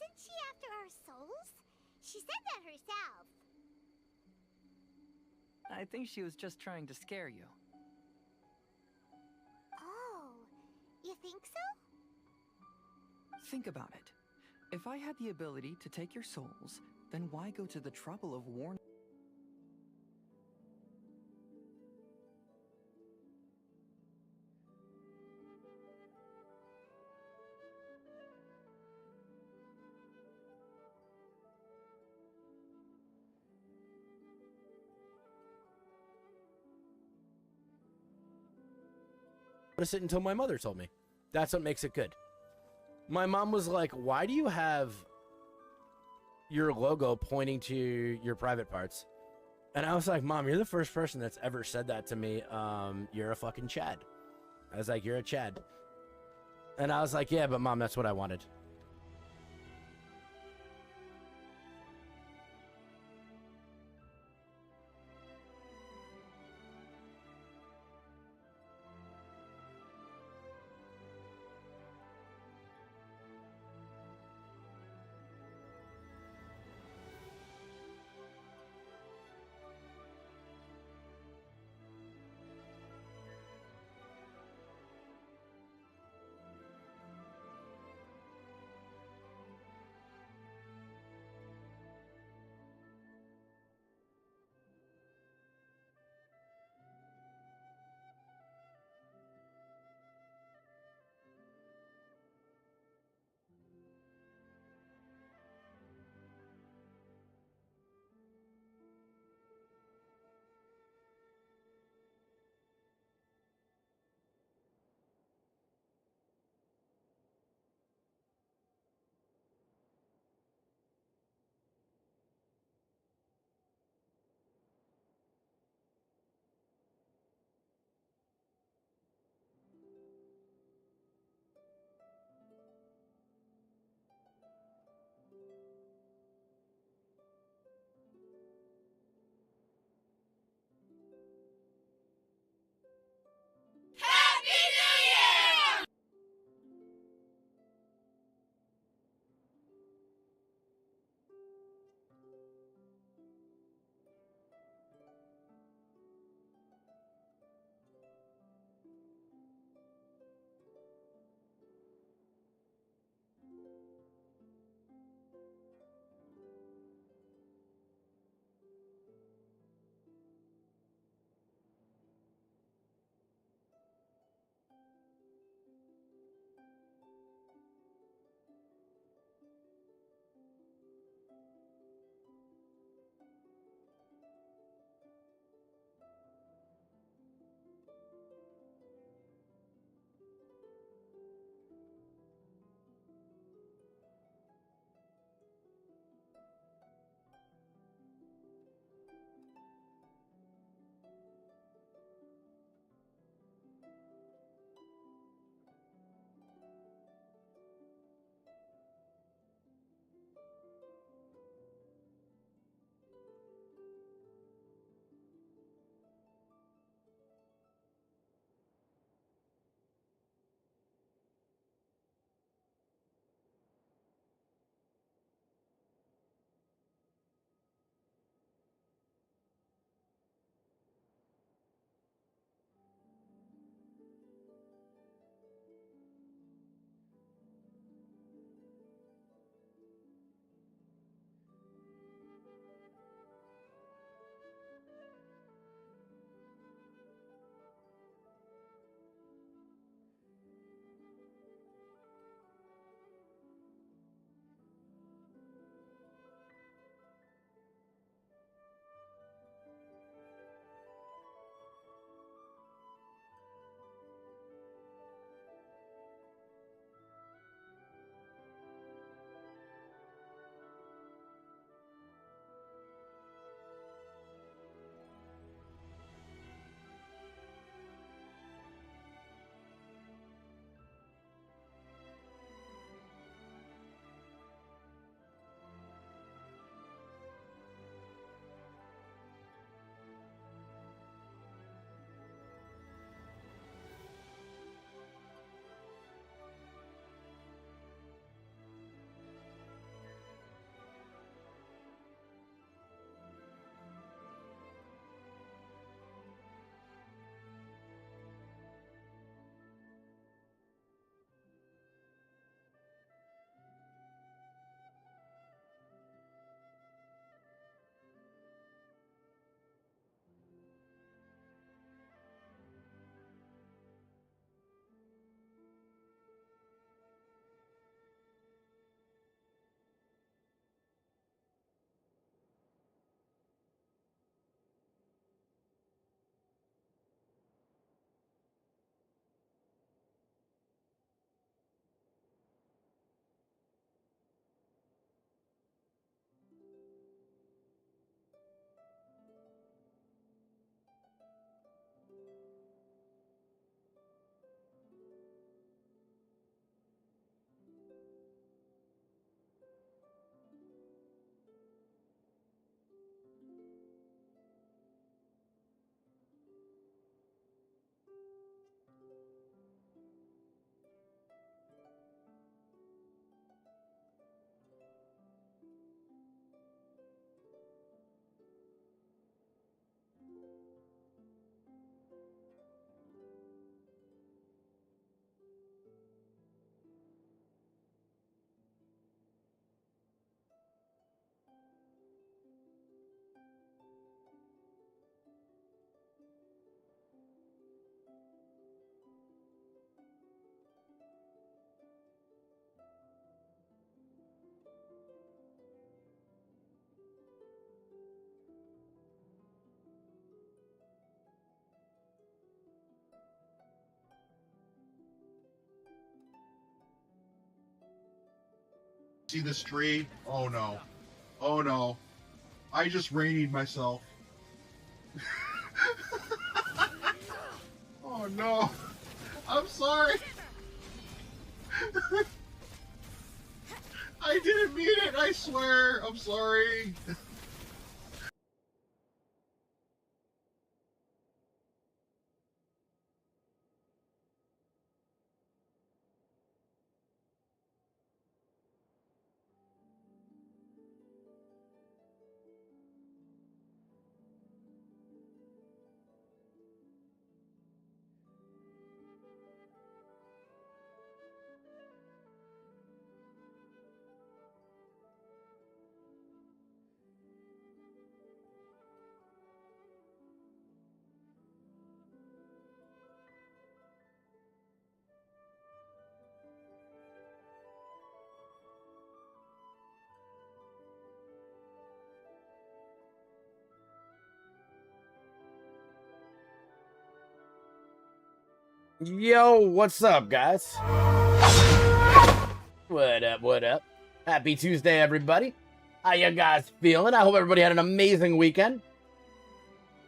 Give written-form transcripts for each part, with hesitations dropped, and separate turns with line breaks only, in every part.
Isn't she after our souls? She said that herself.
I think she was just trying to scare you.
Oh, you think so?
Think about it. If I had the ability to take your souls, then why go to the trouble of warning?
Notice it until my mother told me. That's what makes it good. My mom was like, why do you have your logo pointing to your private parts? And I was like, Mom, you're the first person that's ever said that to me. You're a fucking Chad. I was like, you're a Chad. And I was like, yeah, but Mom, that's what I wanted.
See this tree? Oh no. Oh no. I just rainied myself. Oh no. I'm sorry. I didn't mean it, I swear. I'm sorry.
Yo, what's up, guys? What up, what up? Happy Tuesday, everybody. How you guys feeling? I hope everybody had an amazing weekend.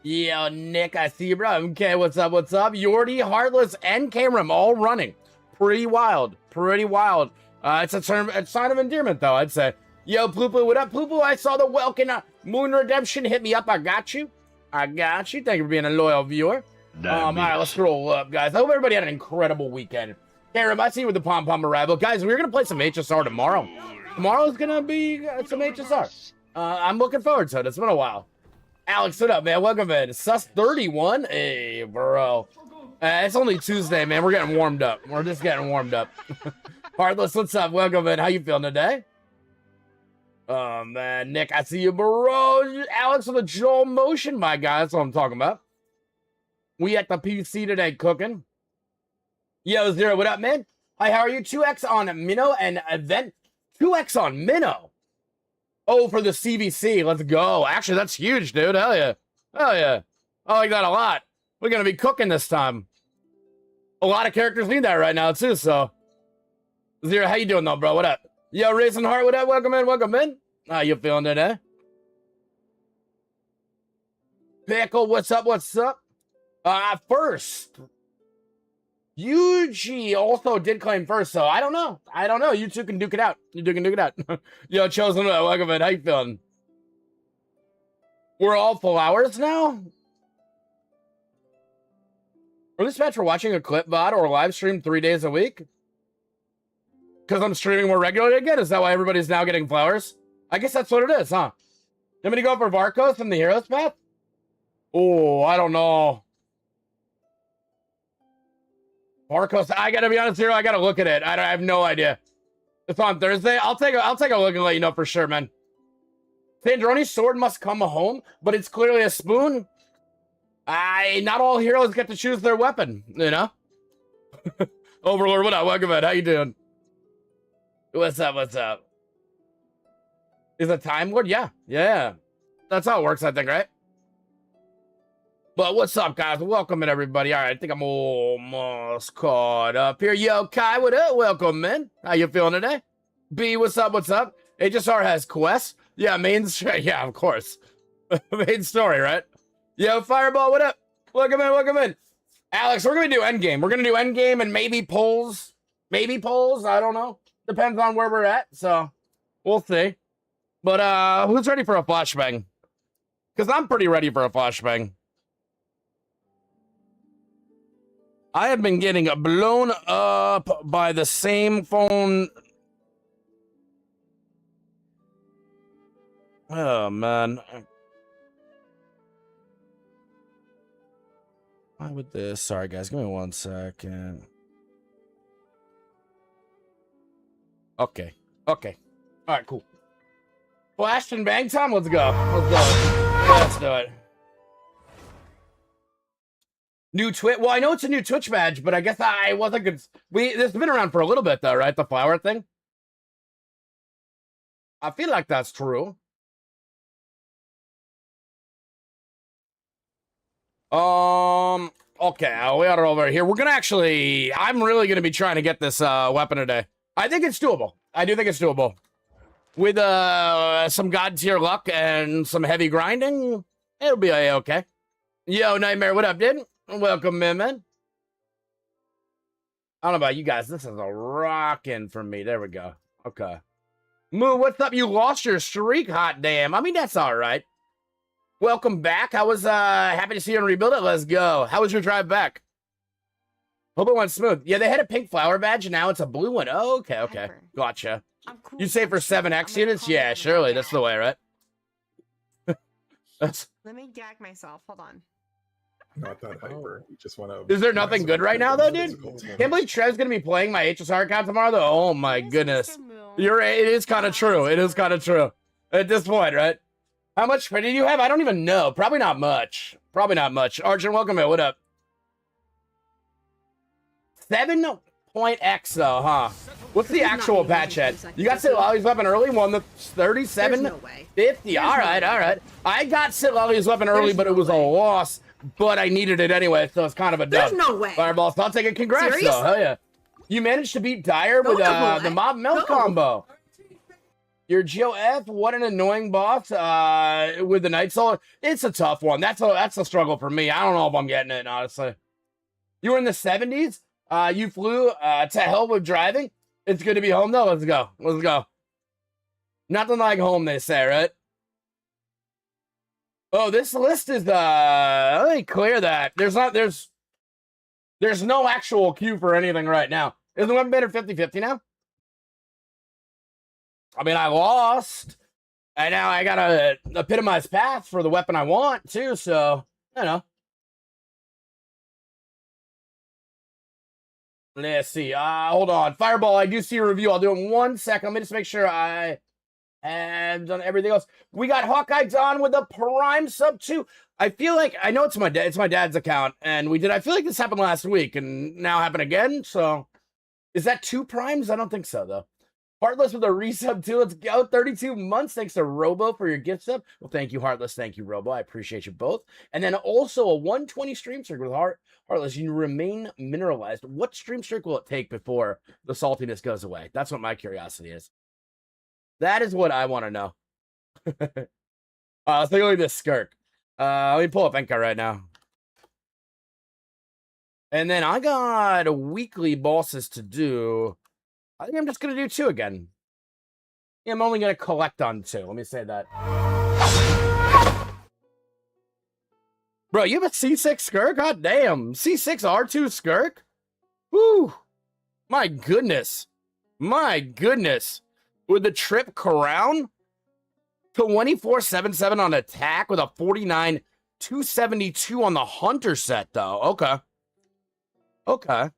Yo, Nick, I see you, bro. Okay, what's up, what's up? Yordi, Heartless, and Cameron all running. Pretty wild, pretty wild. It's a sign of endearment, though, I'd say. Yo, Poo-Poo, what up, Poo-Poo? I saw the Welkin Moon Redemption. Hit me up, I got you. I got you. Thank you for being a loyal viewer. All right, let's scroll up, guys. I hope everybody had an incredible weekend. Cameron, I see you with the pom-pom arrival. Guys, we're going to play some HSR tomorrow. Tomorrow's going to be some HSR. I'm looking forward to it. It's been a while. Alex, what up, man? Welcome in. Sus31? Hey, bro. It's only Tuesday, man. We're getting warmed up. We're just getting warmed up. Heartless, what's up? Welcome in. How you feeling today? Oh, man. Nick, I see you, bro. Alex with the Joel Motion, my guy. That's what I'm talking about. We at the PC today cooking. Yo, Zero, what up, man? Hi, how are you? 2x on Minnow and Event. 2x on Minnow. Oh, for the CVC. Let's go. Actually, that's huge, dude. Hell yeah. Hell yeah. I like that a lot. We're going to be cooking this time. A lot of characters need that right now, too, so. Zero, how you doing, though, bro? What up? Yo, Racing Heart, what up? Welcome in, welcome in. How you feeling today? Pickle, what's up, what's up? First. Yuji also did claim first, so I don't know. I don't know. You two can duke it out. You two can duke it out. Yo, Chosen, welcome in. How you feeling? We're all full hours now? Are this match for watching a clip VOD or live stream 3 days a week? Because I'm streaming more regularly again? Is that why everybody's now getting flowers? I guess that's what it is, huh? You want me to go for Varkos and the Heroes Path? Oh, I don't know. Varkos, I gotta be honest here. I gotta look at it. I have no idea. It's on Thursday. I'll take a look and let you know for sure, man. Sandrone's sword must come home, but it's clearly a spoon. Not all heroes get to choose their weapon, you know? Overlord, what up? Welcome in. How you doing? What's up? What's up? Is it Time Lord? Yeah. Yeah. That's how it works, I think, right? But what's up, guys? Welcome in, everybody. All right, I think I'm almost caught up here. Yo, Kai, what up? Welcome, man. How you feeling today? B, what's up? What's up? HSR has quests. Yeah, yeah, of course. Main story, right? Yo, Fireball, what up? Welcome in, welcome in. Alex, we're going to do endgame. We're going to do endgame and maybe polls. Maybe polls. I don't know. Depends on where we're at, so we'll see. But who's ready for a flashbang? Because I'm pretty ready for a flashbang. I have been getting blown up by the same phone. Oh, man. Why would this? Sorry, guys. Give me 1 second. Okay. Okay. All right, cool. Flash and bang time? Let's go. Let's go. Let's do it. New Twitch. Well, I know it's a new Twitch badge, but I guess I wasn't good. This has been around for a little bit, though, right? The flower thing. I feel like that's true. Okay, we got it over here. We're gonna actually. I'm really gonna be trying to get this weapon today. I think it's doable. I do think it's doable. with some god tier luck and some heavy grinding, it'll be okay. Yo, Nightmare, what up, dude? Welcome, man. I don't know about you guys. This is a rockin' for me. There we go. Okay. Moo, what's up? You lost your streak, hot damn. I mean, that's all right. Welcome back. I was happy to see you and rebuild it. Let's go. How was your drive back? Hope it went smooth. Yeah, they had a pink flower badge, and now it's a blue one. Oh, okay, okay.
Hyper.
Gotcha.
I'm cool.
You say for 7X units? Yeah, surely. That's the way, right? That's...
Let me gag myself. Hold on.
Not that hyper. You just want to.
Is there nothing good right now, though, dude? Can't believe Trev's gonna be playing my HSR account tomorrow, though. Oh my goodness. You're right. It is kind of true. It is kind of true. At this point, right? How much credit do you have? I don't even know. Probably not much. Probably not much. Arjun, welcome in. What up? 7.x though, huh? What's the actual patch at? You got Sitlali's weapon early, won the 37,
no way.
50. All right, all right. I got Sitlali's weapon early, but it was a loss. But I needed it anyway, so it's kind of a dub.
There's no way.
Fireball, I'll take it. Congrats,
Serious?
though. Hell yeah. You managed to beat Dyer with the Mob Melt combo. Your Geo F, what an annoying boss with the Night Soul. It's a tough one. That's a struggle for me. I don't know if I'm getting it, honestly. You were in the 70s. You flew to hell with driving. It's good to be home, though. Let's go. Let's go. Nothing like home, they say, right? Oh, this list is let me clear that. There's no actual queue for anything right now. Is the weapon better 50-50 now? I mean, I lost. And now I gotta epitomize path for the weapon I want too, so you know. Let's see. Hold on. Fireball, I do see a review. I'll do it in 1 second. Let me just make sure I have done everything else. We got Hawkeye Don with a Prime sub 2. I feel like I know it's my dad's account, and I feel like this happened last week and now happened again. So is that 2 primes? I don't think so though. Heartless with a resub too. Let's go. 32 months. Thanks to Robo for your gift sub. Well, thank you, Heartless. Thank you, Robo. I appreciate you both. And then also a 120 stream streak with Heartless. You remain mineralized. What stream streak will it take before the saltiness goes away? That's what my curiosity is. That is what I want to know. Let's take a look at this skirk. Let me pull up Enka right now. And then I got weekly bosses to do. I think I'm just going to do 2 again. Yeah, I'm only going to collect on 2. Let me say that. Bro, you have a C6 skirk? God damn. C6 R2 skirk? Whew. My goodness. My goodness. With the trip crown? 2477 on attack with a 49 272 on the hunter set, though. Okay. Okay.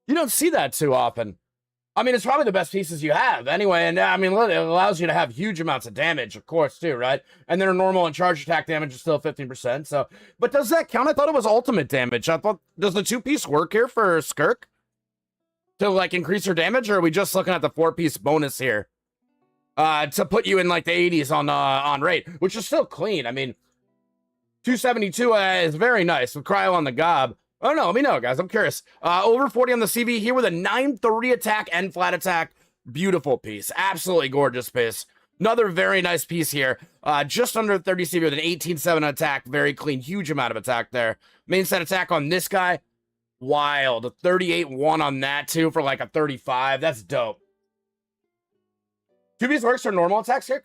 You don't see that too often. I mean, it's probably the best pieces you have anyway. And I mean, it allows you to have huge amounts of damage, of course, too, right? And then a normal and charge attack damage is still 15%. So, but does that count? I thought it was ultimate damage. I thought, does the 2-piece work here for Skirk? To like increase her damage, or are we just looking at the 4-piece bonus here? To put you in like the 80s on rate, which is still clean. I mean, 272 is very nice with Cryo on the gob. Oh no, let me know, guys. I'm curious. Over 40 on the CV here with a 930 attack and flat attack. Beautiful piece. Absolutely gorgeous piece. Another very nice piece here. Just under 30 CV with an 18-7 attack. Very clean. Huge amount of attack there. Main set attack on this guy. Wild. A 38-1 on that too for like a 35. That's dope. 2-piece works for normal attacks here.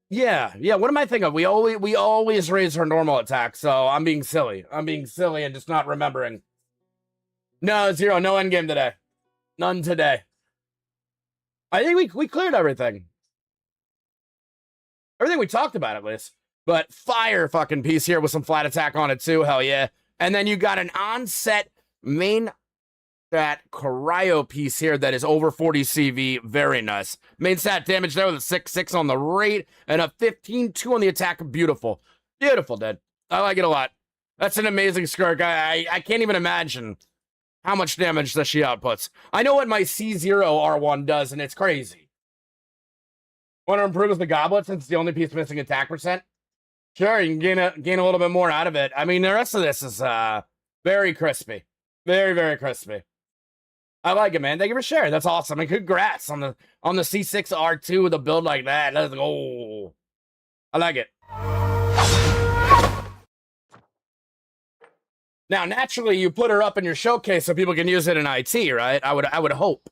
Yeah. What am I thinking of? We always raise her normal attack, so I'm being silly. I'm being silly and just not remembering. No, 0. No endgame today. None today. I think we cleared everything. Everything we talked about, at least. But fire fucking piece here with some flat attack on it, too. Hell yeah. And then you got an on-set main that cryo piece here that is over 40 CV. Very nice. Main stat damage there with a 6-6 on the rate and a 15-2 on the attack. Beautiful. Beautiful, dude. I like it a lot. That's an amazing skirk. I can't even imagine how much damage that she outputs. I know what my C0 R1 does, and it's crazy. Want to improve the goblet since it's the only piece missing attack percent? Sure, you can gain a little bit more out of it. I mean, the rest of this is very crispy. Very, very crispy. I like it, man. Thank you for sharing. That's awesome. And congrats on the C6R2 with a build like that. Let's go. I like it. Now, naturally, you put her up in your showcase so people can use it in IT, right? I would hope.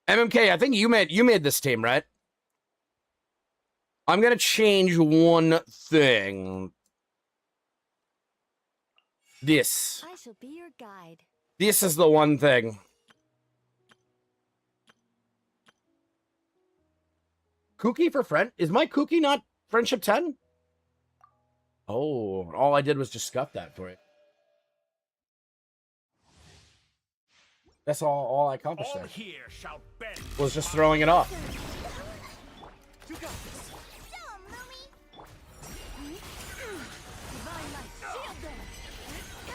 MMK, I think you made this team, right? I'm gonna change one thing. This.
I shall be your guide.
This is the one thing. Kooky for friend? Is my Kooky not friendship 10? Oh, all I did was just scuff that for it. That's all I accomplished there. Was just throwing it off.
Go, Lumi.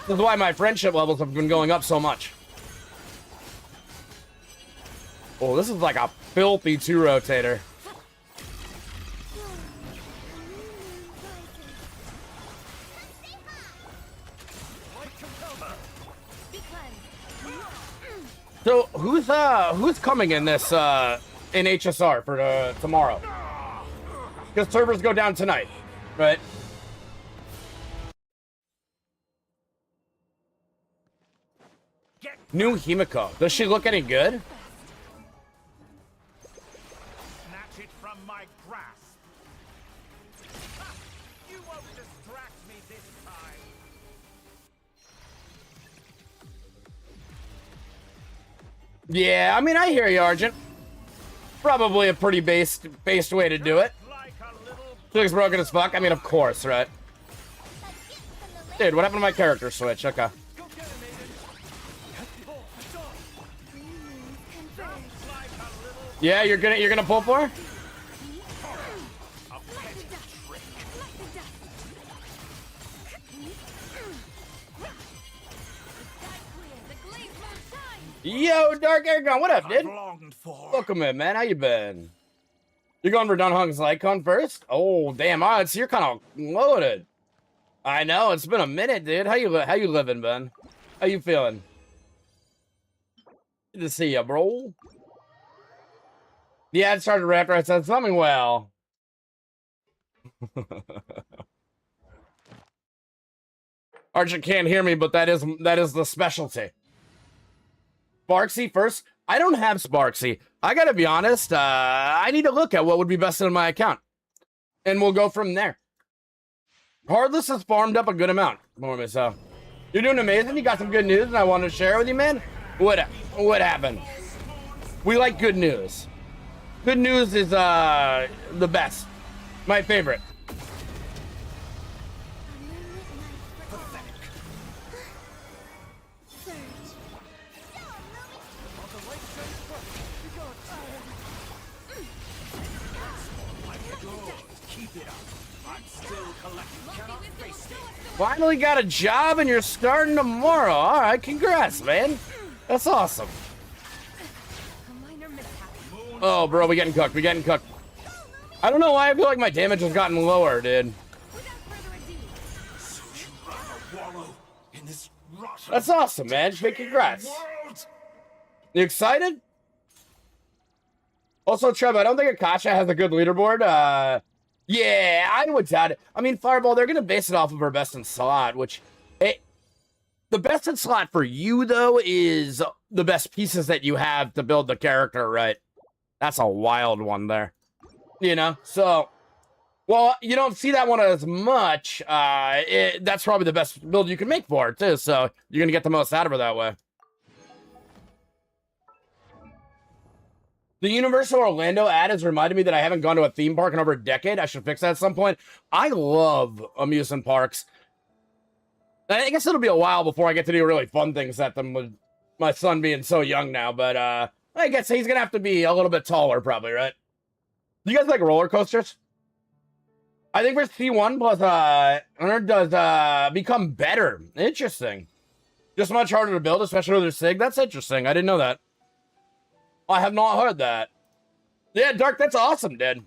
This is why my friendship levels have been going up so much. Oh, this is like a filthy 2-rotator. So who's coming in this in HSR for tomorrow? Because servers go down tonight, right? New Himiko. Does she look any good?
Snatch it from my grasp. Ha! You won't distract me this time.
Yeah, I mean, I hear you, Argent. Probably a pretty based way to do it.
Like a little
She looks broken as fuck. I mean, of course, right? Dude, what happened to my character switch? Okay. Yeah, you're gonna pull for her? Yo, Dark Airgun, what up, dude?
longed for.
Welcome in, man. How you been? You're going for Dunhung's Lycon first? Oh, damn, odds. You're kind of loaded. I know, it's been a minute, dude. How you living, Ben? How you feeling? Good to see you, bro. The ad started right after I said something well. Argent can't hear me, but that is the specialty. Sparksy first? I don't have Sparksy. I gotta be honest, I need to look at what would be best in my account. And we'll go from there. Heartless has farmed up a good amount for me, so. You're doing amazing. You got some good news, and I wanted to share it with you, man. What happened? We like good news. Good news is the best. My favorite. Finally got a job and you're starting tomorrow. All right, congrats, man. That's awesome. Oh, bro, we getting cooked. We getting cooked. I don't know why I feel like my damage has gotten lower, dude. That's awesome, man. Big congrats. You excited? Also, Trev, I don't think Akasha has a good leaderboard. Yeah, I would doubt it. I mean, Fireball, they're going to base it off of her best in slot, which... the best in slot for you, though, is the best pieces that you have to build the character, right? That's a wild one there. You know? So, well, you don't see that one as much. That's probably the best build you can make for it, too. So, you're going to get the most out of her that way. The Universal Orlando ad has reminded me that I haven't gone to a theme park in over a decade. I should fix that at some point. I love amusement parks. I guess it'll be a while before I get to do really fun things at them with my son being so young now. But I guess he's going to have to be a little bit taller probably, right? Do you guys like roller coasters? I think for C1 plus Earn does become better. Interesting. Just much harder to build, especially with their SIG. That's interesting. I didn't know that. I have not heard that. Yeah, Dark, that's awesome, dude.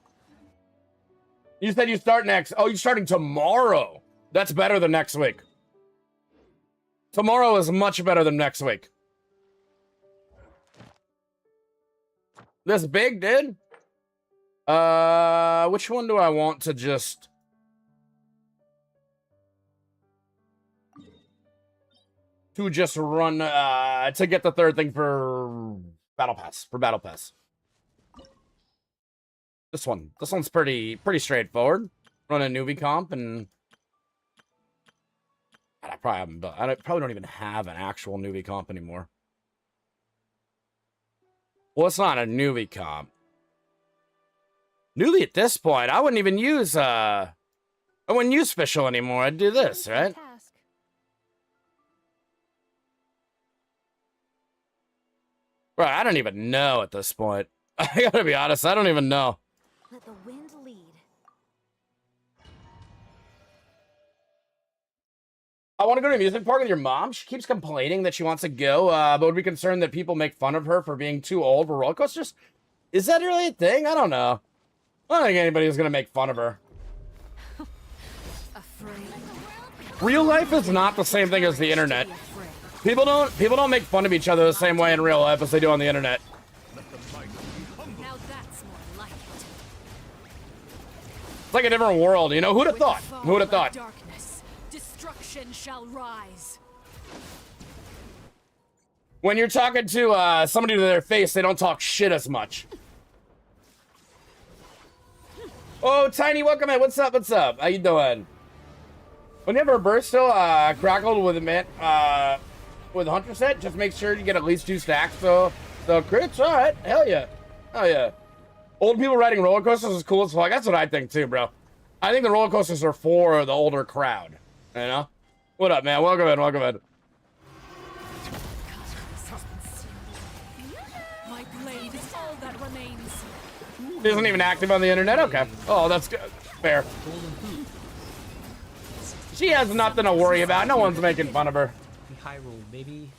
You said you start next. Oh, you're starting tomorrow. That's better than next week. Tomorrow is much better than next week. This big, dude? Which one do I want to just... To just run, to get the third thing for Battle Pass. This one. This one's pretty straightforward. Run a newbie comp and... I probably don't even have an actual newbie comp anymore. Well, it's not a newbie comp. Newbie at this point, I wouldn't even use, I wouldn't use Special anymore. I'd do this, right? Bro, I don't even know at this point. I gotta be honest, I don't even know.
Let the wind lead.
I want to go to an amusement park with your mom. She keeps complaining that she wants to go, but would be concerned that people make fun of her for being too old for roller coasters. Is that really a thing? I don't know. I don't think anybody's gonna make fun of her. Real life is not the same thing as the internet. People don't make fun of each other the same way in real life as they do on the internet.
Now that's more like it.
It's like a different world, you know? Who'd have thought? Who would have thought?
Darkness, destruction shall rise.
When you're talking to somebody to their face, they don't talk shit as much. Oh, Tiny, welcome in. What's up? What's up? How you doing? Whenever a burst still crackled with a man with a hunter set, just make sure you get at least 2 stacks. So crits, all right. Hell yeah. Hell yeah. Old people riding roller coasters is cool as fuck. That's what I think too, bro. I think the roller coasters are for the older crowd. You know? What up, man? Welcome in. Welcome in.
My blade is all that remains.
Isn't even active on the internet? Okay. Oh, that's good. Fair. She has nothing to worry about. No one's making fun of her.
Hyrule, baby.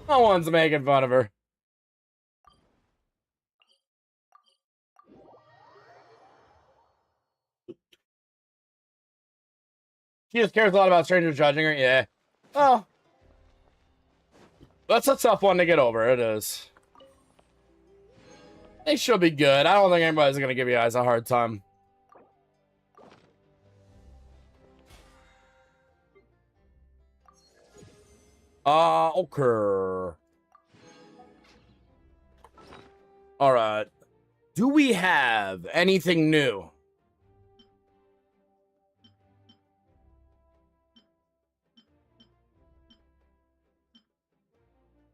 No one's making fun of her. She just cares a lot about strangers judging her. Yeah. Oh. That's a tough one to get over. It is. They should be good. I don't think anybody's going to give you guys a hard time. Okay. All right. Do we have anything new?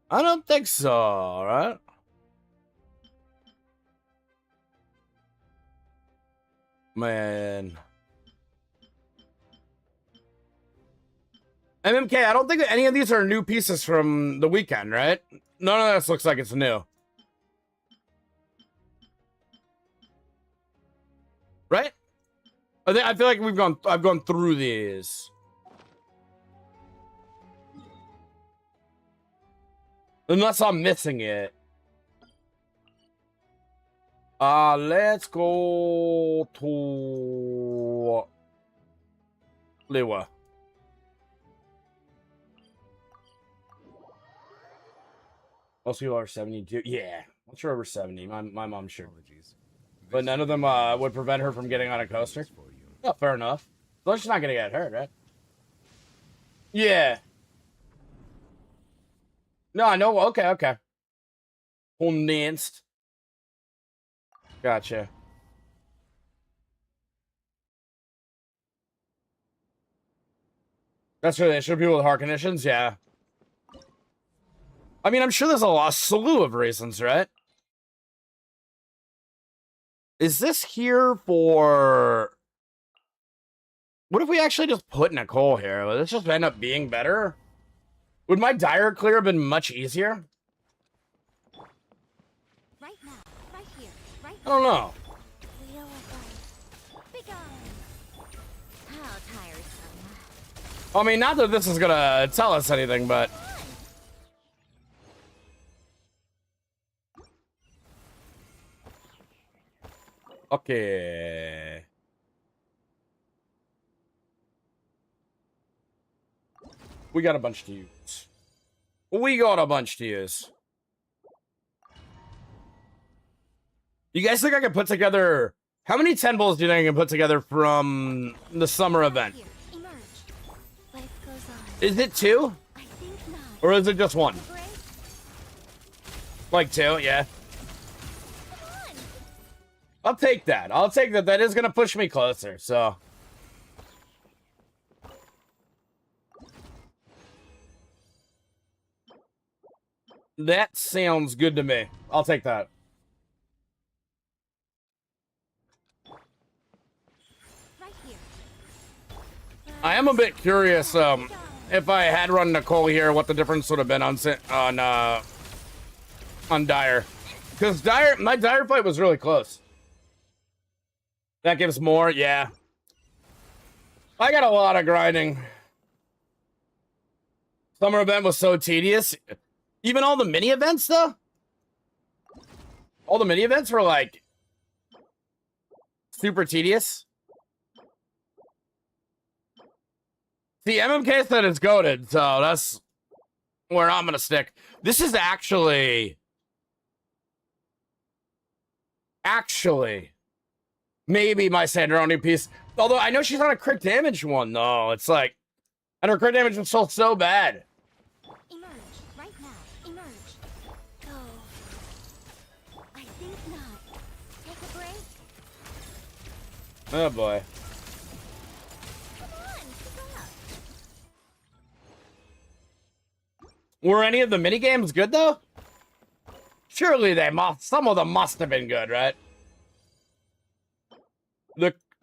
I don't think so, all right? Man. MMK, I don't think that any of these are new pieces from the weekend, right? None of this looks like it's new. Right? I feel like I've gone through these. Unless I'm missing it. Let's go to Liwa. Most people are 72. Yeah, once you're over 70, my mom's sure. But none of them would prevent her from getting on a coaster. Oh, fair enough. As long as she's not gonna get hurt, right? Yeah. No, I know. Okay, okay. Condensed. Gotcha. That's really it. Should people with heart conditions? Yeah. I mean, I'm sure there's a slew of reasons, right? Is this here for... What if we actually just put Nicole here? Would this just end up being better? Would my dire clear have been much easier?
Right now, right here, right
I don't know.
Wheel of life. Big on. How tiresome.
I mean, not that this is gonna tell us anything, but... Okay. We got a bunch to use. We got a bunch to use. You guys think I can put together... How many 10 bowls do you think I can put together from the summer event?
Here, emerge. Life goes on.
Is it 2?
I think not.
Or is it just 1?
Break.
Like 2, yeah.
Come on.
I'll take that. I'll take that. That is going to push me closer, so... That sounds good to me. I'll take that.
Right here.
I am a bit curious, if I had run Nicole here, what the difference would have been on Dire. Because my Dire fight was really close. That gives more, yeah. I got a lot of grinding. Summer event was so tedious. Even all the mini events, though? All the mini events were, like, super tedious. See, MMK said it's goated, so that's where I'm going to stick. This is actually, maybe my Sandrone piece. Although I know she's on a crit damage one, though. It's like, and her crit damage was still so bad.
Emerge. Right now. Emerge. Go. I think not. Take a break.
Oh, boy.
Come on. Keep up.
Were any of the mini games good, though? Surely they must. Some of them must have been good, right?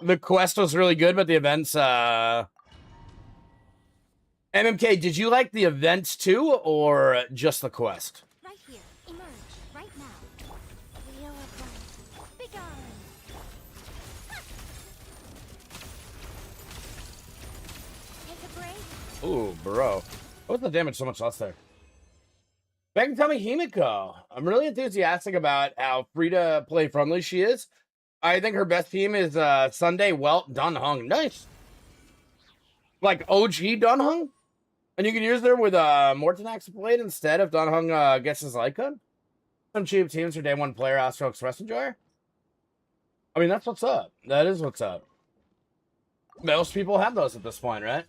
The quest was really good, but the events, MMK, did you like the events too, or just the quest?
Right here. Emerge. Right now. Wheel of life. Big on. Take a break.
Ooh, bro. What's the damage so much less there? Back and tell me, Himiko. I'm really enthusiastic about how free-to-play friendly she is. I think her best team is Sunday Welt Dunhung. Nice. Like OG Dunhung? And you can use her with Mortonax Blade instead if Dunhung gets his icon. Some cheap teams for day one player, Astro Express Enjoyer. I mean, that's what's up. That is what's up. Most people have those at this point, right?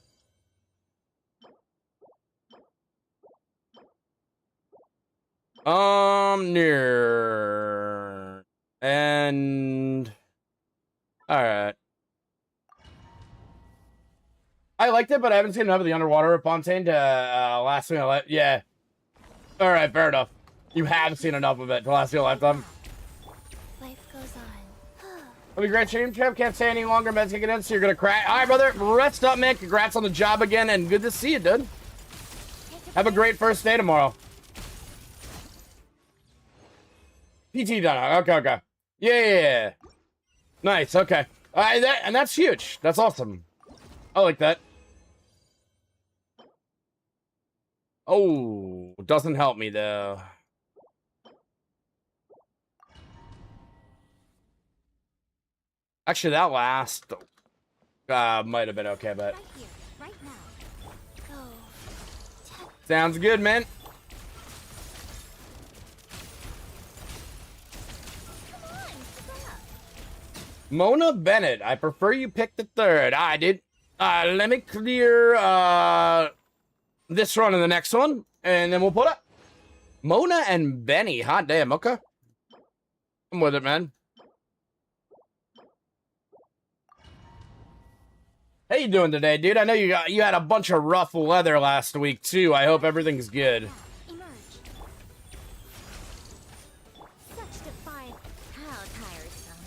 Near. And... Alright. I liked it, but I haven't seen enough of the underwater Fontaine to last me a life. Yeah. Alright, fair enough. You have seen enough of it to last you a lifetime.
Life goes on.
It'll be great stream, champ. Can't stay any longer. Meds kicking in, so you're gonna cry. Alright, brother. Rest up, man. Congrats on the job again, and good to see you, dude. Have a great first day tomorrow. PT done. Okay. Yeah. Nice, okay. And that's huge. That's awesome. I like that. Oh, doesn't help me, though. Actually, that last might have been okay, but...
Right here. Right now. Go.
Sounds good, man. Mona Bennett, I prefer you pick the third. I did. Let me clear this run and the next one, and then we'll put up. Mona and Benny, hot damn, okay. I'm with it, man. How you doing today, dude? I know you had a bunch of rough weather last week, too. I hope everything's good.
Emerge. Such defiant. How tiresome.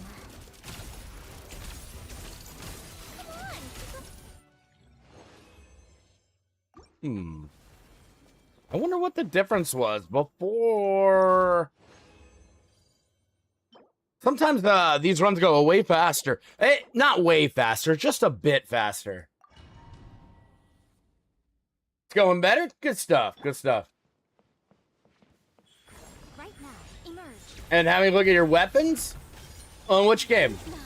Come on.
I wonder what the difference was before. Sometimes these runs go way faster. Not way faster, just a bit faster. It's going better? Good stuff. Good stuff.
Right now. Emerge.
And have me look at your weapons? On which game?
Not.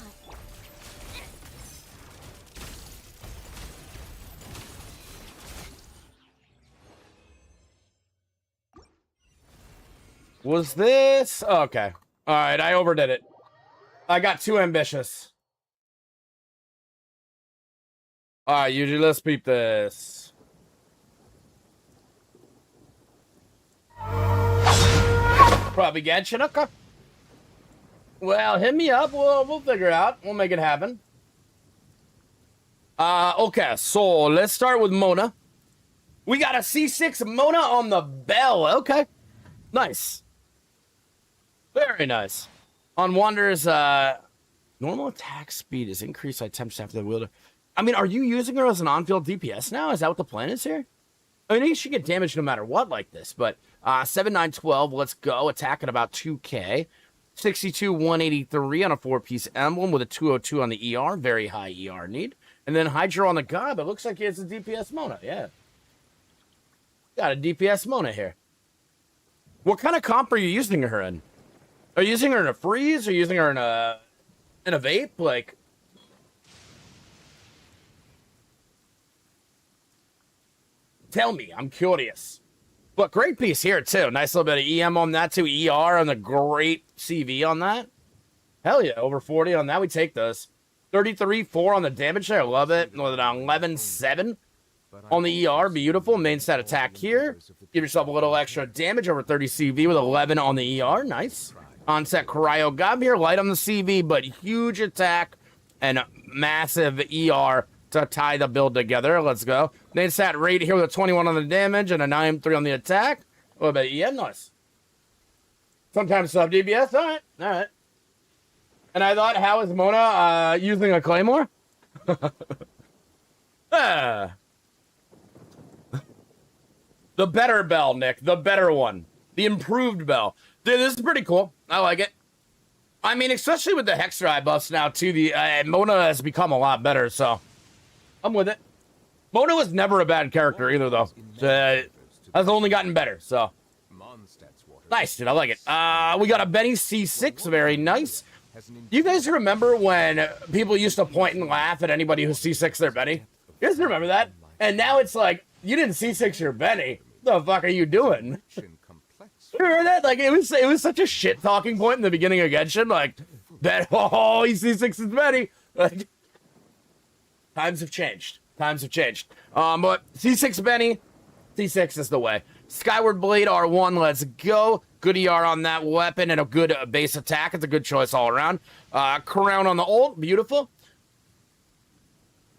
Was this? Okay. All right, I overdid it. I got too ambitious. All right, Yuji, let's beat this. Probably Genshin, okay. Well, hit me up. We'll figure it out. We'll make it happen. Okay, so let's start with Mona. We got a C6 Mona on the bell. Okay. Nice. Very nice. On Wander's, normal attack speed is increased by 10% after the wielder. I mean, are you using her as an on-field DPS now? Is that what the plan is here? I mean, you should get damage no matter what like this, but 7, 9, 12, let's go. Attack at about 2k. 62, 183 on a 4-piece emblem with a 202 on the ER. Very high ER need. And then Hydra on the god, but looks like it's a DPS Mona, yeah. Got a DPS Mona here. What kind of comp are you using her in? Are you using her in a freeze? Are you using her in a vape? Like, tell me, I'm curious. But great piece here too. Nice little bit of EM on that too. ER on the great CV on that. Hell yeah, over 40 on that. We take those. 33, 4 on the damage there. I love it. With an 11, 7 on the ER. Beautiful. Main stat attack here. Give yourself a little extra damage over 30 CV with 11 on the ER. Nice. Onset Cryo Gob here. Light on the CV, but huge attack and massive ER to tie the build together. Let's go. Main stat rate here with a 21 on the damage and a 9-3 on the attack. A little bit of EM. Nice. Sometimes sub DBS. All right. All right. And I thought, how is Mona using a Claymore? The better bell, Nick. The better one. The improved bell. Dude, this is pretty cool. I like it. I mean, especially with the Hex Drive buffs now, too. The Mona has become a lot better, so I'm with it. Mona was never a bad character either, though. Has only gotten better, so. Nice, dude. I like it. We got a Benny C6. Very nice. You guys remember when people used to point and laugh at anybody who C6 their Benny? You guys remember that? And now it's like, you didn't C6 your Benny. What the fuck are you doing? Remember that? Like, it was such a shit talking point in the beginning of Genshin. Like, that, oh, he C6 his Benny. Like, times have changed. Times have changed. But C6 Benny, C6 is the way. Skyward Blade R1, let's go. Good ER on that weapon and a good base attack. It's a good choice all around. Crown on the ult, beautiful.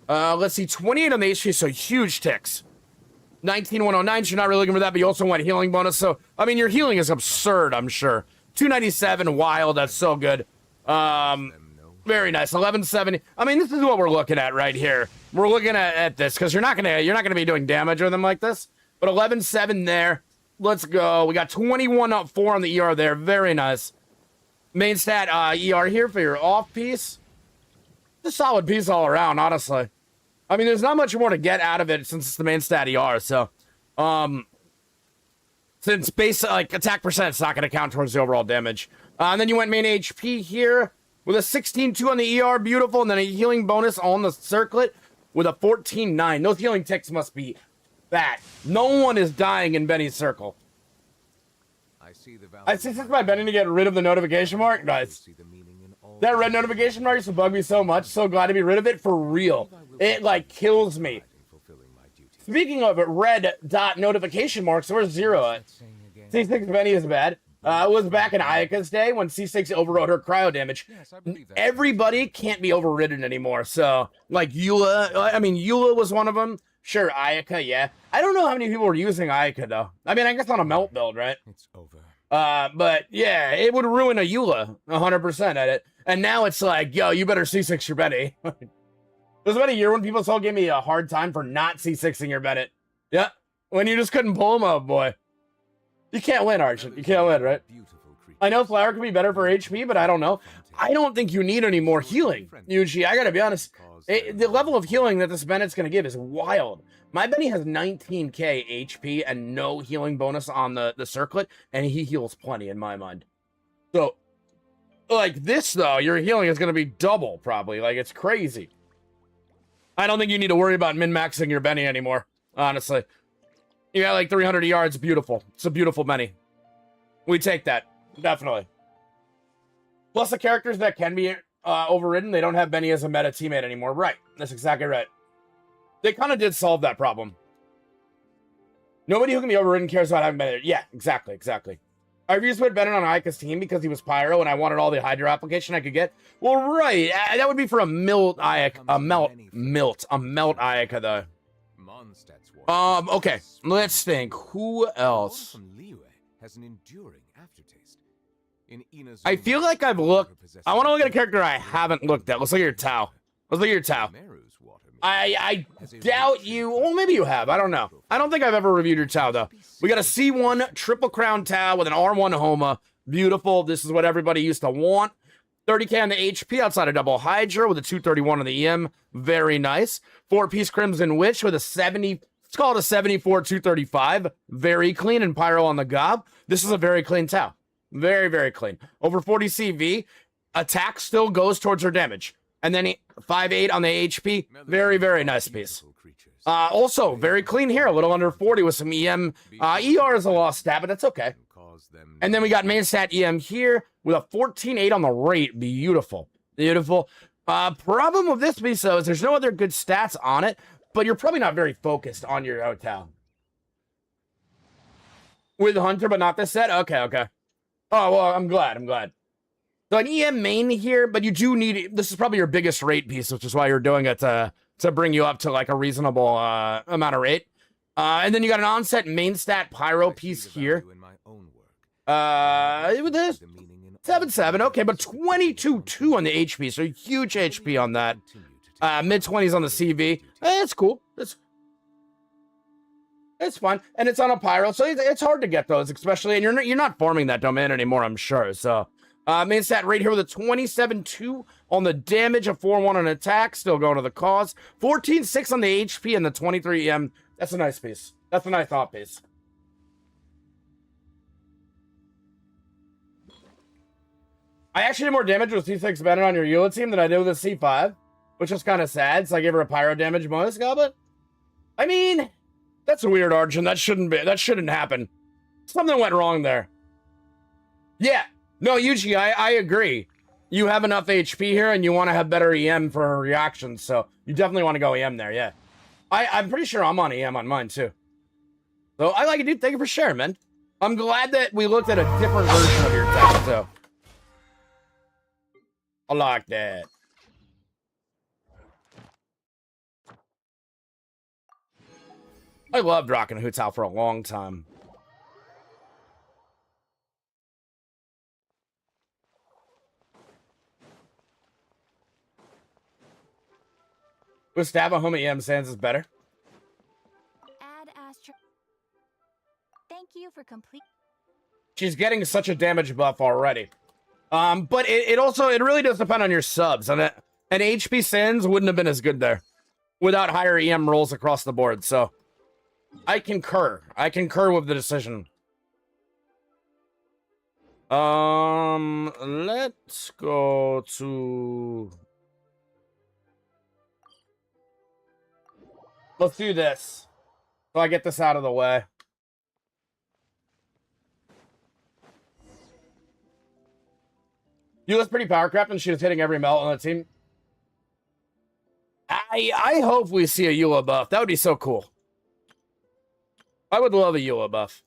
Let's see, 28 on the HP, so huge ticks. 19, 109, so you're not really looking for that, but you also want healing bonus. So, I mean, your healing is absurd, I'm sure. 297, wild, that's so good. Very nice, 1170. I mean, this is what we're looking at right here. We're looking at this, because you're not gonna be doing damage with them like this. But 11-7 there. Let's go. We got 21 up 4 on the ER there. Very nice. Main stat ER here for your off piece. It's a solid piece all around, honestly. I mean, there's not much more to get out of it since it's the main stat ER. So, since base like attack percent, it's not going to count towards the overall damage. And then you went main HP here with a 16-2 on the ER, beautiful, and then a healing bonus on the circlet with a 14-9. Those healing ticks must be that. No one is dying in Benny's circle. I see this by Benny to get rid of the notification mark. Nice. That red notification mark used to bug me so much. So glad to be rid of it for real. It like kills me. Speaking of it, red dot notification marks, where's 0 at? C6 Benny is bad. It was back in Ayaka's day when C6 overrode her cryo damage. Everybody can't be overridden anymore. So, like Eula, I mean, Eula was one of them. Sure, Ayaka, yeah. I don't know how many people were using Ayaka, though. I mean, I guess on a melt build, right? It's over. But, yeah, it would ruin a Eula 100% at it. And now it's like, yo, you better C6 your Benny. There's about a year when people still gave me a hard time for not C6ing your Bennett. Yeah, when you just couldn't pull him up, boy. You can't win, Archon. You can't win, right? I know Flower can be better for HP, but I don't know. I don't think you need any more healing, Yuji. I gotta be honest. The level of healing that this Bennett's gonna give is wild. My Benny has 19k HP and no healing bonus on the circlet, and he heals plenty in my mind. So, like this, though, your healing is gonna be double, probably. Like, it's crazy. I don't think you need to worry about min-maxing your Benny anymore, honestly. You got like 300 yards, beautiful. It's a beautiful Benny. We take that. Definitely. Plus the characters that can be overridden, they don't have Benny as a meta teammate anymore. Right. That's exactly right. They kind of did solve that problem. Nobody who can be overridden cares about having Benny. Yeah, exactly, exactly. I used to put Bennett on Ayaka's team because he was Pyro and I wanted all the Hydra application I could get. Well, right. That would be for a Melt Ayaka, a Melt Ayaka, though. Okay. Let's think. Who else?
Has an enduring aftertaste.
I feel like I've looked. I want to look at a character I haven't looked at. Let's look at your Tau. Let's look at your Tau. I doubt you. Well, maybe you have. I don't know. I don't think I've ever reviewed your Tau, though. We got a C1 Triple Crown Tau with an R1 Homa. Beautiful. This is what everybody used to want. 30k on the HP outside of Double Hydra with a 231 on the EM. Very nice. 4-piece Crimson Witch with a 70. Let's call it a 74 235. Very clean. And Pyro on the Gob. This is a very clean Tau. Very, very clean. Over 40 CV. Attack still goes towards her damage. And then 5.8 on the HP. Very, very nice piece. Also, very clean here. A little under 40 with some EM. ER is a lost stat, but that's okay. And then we got main stat EM here with a 14.8 on the rate. Beautiful. Beautiful. Problem with this piece, though, is there's no other good stats on it, but you're probably not very focused on your hotel. With Hunter, but not this set? Okay, okay. Oh, well, I'm glad. I'm glad. So an EM main here, but you do need, this is probably your biggest rate piece, which is why you're doing it to bring you up to like a reasonable amount of rate. And then you got an onset main stat Pyro piece here. With this 7.7, okay, but 22.2 on the HP, so huge HP on that. Mid-20s on the CV. It's cool. It's fun, and it's on a Pyro, so it's hard to get those, especially, and you're not farming that domain anymore, I'm sure, so. Main stat right here with a 27.2 on the damage, a 4.1 on attack, still going to the cause. 14.6 on the HP and the 23 EM. That's a nice piece. That's a nice thought piece. I actually did more damage with C6 Bennett on your Eula team than I did with a C5, which is kind of sad, so I gave her a Pyro damage bonus goblet. I mean, that's a weird Arjun. That shouldn't happen. Something went wrong there. Yeah. No, Yuji, I agree. You have enough HP here, and you want to have better EM for reactions, so you definitely want to go EM there, yeah. I'm pretty sure I'm on EM on mine, too. So, I like it, dude. Thank you for sharing, man. I'm glad that we looked at a different version of your tech, too. I like that. I loved rocking Hoots out for a long time. With stab a home at EM Sans is better.
Add Astra. Thank you for complete.
She's getting such a damage buff already. But it really does depend on your subs. And an HP Sans wouldn't have been as good there without higher EM rolls across the board. So I concur. I concur with the decision. Let's go to. Let's do this. So I get this out of the way. Eula's pretty power crept and she was hitting every melt on the team. I hope we see a Eula buff. That would be so cool. I would love a Eula buff.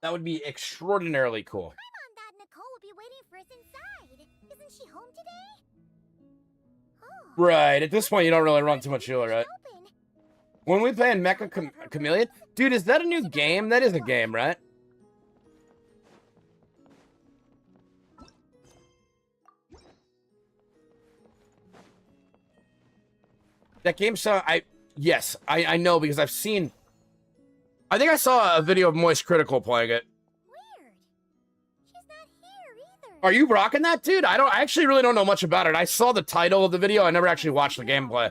That would be extraordinarily cool.
I'm on that Nicole will be waiting for us inside. Isn't she home today? Oh.
Right. At this point, you don't really run too much Eula, right? When we play in Mecha Chameleon? Dude, is that a new game? That is a game, right? That game, so yes, I know because I've seen. I think I saw a video of Moist Critical playing it.
Weird. She's not here either.
Are you rocking that, dude? I actually really don't know much about it. I saw the title of the video. I never actually watched the gameplay.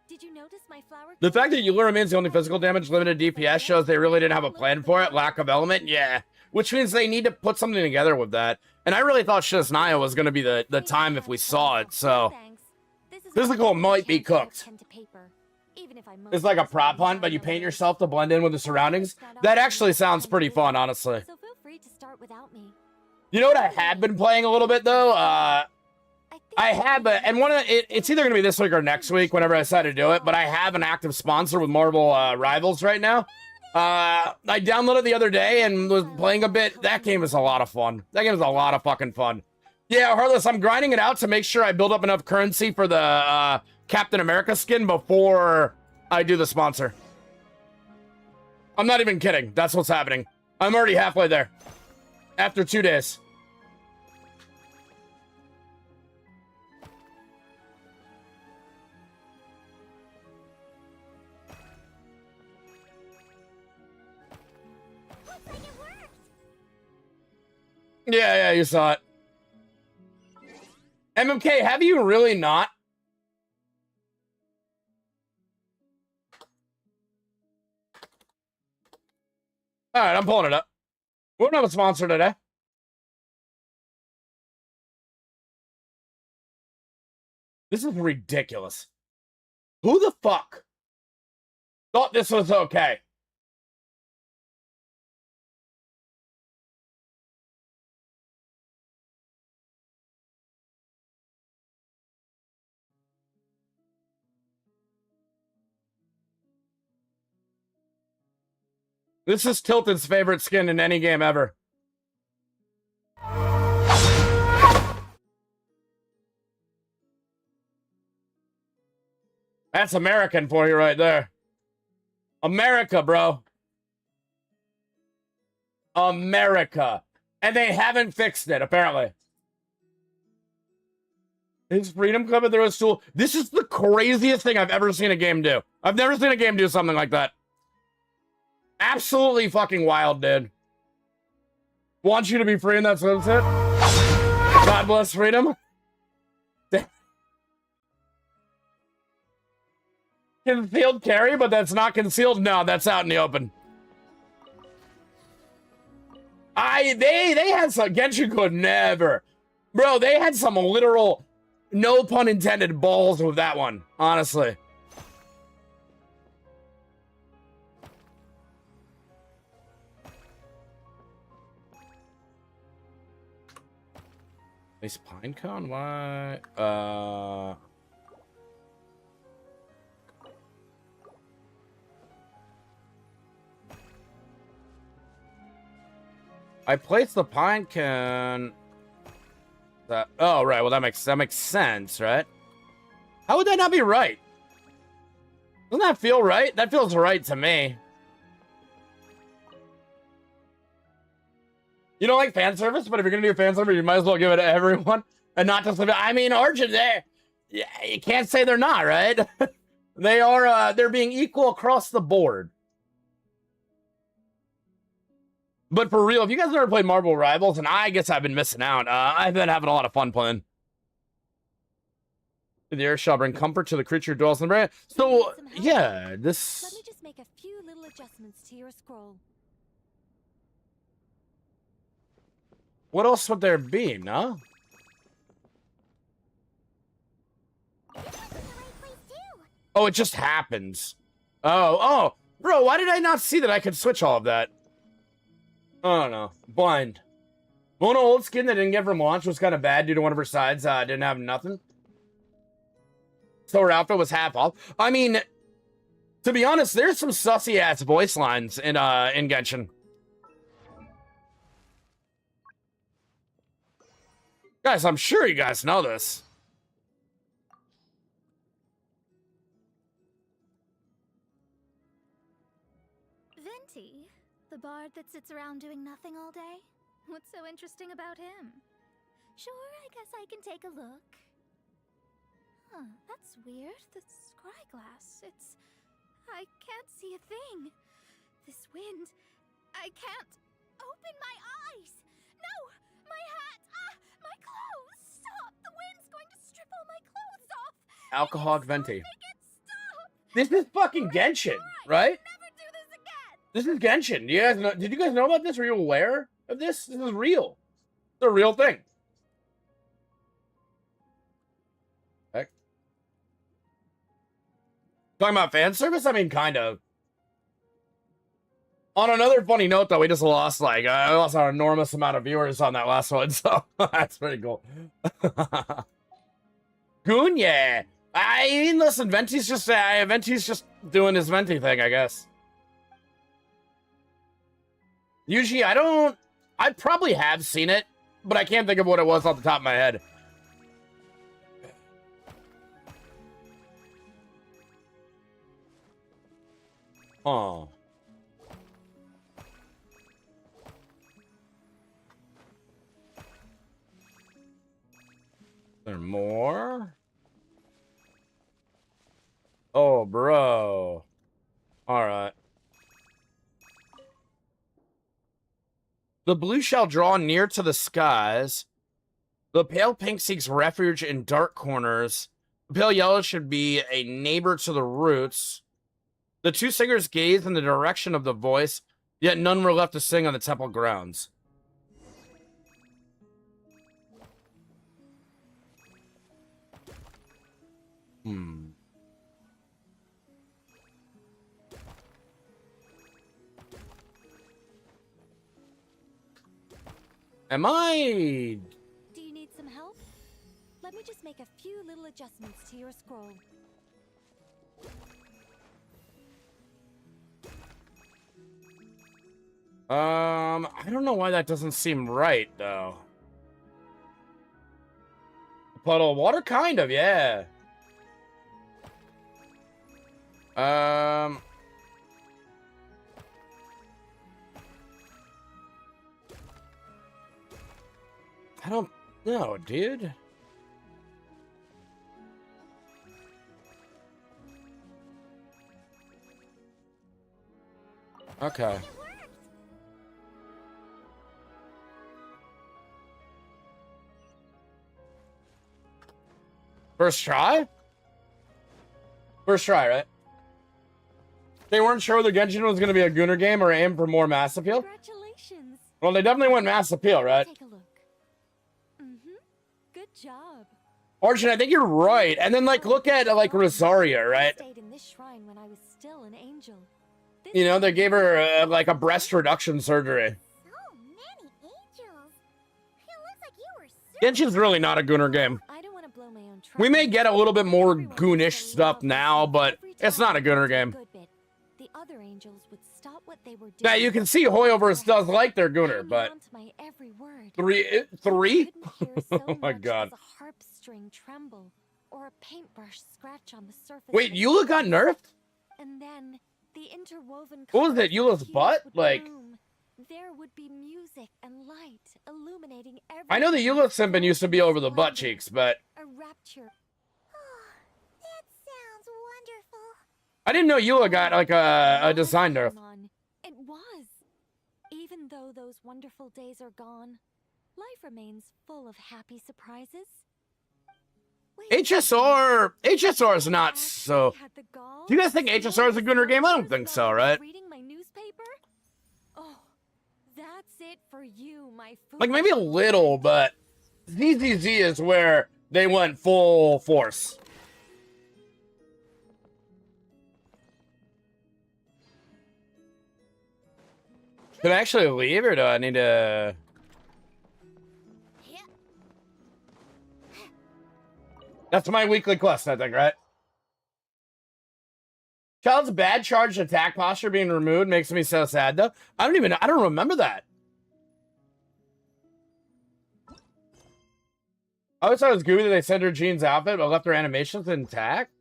Did you notice my flower?
The fact that Eula remains the only physical damage, limited DPS shows they really didn't have a plan for it. Lack of element, yeah. Which means they need to put something together with that. And I really thought Shaznia was going to be the time if we saw it, so. Physical might be cooked.
Pen to paper, even if I
It's like a prop hunt, but you paint yourself to blend in with the surroundings. That actually sounds pretty fun, honestly.
So feel free to start without me.
You know what I had been playing a little bit though? I have, and it's either gonna be this week or next week, whenever I decide to do it. But I have an active sponsor with Marvel Rivals right now. I downloaded the other day and was playing a bit. That game is a lot of fun. That game is a lot of fucking fun. Yeah, Heartless, I'm grinding it out to make sure I build up enough currency for the Captain America skin before I do the sponsor. I'm not even kidding. That's what's happening. I'm already halfway there. After 2 days.
Looks like it worked.
Yeah, you saw it. MMK, have you really not? All right, I'm pulling it up. We don't have a sponsor today. This is ridiculous. Who the fuck thought this was okay? This is Tilton's favorite skin in any game ever. That's American for you right there. America, bro. America. And they haven't fixed it, apparently. His freedom coming through his tool. This is the craziest thing I've ever seen a game do. I've never seen a game do something like that. Absolutely fucking wild, dude. Want you to be free, and that's what it. God bless freedom. Concealed carry, but that's not concealed. No, that's out in the open. They had some. Genshin could never, bro. They had some literal, no pun intended, balls with that one. Honestly. This Pinecone? Why? I placed the Pinecone. Oh, right. Well, that makes sense, right? How would that not be right? Doesn't that feel right? That feels right to me. You don't like fan service, but if you're gonna do fan service, you might as well give it to everyone and not just. I mean, Origin, yeah, you can't say they're not, right? They are. They're being equal across the board. But for real, if you guys never played Marvel Rivals, and I guess I've been missing out, I've been having a lot of fun playing. The air shall bring comfort to the creature who dwells in the brain. So, yeah, this...
Let me just make a few little adjustments to your scroll.
What else would there be, no? Oh, it just happens. Oh, bro, why did I not see that I could switch all of that? I don't know. Blind. One old skin that didn't get from launch was kind of bad due to one of her sides didn't have nothing. So her outfit was half off. I mean, to be honest, there's some sussy ass voice lines in Genshin. Guys, I'm sure you guys know this.
Venti, the bard that sits around doing nothing all day? What's so interesting about him? Sure, I guess I can take a look. Huh, that's weird. The scry glass, I can't see a thing. This wind, I can't open my eyes. No, my hat, my clothes, stop. The wind's going to strip all my clothes off.
Alcoholic Venti. This is fucking Genshin, right?
Never do this again.
This is Genshin. You guys know, did you guys know about this? Were you aware of this? This is real. It's a real thing. Heck. Talking about fan service? I mean, kind of. On another funny note, though, we just lost, like, I lost an enormous amount of viewers on that last one, so that's pretty cool. Goon, yeah. I mean, listen, Venti's just doing his Venti thing, I guess. Usually, I probably have seen it, but I can't think of what it was off the top of my head. Oh. There more? Oh, bro. All right. The blue shall draw near to the skies. The pale pink seeks refuge in dark corners. The pale yellow should be a neighbor to the roots. The two singers gazed in the direction of the voice, yet none were left to sing on the temple grounds. Am I...
Do you need some help? Let me just make a few little adjustments to your scroll.
I don't know why that doesn't seem right, though. A puddle of water? Kind of, yeah. I don't know, dude. Okay. First try? First try, right? They weren't sure whether Genshin was going to be a Gunner game or aim for more mass appeal?
Congratulations.
Well, they definitely went mass appeal, right?
Take a look. Good job.
Origin, I think you're right. And then, like, look at, like, Rosaria, right?
I stayed in this shrine when I was still an angel.
You know, they gave her, like, a breast reduction surgery.
So many angels. It looks like you were
Genshin's really not a Gunner game.
I don't want to blow my own trumpet.
We may get a little bit more Goonish stuff now, but it's not a Gunner game.
The other angels would stop what they were doing.
Now, you can see Hoyoverse does like their Gunner, but...
My every word.
Three?
So
Oh my
much
god.
as a harp string tremble or a paintbrush scratch on the surface.
Wait,
of
Eula
the
got
surface.
nerfed?
And then the interwoven
What was it,
colors
Eula's
of
butt?
hues would
Like...
bloom. There would be music and light illuminating every.
I know the Eula Simpin used to be over the butt cheeks, but...
A rapture.
That sounds wonderful.
I didn't know Eula got, like, a design nerf.
It was. Even though those wonderful days are gone, life remains full of happy surprises.
HSR is not so... Do you guys think HSR is a Gunner game? I don't think so, right?
Reading my newspaper? Oh, that's it for you, my
Like, maybe a little, but... ZZZ is where they went full force. Can I actually leave, or do I need to... That's my weekly quest, I think, right? Child's bad charged attack posture being removed makes me so sad, though. I don't remember that. I always thought it was goofy that they sent her Jean's outfit, but left her animations intact.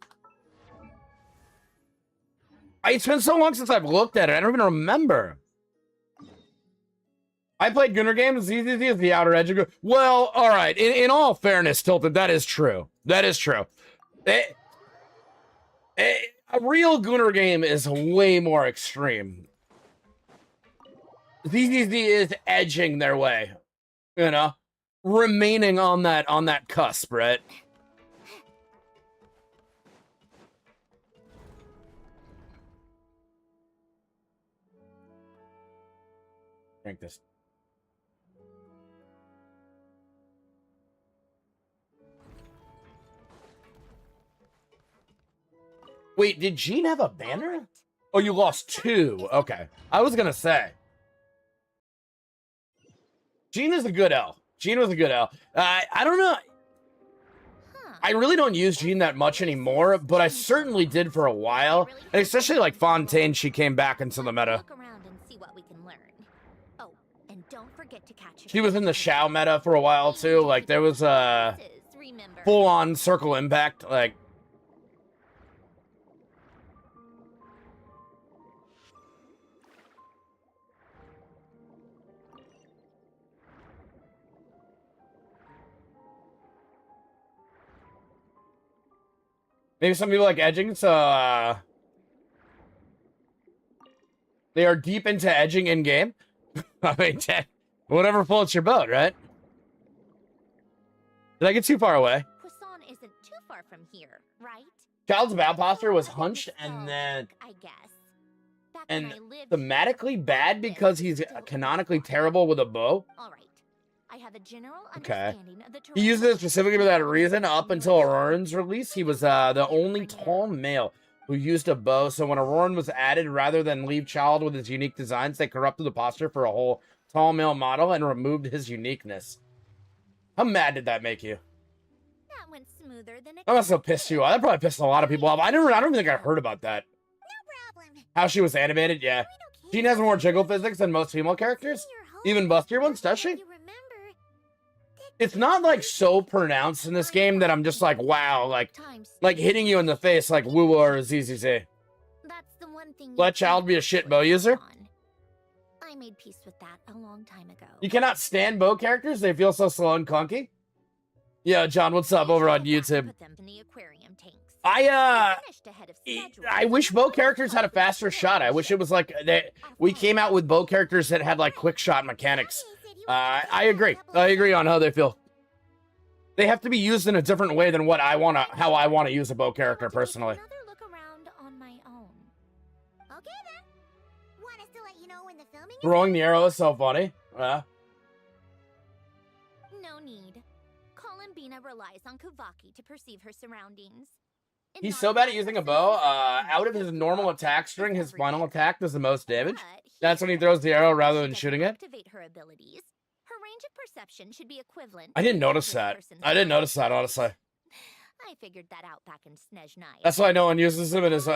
It's been so long since I've looked at it, I don't even remember. I played Gunner games. ZZZ is the outer edge of Gunner. Well, all right. In all fairness, Tilted, that is true. That is true. A real Gunner game is way more extreme. ZZZ is edging their way, you know, remaining on that cusp, right? Drink this. Wait, did Jean have a banner? Oh, you lost 2. Okay. I was gonna say. Jean is a good L. Jean was a good L. I don't know. I really don't use Jean that much anymore, but I certainly did for a while. And especially like Fontaine, she came back into the meta.
Look around and see what we can learn. Oh, and don't forget to catch
She was in the Shao meta for a while too. Like there was a full-on circle impact. Like maybe some people like edging, so they are deep into edging in game. I mean, whatever floats your boat, right? Did I get too far away?
Poisson isn't too far from here, right?
Child's bow posture was hunched and then
I guess. Back
and
when I lived
thematically bad because he's canonically terrible with a bow.
All right. I have a general
Okay.
understanding of the
He used it specifically for that reason. Up until Auroran's release, he was the only tall male who used a bow. So when Auroran was added, rather than leave Child with his unique designs, they corrupted the posture for a whole tall male model and removed his uniqueness. How mad did that make you?
That went smoother than
That must have pissed you off. That probably pissed a lot of people off. I don't even think I heard about that.
No problem.
How she was animated, yeah. Jean has more jiggle physics than most female characters. Even bustier ones, does she?
You remember?
It's not like so pronounced in this game that I'm just like, wow, like hitting you in the face like Wu or ZZZ.
That's the one thing.
Let Child be a shit bow user?
I made peace with that a long time ago.
You cannot stand bow characters? They feel so slow and clunky? Yeah, John, what's up over on YouTube?
Put them in the aquarium tanks.
I
Finished ahead of schedule.
I wish bow characters had a faster shot. I wish it was like we came out with bow characters that had like quick shot mechanics. I agree. I agree on how they feel. They have to be used in a different way than how I wanna use a bow character personally.
Another look around on my own. Okay then. Want us to let you know when the filming is
Throwing the arrow is so funny.
No need. Columbina relies on Kavaki to perceive her surroundings.
He's so bad at using a bow. Out of his normal attack string, his final attack does the most damage. That's when he throws the arrow rather than shooting it.
Activate her abilities. Her range of perception should be equivalent.
I didn't notice that. I didn't notice that, honestly.
I figured that out back in Snezh Night.
That's why no one uses him in his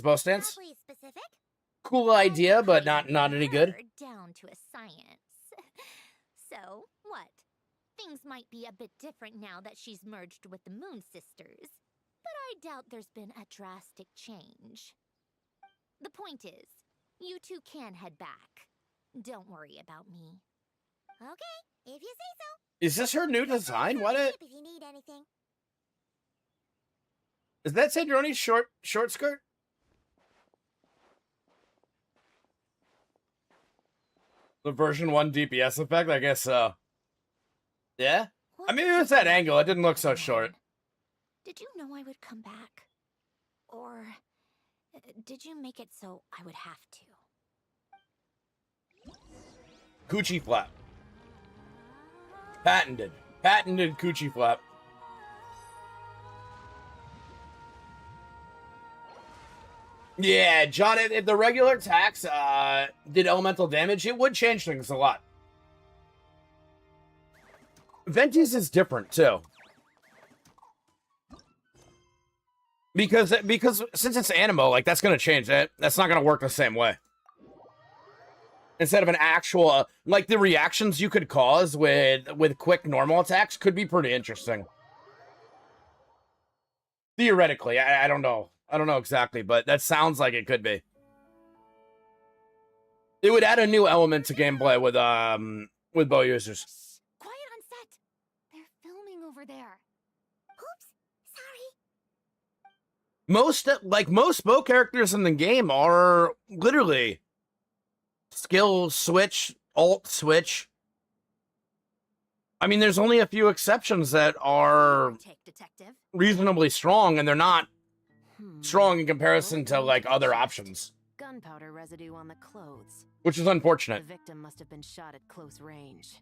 bow stance.
Specific?
Cool idea, but not any good.
Down to a science. So, what? Things might be a bit different now that she's merged with the Moon Sisters. But I doubt there's been a drastic change. The point is, you two can head back. Don't worry about me. Okay, if you say so.
Is this her new design? What it?
If you need anything.
Is that Sandrone's short skirt? The version 1 DPS effect? I guess so. Yeah? I mean, it was that angle. It didn't look so short.
Did you know I would come back? Or did you make it so I would have to?
Coochie flap. Patented. Patented coochie flap. Yeah, John, if the regular attacks did elemental damage, it would change things a lot. Venti's is different, too. Because since it's Animo, like, that's going to change it. That's not going to work the same way. Instead of an actual, like, the reactions you could cause with quick normal attacks could be pretty interesting. Theoretically, I don't know. I don't know exactly, but that sounds like it could be. It would add a new element to gameplay with bow users.
Shh, quiet on set. They're filming over there. Oops, sorry.
Most bow characters in the game are literally skill switch, alt switch. I mean, there's only a few exceptions that are reasonably strong, and they're not strong in comparison to, like, other options.
Gunpowder residue on the clothes.
Which is unfortunate.
The victim must have been shot at close range.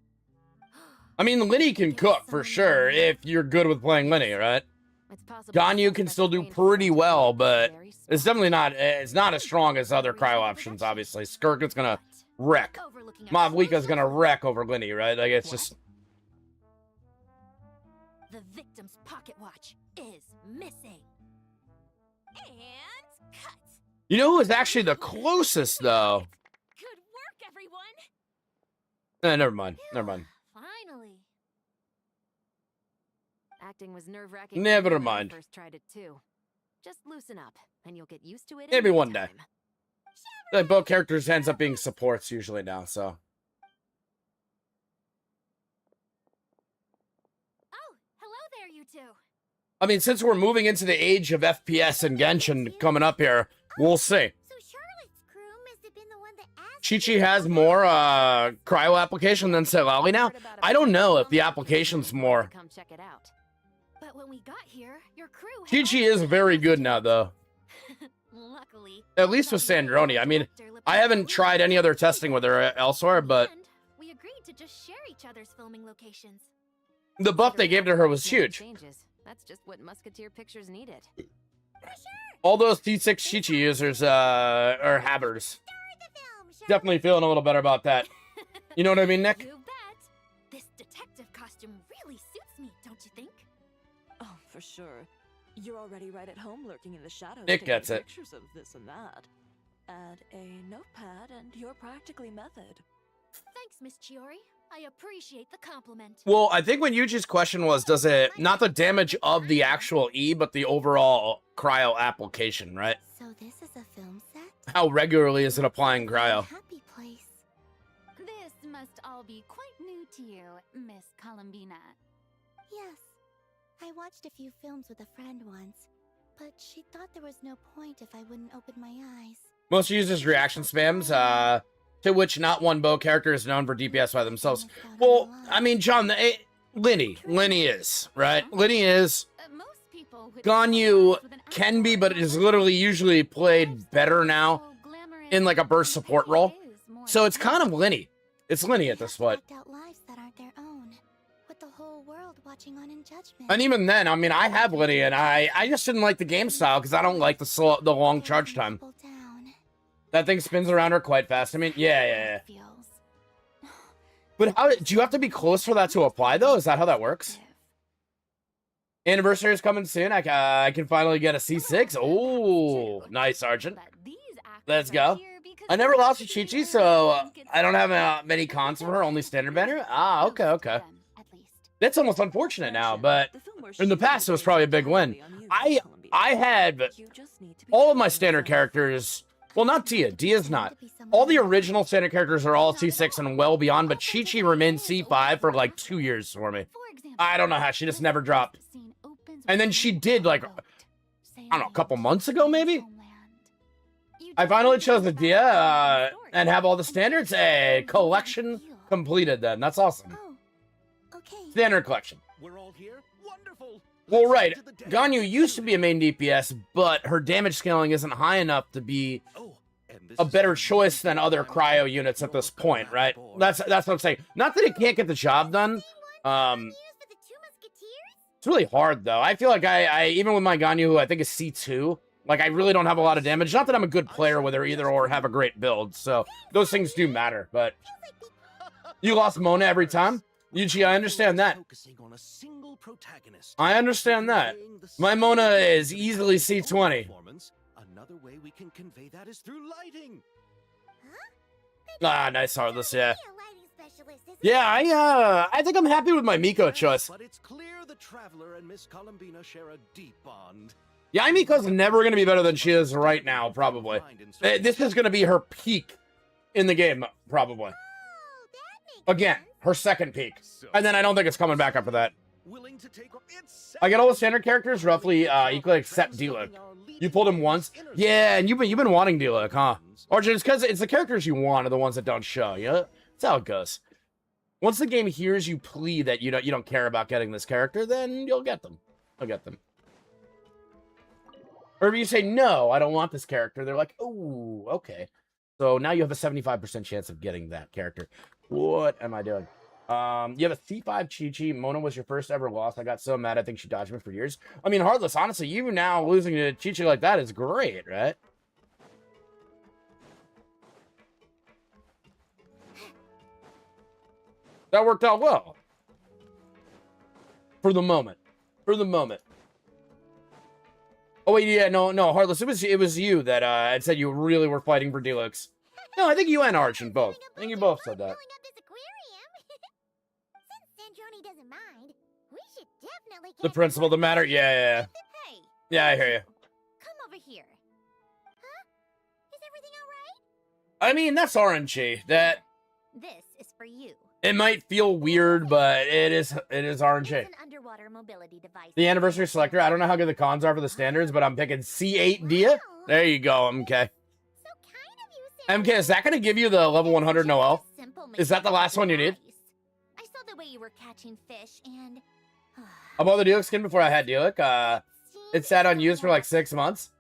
I mean, Linny can cook, for sure, if you're good with playing Linny, right?
It's possible
Ganyu can still do pretty well, but it's definitely not. It's not as strong as other cryo options. Obviously, Skirk is gonna wreck. Mavlika's gonna wreck over Linny, right? Like it's just.
The victim's pocket watch is missing. And cut.
You know who was actually the closest though?
Good work, everyone.
Never mind. Never mind.
Finally. Acting was nerve-wracking.
Never
when I
mind.
First tried it too. Just loosen up, and you'll get used to it.
Maybe
in no
one day.
time.
Like both characters ends up being supports usually now, so.
Oh, hello there, you two.
I mean, since we're moving into the age of FPS and Genshin coming up here, we'll see.
So Charlotte's crew must have been the one that asked.
Chi-Chi has more cryo application than Selali now. I don't know if the application's more.
Come check it out.
But when we got here, your crew.
Chi-Chi is very good now, though.
Luckily.
At least with Sandrone. I mean, I haven't tried any other testing with her elsewhere, but
And we agreed to just share each other's filming locations.
the buff they gave to her was huge.
Changes. That's just what Musketeer Pictures needed.
All those T6 Chi-Chi users are habbers. Definitely feeling a little better about that. You know what I mean, Nick?
You bet. This detective costume really suits me, don't you think?
Oh, for sure. You're already right at home lurking in the shadows.
Nick
taking
gets it.
Pictures of this and that. Add a notepad and you're practically method.
Thanks, Miss Chiori. I appreciate the compliment.
Well, I think when Yuji's question was, does it, not the damage of the actual E, but the overall cryo application, right?
So this is a film set?
How regularly is it applying cryo?
Happy place.
This must all be quite new to you, Miss Columbina.
Yes. I watched a few films with a friend once, but she thought there was no point if I wouldn't open my eyes.
Most users reaction spams, to which not one bow character is known for DPS by themselves. Well, I mean, John, Linny is, right? Linny is.
Most people with
Ganyu
with an
can be,
actual
but is literally usually played better now
so glamorous
in like a burst support role.
is more
So it's kind of Linny. It's Linny at this point.
Act out lives that aren't their own, with the whole world watching on in judgment.
And even then, I mean, I have Linny, and I just didn't like the game style because I don't like the long charge time. That thing spins around her quite fast. I mean, yeah. But how do you have to be close for that to apply, though? Is that how that works? Anniversary is coming soon. I can finally get a C6. Oh, nice, Sergeant. Let's go. I never lost to Chi-Chi, so I don't have many cons for her, only standard banner. Ah, okay. That's almost unfortunate now, but in the past, it was probably a big win. I had all of my standard characters. Well, not Dia. Dia's not. All the original standard characters are all C6 and well beyond, but Chi-Chi remained C5 for like 2 years for me. I don't know how. She just never dropped. And then she did, like, I don't know, a couple months ago, maybe? I finally chose the Dia and have all the standards. Hey, collection completed then. That's awesome. Standard collection.
We're all here? Wonderful.
Well, right. Ganyu used to be a main DPS, but her damage scaling isn't high enough to be a better choice than other cryo units at this point, right? That's what I'm saying. Not that it can't get the job done. It's really hard, though. I feel like I even with my Ganyu, who I think is C2, like, I really don't have a lot of damage. Not that I'm a good player with her either or have a great build, so those things do matter, but you lost Mona every time? Yuji, I understand that. I understand that. My Mona is easily C20.
Another way we can convey that is through lighting.
Ah, nice Heartless, yeah. Yeah, I think I'm happy with my Miko choice.
But it's clear the Traveler and Miss Columbina share a deep bond.
Yeah, Miko's never going to be better than she is right now, probably. This is going to be her peak in the game, probably. Again, her second peak. And then I don't think it's coming back after that. I get all the standard characters roughly equally except Diluc. You pulled him once? Yeah, and you've been wanting Diluc, huh? Or just because it's the characters you want are the ones that don't show, yeah? That's how it goes. Once the game hears you plead that you don't care about getting this character, then you'll get them. You'll get them. Or if you say, no, I don't want this character, they're like, oh, okay. So now you have a 75% chance of getting that character. What am I doing? You have a C5 Chi-Chi. Mona was your first ever loss. I got so mad I think she dodged me for years. I mean, Heartless, honestly, you now losing to Chi-Chi like that is great, right? That worked out well. For the moment. For the moment. Oh, wait, yeah, no, Heartless, it was you that had said you really were fighting for Deluxe. No, I think you and Arch and both. I think you both said that.
Doesn't mind. We should definitely
The principle of the matter? Yeah.
Hey,
Yeah, I hear you.
come over here.
Huh? Is everything alright?
I mean, that's RNG. That
This is for you.
it might feel weird, but it is RNG.
It's an underwater mobility device.
The anniversary selector. I don't know how good the cons are for the standards, but I'm picking C8 Dia. There you go, MK.
So kind of you,
MK, is that gonna give you the level 100 Noel? Is that the last one you need?
I saw the way you were catching fish and
I bought the Deluxe skin before I had Deluxe. It sat unused for like 6 months.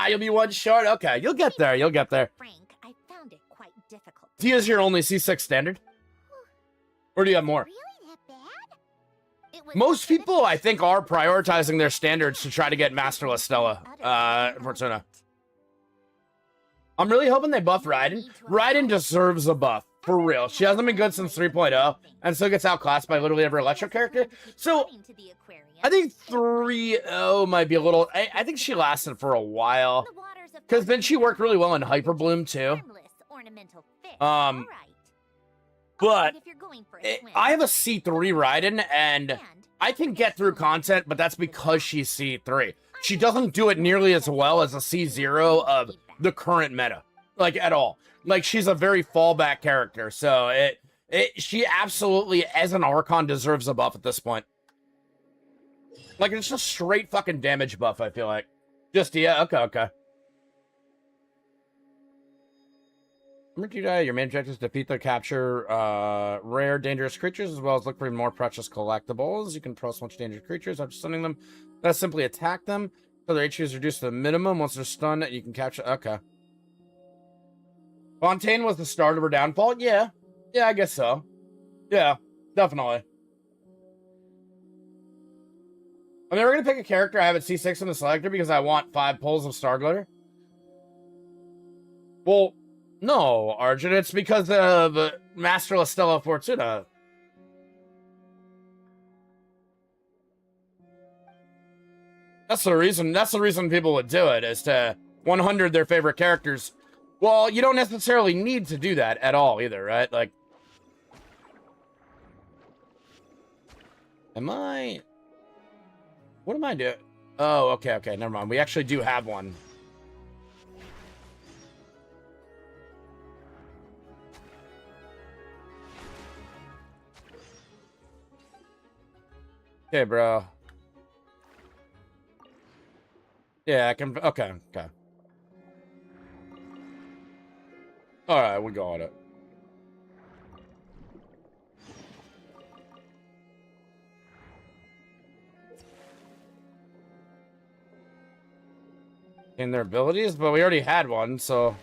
You'll be one short. Okay, you'll get there. You'll get there.
Frank, I found it quite difficult.
Dia's your only C6 standard? Or do you have more?
Really that bad? It was
Most people, I think, are prioritizing their standards to try to get Masterless Stella, Fortuna. I'm really hoping they buff Raiden. Raiden deserves a buff, for real. She hasn't been good since 3.0, and still gets outclassed by literally every Electro character. So, I think 3.0 might be a little... I think she lasted for a while. Because then she worked really well in Hyper Bloom, too. But I have a C3 Raiden, and I can get through content, but that's because she's C3. She doesn't do it nearly as well as a C0 of the current meta, like, at all. Like, she's a very fallback character, so she absolutely, as an Archon, deserves a buff at this point. Like, it's just straight fucking damage buff, I feel like. Just, yeah, okay. Remember, your main objective is defeat or capture rare, dangerous creatures, as well as look for more precious collectibles. You can press much dangerous creatures after stunning them. That's simply attack them. So their HP is reduced to the minimum. Once they're stunned, you can capture... Okay. Fontaine was the start of her downfall? Yeah. Yeah, I guess so. Yeah, definitely. I'm never going to pick a character I have at C6 in the selector because I want 5 pulls of Star Glitter. Well... No, Arjun, it's because of Masterless Stella Fortuna. That's the reason people would do it, is to 100 their favorite characters. Well, you don't necessarily need to do that at all either, right? Like, what am I doing? Oh, okay, never mind. We actually do have one. Okay, bro. Yeah, I can... Okay. Alright, we got it. In their abilities, but we already had one, so...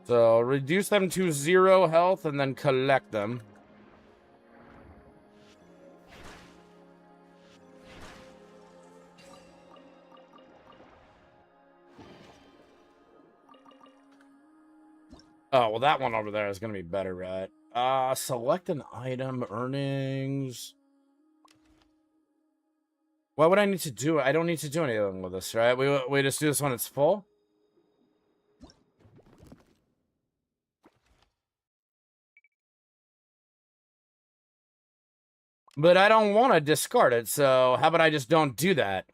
So, reduce them to 0 health and then collect them. Oh, well, that one over there is going to be better, right? Select an item, earnings. Why would I need to do it? I don't need to do anything with this, right? We just do this when it's full? But I don't want to discard it, so how about I just don't do that?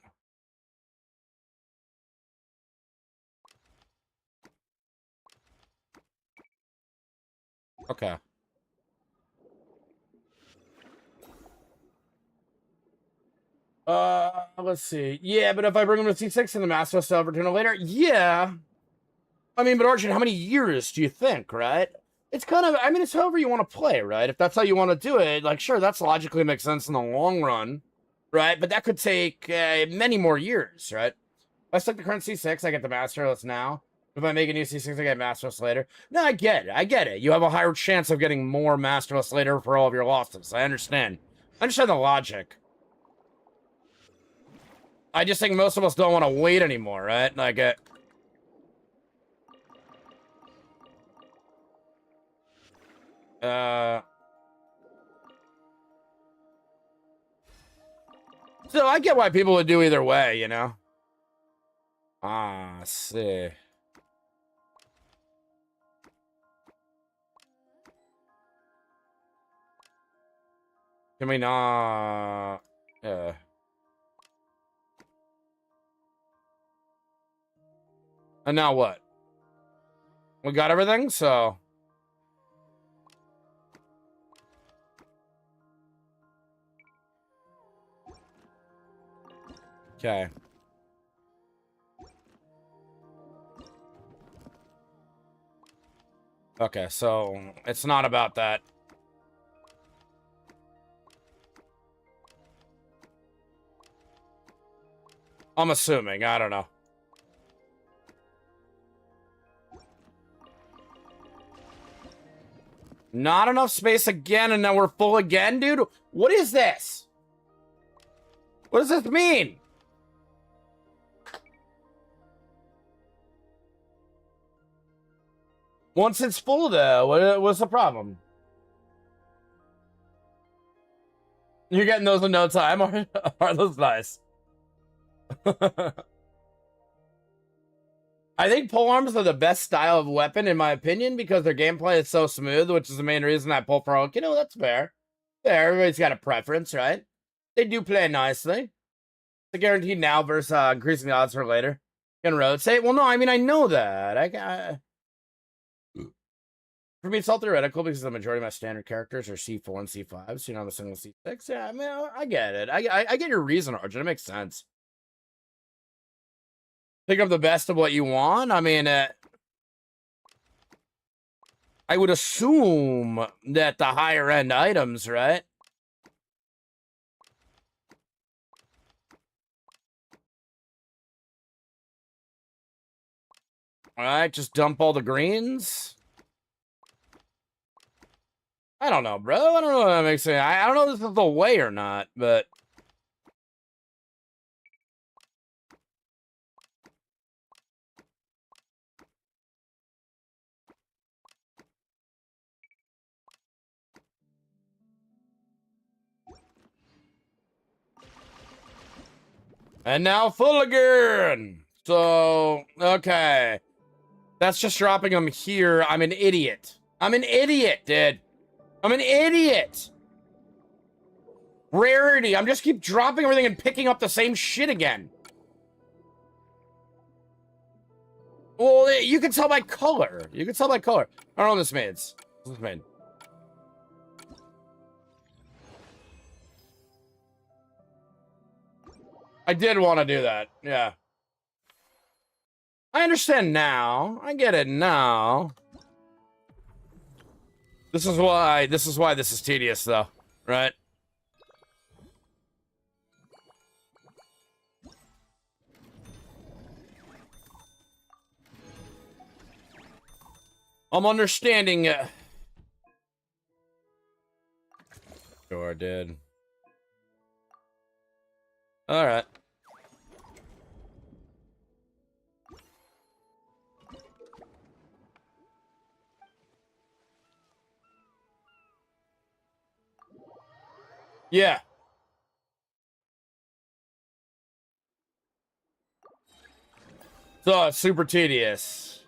Okay. Let's see. Yeah, but if I bring him to C6 and the Master Stella Fortuna later, yeah. I mean, but Arjun, how many years do you think, right? It's kind of, I mean, it's however you want to play, right? If that's how you want to do it, like, sure, that's logically makes sense in the long run, right? But that could take many more years, right? If I select the current C6, I get the Masterless now. If I make a new C6, I get Masterless later. No, I get it. You have a higher chance of getting more Masterless later for all of your losses. I understand. I understand the logic. I just think most of us don't want to wait anymore, right? Like, so I get why people would do either way, you know? Ah, see. Can we not... And now what? We got everything, so... Okay. Okay, so it's not about that. I'm assuming. I don't know. Not enough space again, and now we're full again, dude? What is this? What does this mean? Once it's full, though, what's the problem? You're getting those in no time? Are those nice? I think polearms are the best style of weapon, in my opinion, because their gameplay is so smooth, which is the main reason I pull for Oak. You know, that's fair. Fair, everybody's got a preference, right? They do play nicely. It's a guaranteed now versus increasing the odds for later. Can rotate? Well, no, I mean, I know that. For me, it's all theoretical because the majority of my standard characters are C4 and C5, so you know I'm a single C6. Yeah, I mean, I get it. I get your reason, Arjun. It makes sense. Pick up the best of what you want. I mean, I would assume that the higher end items, right? All right, just dump all the greens. I don't know, bro. I don't know what that makes sense. I don't know if this is the way or not, but... And now full again! So, okay. That's just dropping them here. I'm an idiot. I'm an idiot, dude. I'm an idiot! Rarity. I'm just keep dropping everything and picking up the same shit again. Well, you can tell by color. You can tell by color. I don't know what this means. What's this mean? I did want to do that. Yeah. I understand now. I get it now. This is why this is tedious, though. Right? I'm understanding. Sure did. All right. Yeah. So it's super tedious.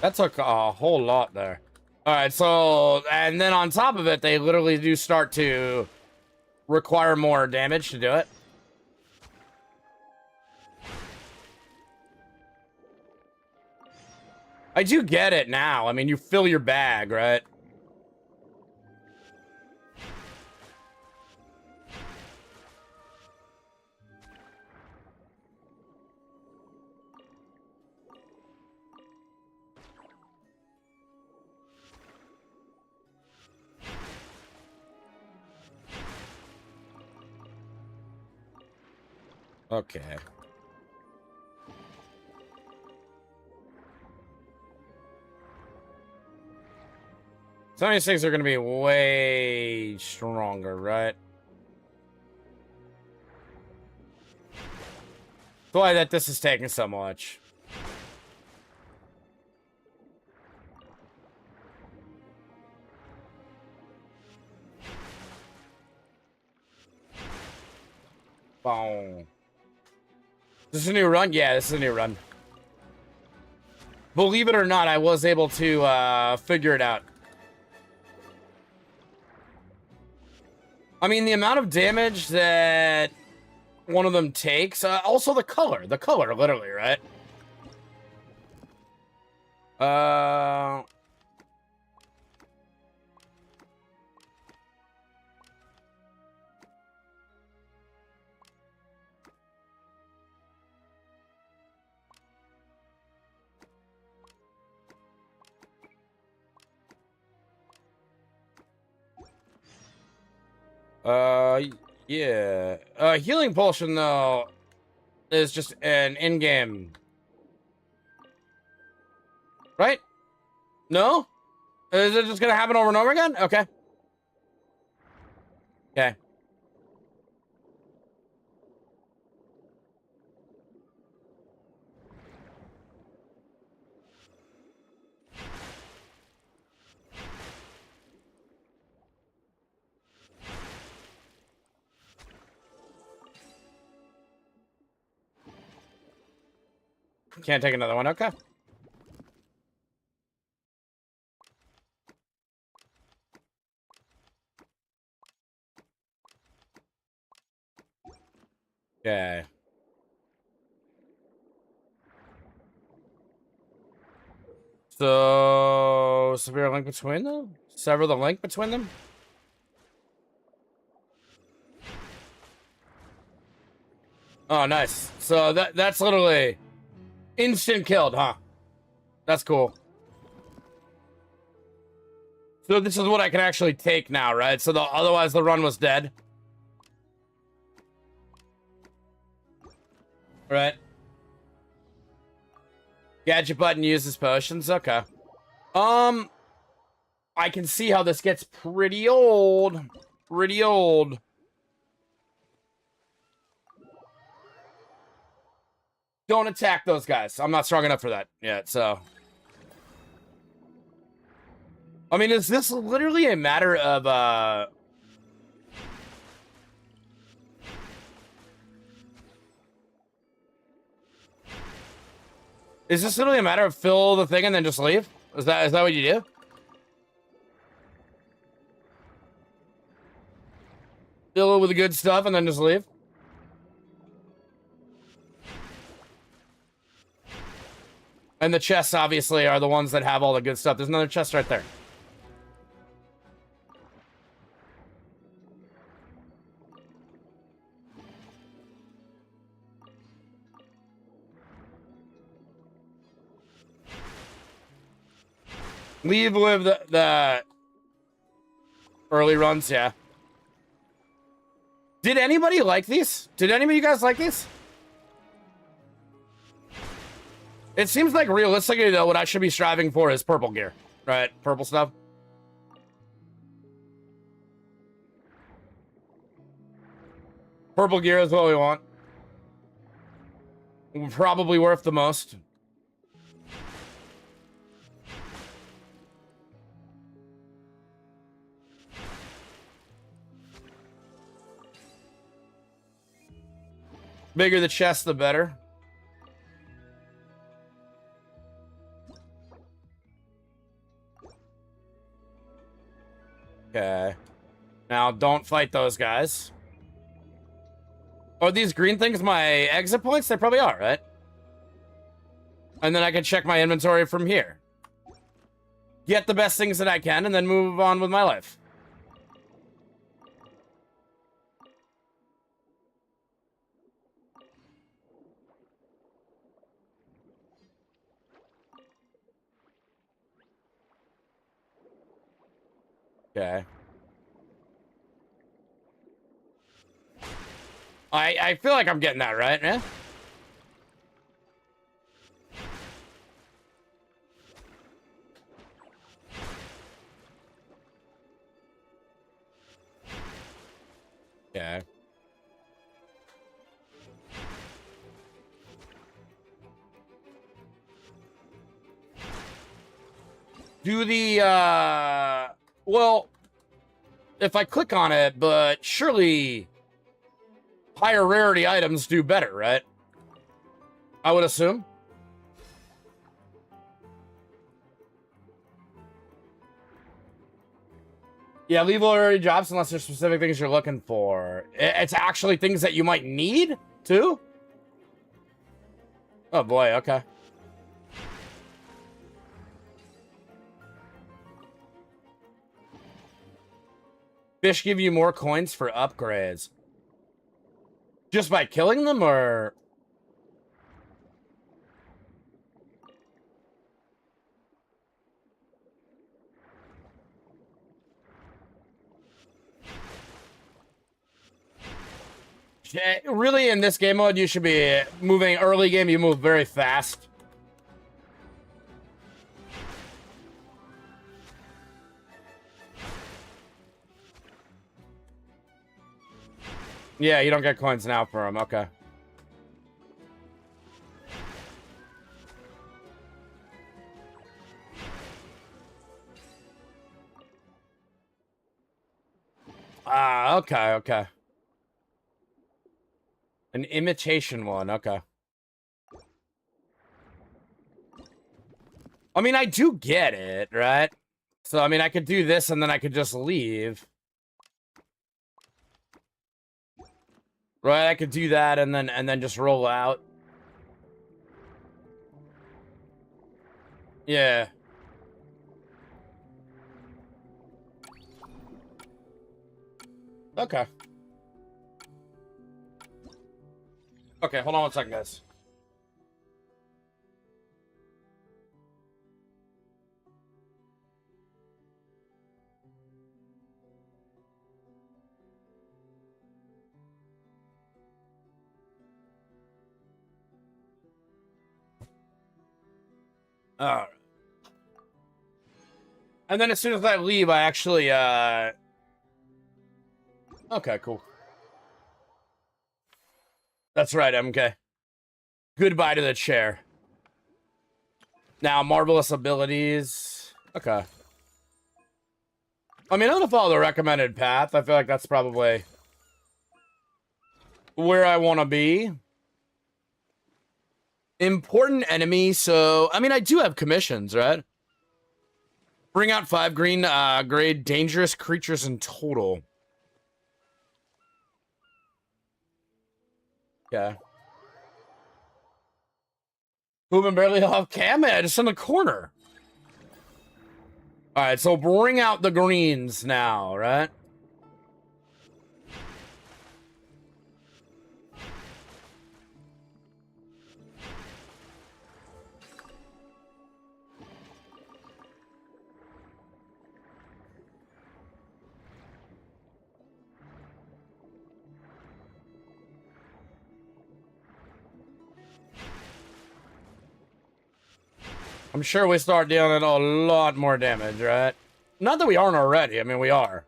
That took a whole lot there. All right, so, and then on top of it, they literally do start to require more damage to do it. I do get it now. I mean, you fill your bag, right? Okay. Some of these things are going to be way stronger, right? That's why that this is taking so much. Boom. This is a new run? Yeah, this is a new run. Believe it or not, I was able to figure it out. I mean, the amount of damage that one of them takes, also the color, literally, right? Yeah. Healing potion, though, is just an in-game. Right? No? Is it just gonna happen over and over again? Okay. Okay. Can't take another one. Okay. Okay. So, severe link between them? Sever the link between them? Oh, nice. So that's literally instant killed, huh? That's cool. So this is what I can actually take now, right? So otherwise the run was dead. Right. Gadget button uses potions. Okay. I can see how this gets pretty old. Pretty old. Don't attack those guys. I'm not strong enough for that yet, so. I mean, is this literally a matter of, is this literally a matter of fill the thing and then just leave? Is that what you do? Fill it with the good stuff and then just leave? And the chests, obviously, are the ones that have all the good stuff. There's another chest right there. Live the early runs, yeah. Did anybody like these? Did any of you guys like these? It seems like realistically, though, what I should be striving for is purple gear. Right? Purple stuff. Purple gear is what we want. Probably worth the most. Bigger the chest, the better. Okay. Now, don't fight those guys. Are these green things my exit points? They probably are, right? And then I can check my inventory from here. Get the best things that I can, and then move on with my life. Okay. I feel like I'm getting that right, yeah? Okay. Do the, well, if I click on it, but surely higher rarity items do better, right? I would assume. Yeah, leave already drops unless there's specific things you're looking for. It's actually things that you might need, too? Oh, boy, okay. Fish give you more coins for upgrades. Just by killing them, or... Really, in this game mode, you should be moving early game. You move very fast. Yeah, you don't get coins now for them. Okay. Ah, okay, okay. An imitation one, okay. I mean, I do get it, right? So, I mean, I could do this and then I could just leave. Right, I could do that and then just roll out. Yeah. Okay. Okay, hold on one second, guys. Alright. And then as soon as I leave, I actually, okay, cool. That's right, MK. Goodbye to the chair. Now, marvelous abilities. Okay. I mean, I'm gonna follow the recommended path. I feel like that's probably where I want to be. Important enemy. So, I mean, I do have commissions, right? Bring out 5 green grade dangerous creatures in total. Yeah. Moving barely off cam, just in the corner. All right, so bring out the greens now, right? I'm sure we start dealing a lot more damage, right? Not that we aren't already. I mean, we are.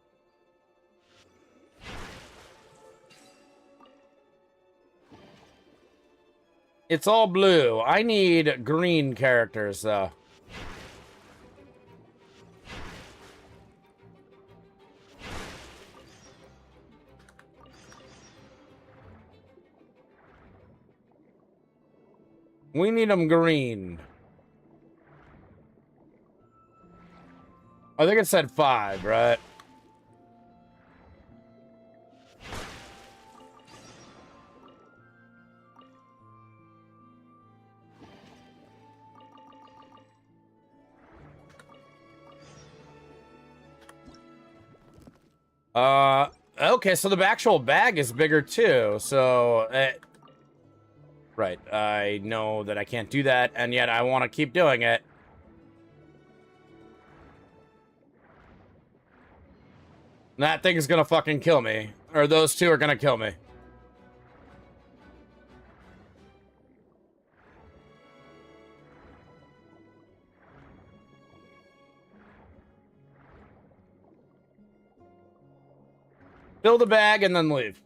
It's all blue. I need green characters, though. We need them green. I think it said 5, right? Okay, so the actual bag is bigger too, so... right, I know that I can't do that, and yet I want to keep doing it. That thing is gonna fucking kill me. Or those two are gonna kill me. Fill the bag and then leave.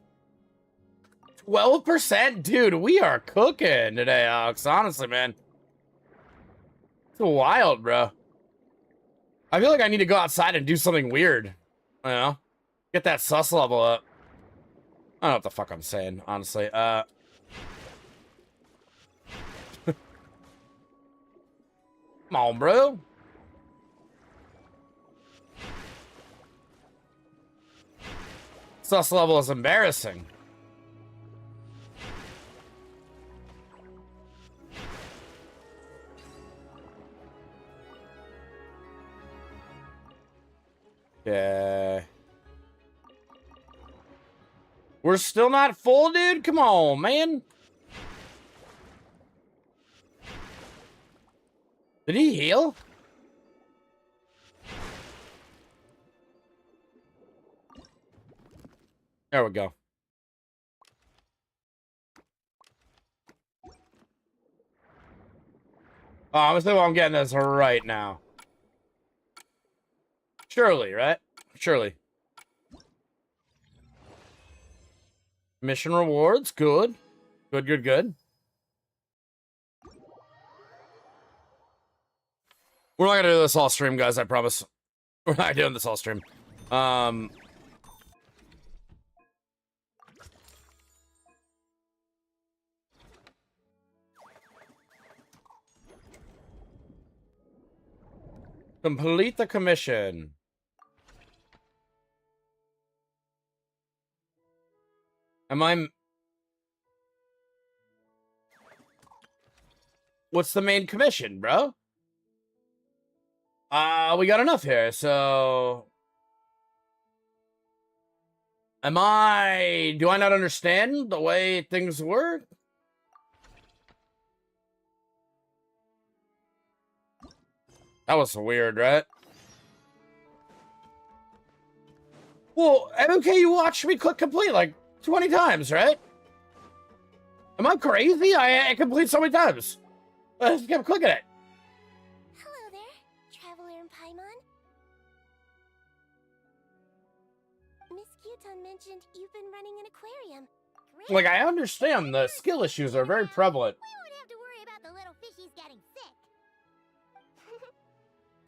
12%? Dude, we are cooking today, Alex. Honestly, man. It's wild, bro. I feel like I need to go outside and do something weird. You know? Get that sus level up. I don't know what the fuck I'm saying, honestly. Come on, bro. Sus level is embarrassing. Yeah. We're still not full, dude? Come on, man. Did he heal? There we go. Oh, I'm assuming I'm getting this right now. Surely, right? Surely. Mission rewards, good. Good, good, good. We're not gonna do this all stream, guys, I promise. We're not doing this all stream. Complete the commission. Am I... What's the main commission, bro? We got enough here, so... Do I not understand the way things work? That was weird, right? Well, okay, you watched me click complete like 20 times, right? Am I crazy? I complete so many times. I just kept clicking it.
Hello there, traveler in Paimon. Miss Kyuton mentioned you've been running an aquarium. Great.
Like, I understand the skill issues are very prevalent.
We won't have to worry about the little fishies getting sick.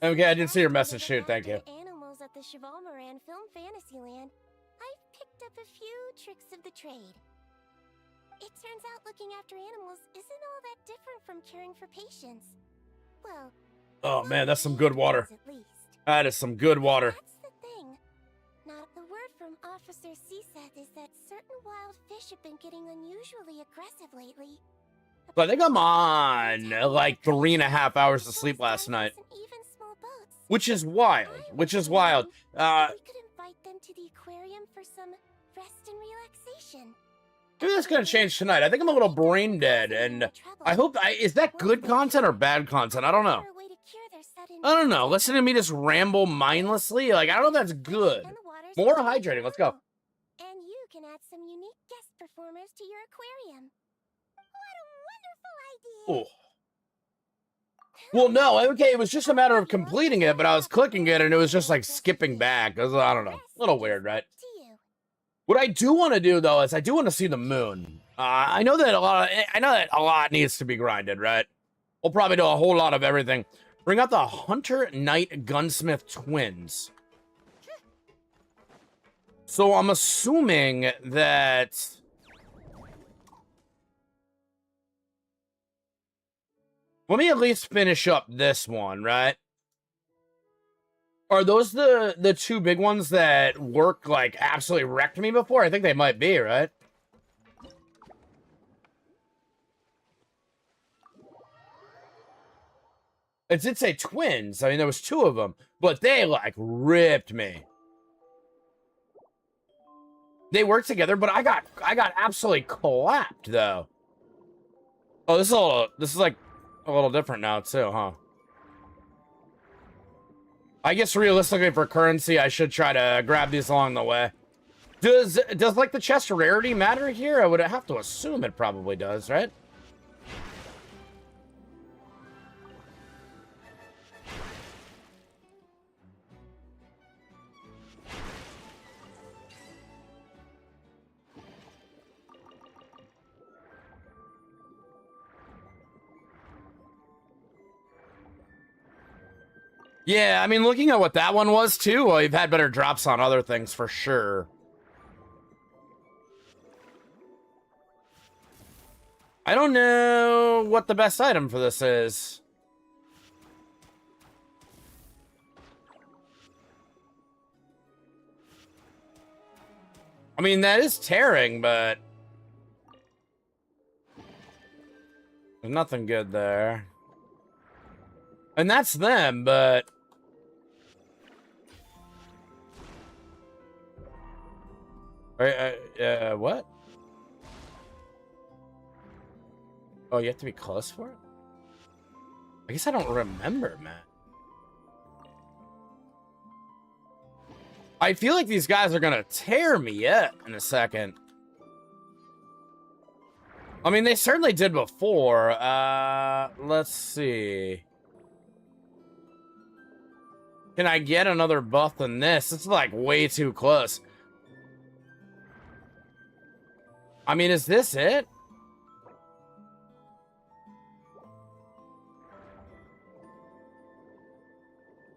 Okay, I did see your message, shoot, thank you.
Animals at the Chevalmoran Film Fantasyland. I've picked up a few tricks of the trade. It turns out looking after animals isn't all that different from caring for patients. Well,
Oh man, that's some good water.
at least.
That is some good water.
That's the thing. Now, the word from Officer Ceseth is that certain wild fish have been getting unusually aggressive lately.
But I think I'm on like 3.5 hours of sleep last night.
Even small boats.
Which is wild. Which is wild.
We could invite them to the aquarium for some rest and relaxation.
Maybe that's gonna change tonight. I think I'm a little brain dead, and I hope is that good content or bad content? I don't know. I don't know. Listen to me just ramble mindlessly. Like, I don't know if that's good. More hydrating. Let's go.
And you can add some unique guest performers to your aquarium. What a wonderful idea!
Oh. Well, no. Okay, it was just a matter of completing it, but I was clicking it, and it was just like skipping back. I don't know. A little weird, right? What I do want to do though is I do want to see the moon. I know that a lot needs to be grinded, right? We'll probably do a whole lot of everything. Bring out the Hunter Knight Gunsmith twins. So I'm assuming that let me at least finish up this one, right? Are those the two big ones that work like absolutely wrecked me before? I think they might be, right? It did say twins. I mean, there was two of them, but they like ripped me. They worked together, but I got absolutely clapped though. Oh, this is like a little different now too, huh? I guess realistically for currency, I should try to grab these along the way. Does like the chest rarity matter here? I would have to assume it probably does, right? Yeah, I mean, looking at what that one was too, well, you've had better drops on other things for sure. I don't know what the best item for this is. I mean, that is tearing, but there's nothing good there. And that's them, but what? Oh, you have to be close for it? I guess I don't remember, man. I feel like these guys are gonna tear me up in a second. I mean, they certainly did before. Let's see. Can I get another buff than this? It's like way too close. I mean, is this it?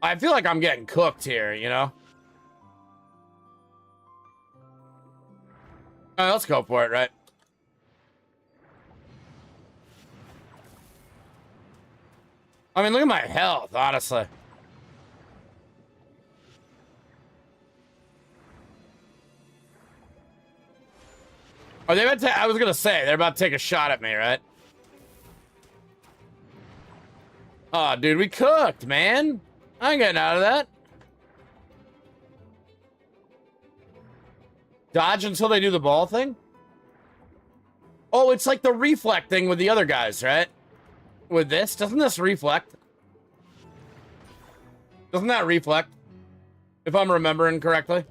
I feel like I'm getting cooked here, you know? All right, let's go for it, right? I mean, look at my health, honestly. Are they about to, I was gonna say, they're about to take a shot at me, right? Oh, dude, we cooked, man. I ain't getting out of that. Dodge until they do the ball thing? Oh, it's like the reflect thing with the other guys, right? With this? Doesn't this reflect? Doesn't that reflect? If I'm remembering correctly.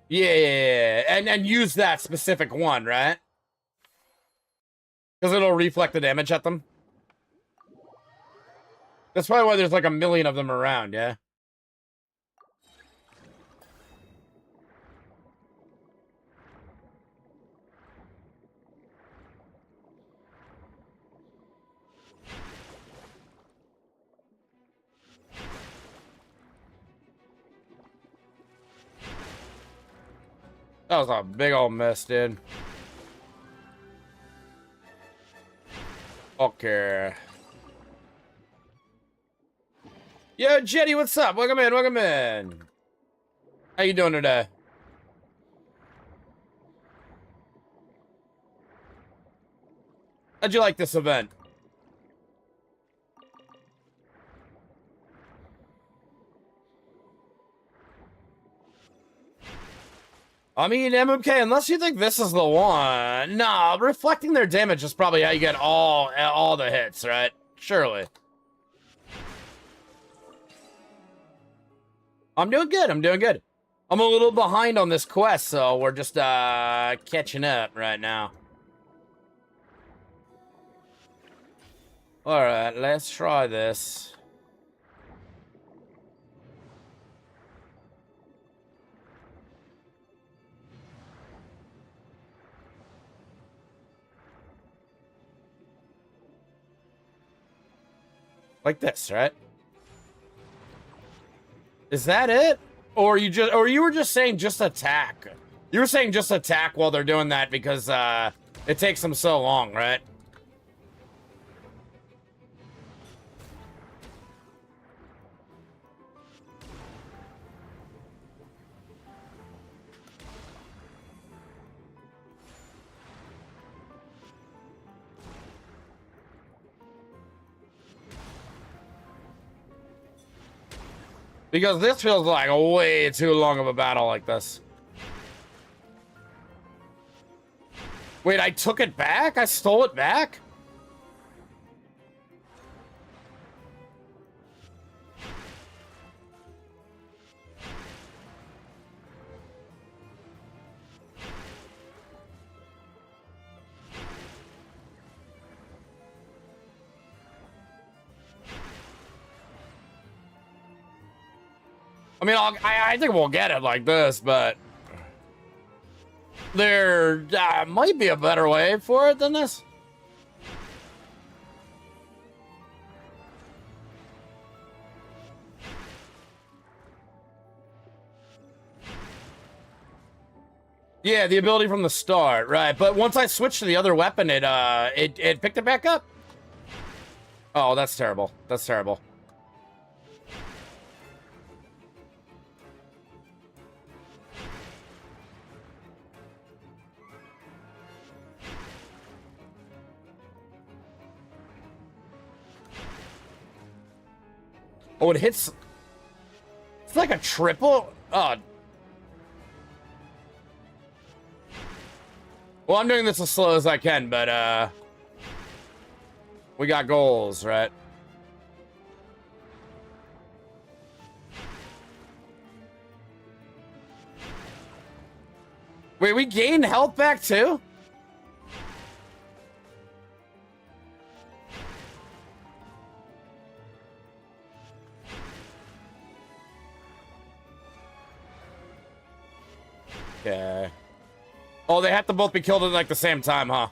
Yeah. And use that specific one, right? Because it'll reflect the damage at them. That's probably why there's like a million of them around, yeah? That was a big old mess, dude. Okay. Yo, Jetty, what's up? Welcome in, welcome in. How you doing today? How'd you like this event? I mean, MMK, unless you think this is the one. Nah, reflecting their damage is probably how you get all the hits, right? Surely. I'm doing good, I'm doing good. I'm a little behind on this quest, so we're just catching up right now. Alright, let's try this. Like this, right? Is that it? Or you were just saying just attack? You were saying just attack while they're doing that because it takes them so long, right? Because this feels like way too long of a battle like this. Wait, I took it back? I stole it back? I mean, I think we'll get it like this, but... There might be a better way for it than this. Yeah, the ability from the start, right? But once I switched to the other weapon, it picked it back up. Oh, that's terrible. That's terrible. Oh, it hits. It's like a triple. Oh. Well, I'm doing this as slow as I can, but we got goals, right? Wait, we gain health back too? Okay. Oh, they have to both be killed at like the same time, huh?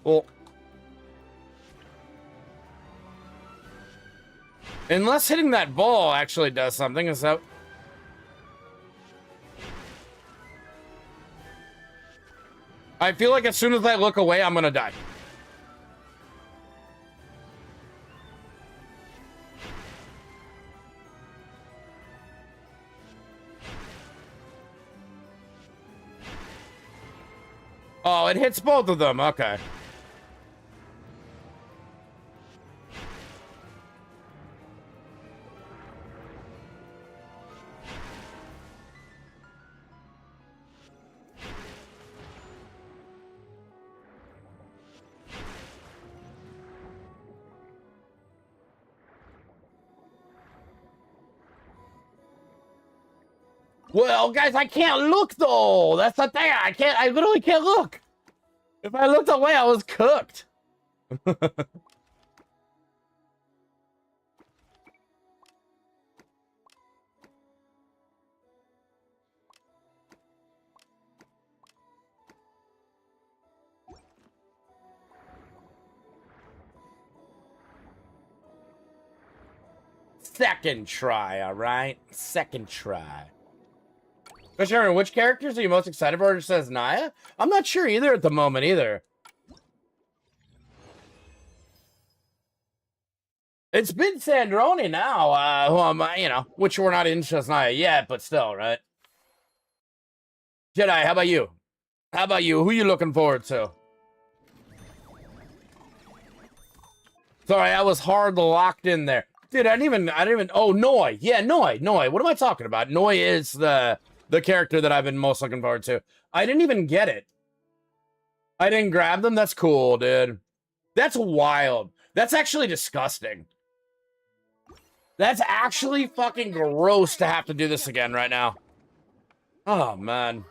Well, unless hitting that ball actually does something, is that... I feel like as soon as I look away, I'm gonna die. Oh, it hits both of them. Okay. Well, guys, I can't look, though. That's the thing. I literally can't look. If I looked away, I was cooked. Second try, all right? Second try. Commissioner, which characters are you most excited for? It says Naya? I'm not sure either at the moment, either. It's been Sandrone now, who am I, you know, which we're not in Shaznia yet, but still, right? Jedi, how about you? How about you? Who you looking forward to? Sorry, I was hard locked in there. Dude, I didn't even, oh, Noi. Yeah, Noi. What am I talking about? Noi is the character that I've been most looking forward to. I didn't even get it. I didn't grab them? That's cool, dude. That's wild. That's actually disgusting. That's actually fucking gross to have to do this again right now. Oh, man.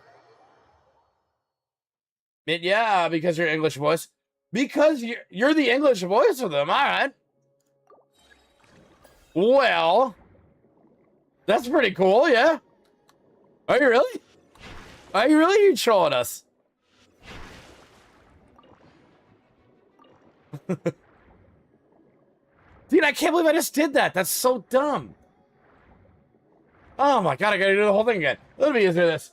Yeah, because you're English voice. Because you're the English voice of them, all right. Well, that's pretty cool, yeah. Are you really? Are you really trolling us? Dude, I can't believe I just did that. That's so dumb. Oh my god, I gotta do the whole thing again. Let me just do this.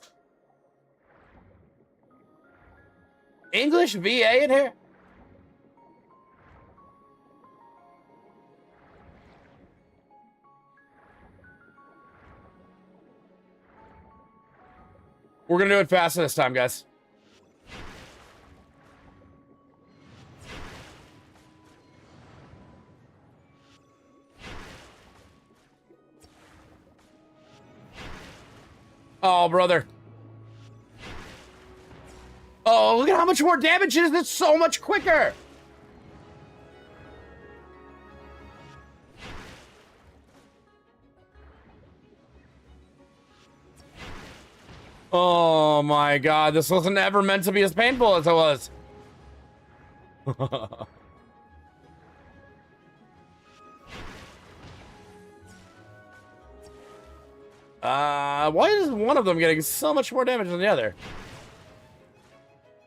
English VA in here? We're gonna do it faster this time, guys. Oh, brother. Oh, look at how much more damage it is. It's so much quicker. Oh my god, this wasn't ever meant to be as painful as it was. Why is one of them getting so much more damage than the other?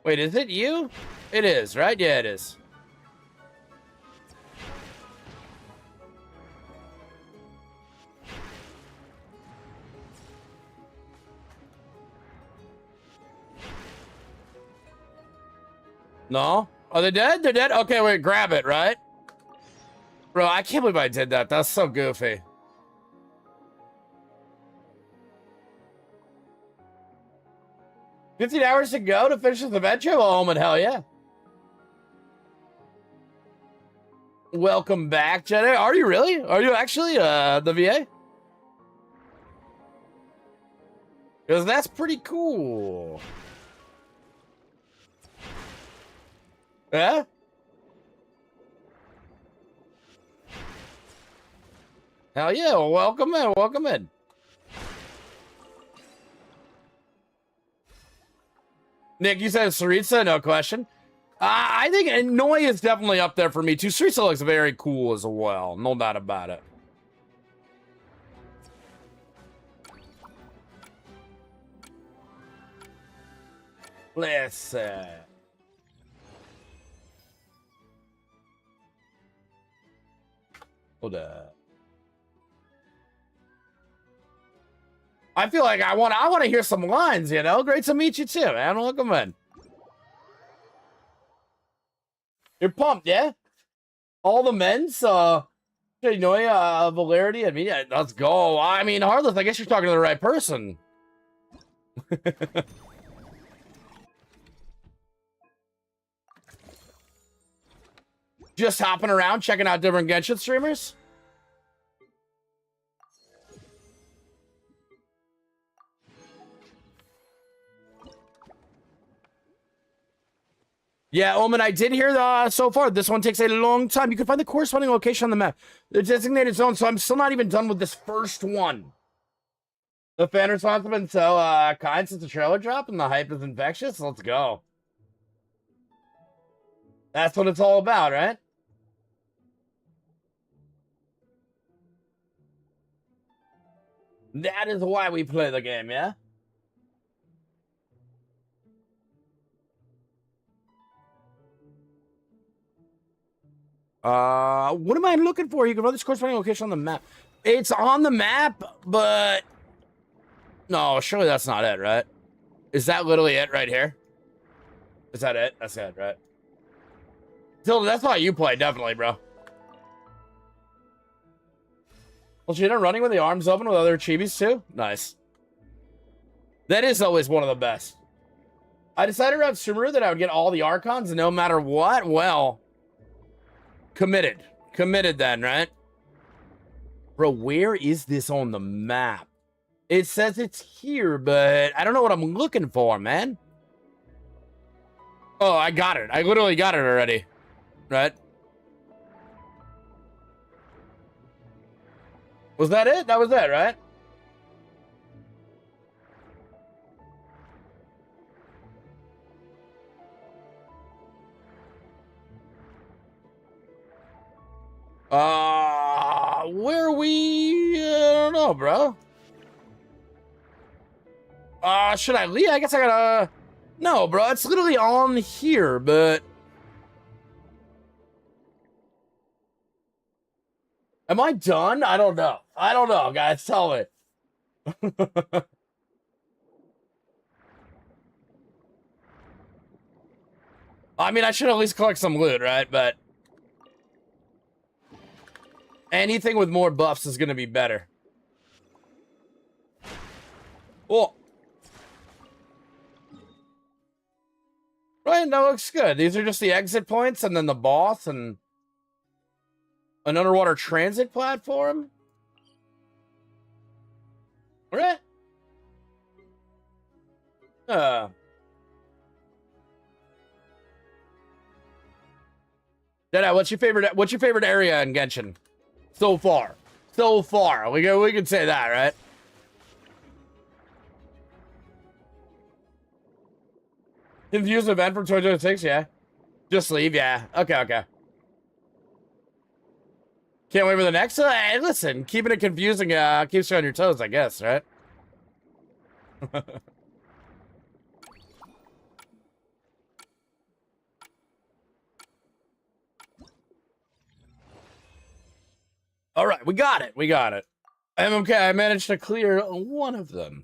Wait, is it you? It is, right? Yeah, it is. No? Are they dead? They're dead? Okay, wait, grab it, right? Bro, I can't believe I did that. That's so goofy. $15 hours to go to finish this adventure? Oh, man, hell yeah. Welcome back, Jedi. Are you really? Are you actually the VA? Because that's pretty cool. Yeah? Hell yeah, well, welcome in, welcome in. Nick, you said Saritsa, no question. I think Noi is definitely up there for me too. Saritsa looks very cool as well, no doubt about it. Let's see. Hold up. I feel like I want to hear some lines, you know? Great to meet you too, man. Welcome in. You're pumped, yeah? All the men's, Noi, Valerity, and me, let's go. I mean, Heartless, I guess you're talking to the right person. Just hopping around, checking out different Genshin streamers. Yeah, Omen, I did hear so far. This one takes a long time. You can find the corresponding location on the map. The designated zone, so I'm still not even done with this first one. The fan response has been so kind since the trailer dropped, and the hype is infectious. Let's go. That's what it's all about, right? That is why we play the game, yeah? What am I looking for? You can run this corresponding location on the map. It's on the map, but... No, surely that's not it, right? Is that literally it right here? Is that it? That's it, right? Tilda, that's why you play, definitely, bro. Well, she done running with the arms open with other chibis, too? Nice. That is always one of the best. I decided around Sumeru that I would get all the Archons no matter what. Well... Committed. Committed then, right? Bro, where is this on the map? It says it's here, but I don't know what I'm looking for, man. Oh, I got it. I literally got it already. Right? Was that it? That was it, right? Where are we? I don't know, bro. Should I leave? I guess I gotta... No, bro, it's literally on here, but... Am I done? I don't know. I don't know, guys. Tell me. I mean, I should at least collect some loot, right? But... anything with more buffs is going to be better. Oh. Right, that looks good. These are just the exit points and then the boss and an underwater transit platform. All right. Dada, what's your favorite area in Genshin? So far. So far. We can say that, right? Confused event from 2026, yeah. Just leave, yeah. Okay. Can't wait for the next. Hey, listen, keeping it confusing keeps you on your toes, I guess, right? All right, we got it. MMK, I managed to clear one of them.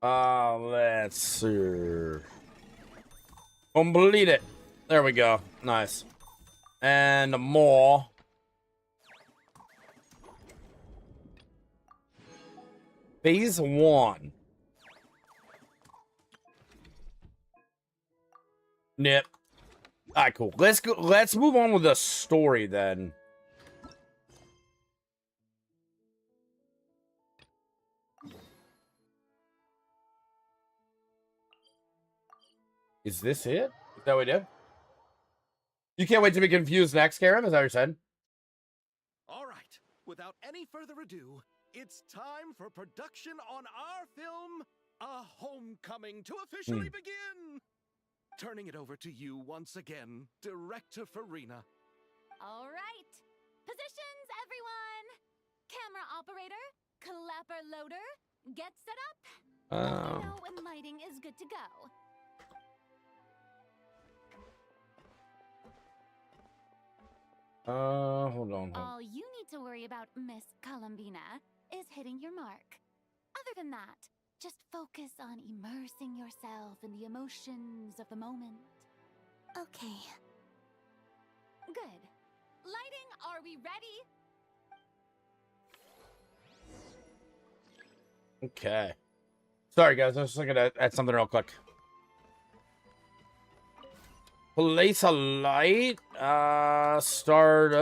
Let's see. Complete it. There we go. Nice. And more. Phase 1. Nip. All right, cool. Let's go. Let's move on with the story then. Is this it? Is that what we did? You can't wait to be confused next, Karen? Is that what you said?
All right, without any further ado, it's time for production on our film, A Homecoming, to officially begin. Turning it over to you once again, Director Farina.
All right. Positions, everyone. Camera operator, clapper loader, get set up. Let me know when lighting is good to go.
Hold on.
All you need to worry about, Miss Columbina, is hitting your mark. Other than that, just focus on immersing yourself in the emotions of the moment.
Okay.
Good. Lighting, are we ready?
Okay. Sorry, guys. I was just looking at something real quick. Place a light. Start.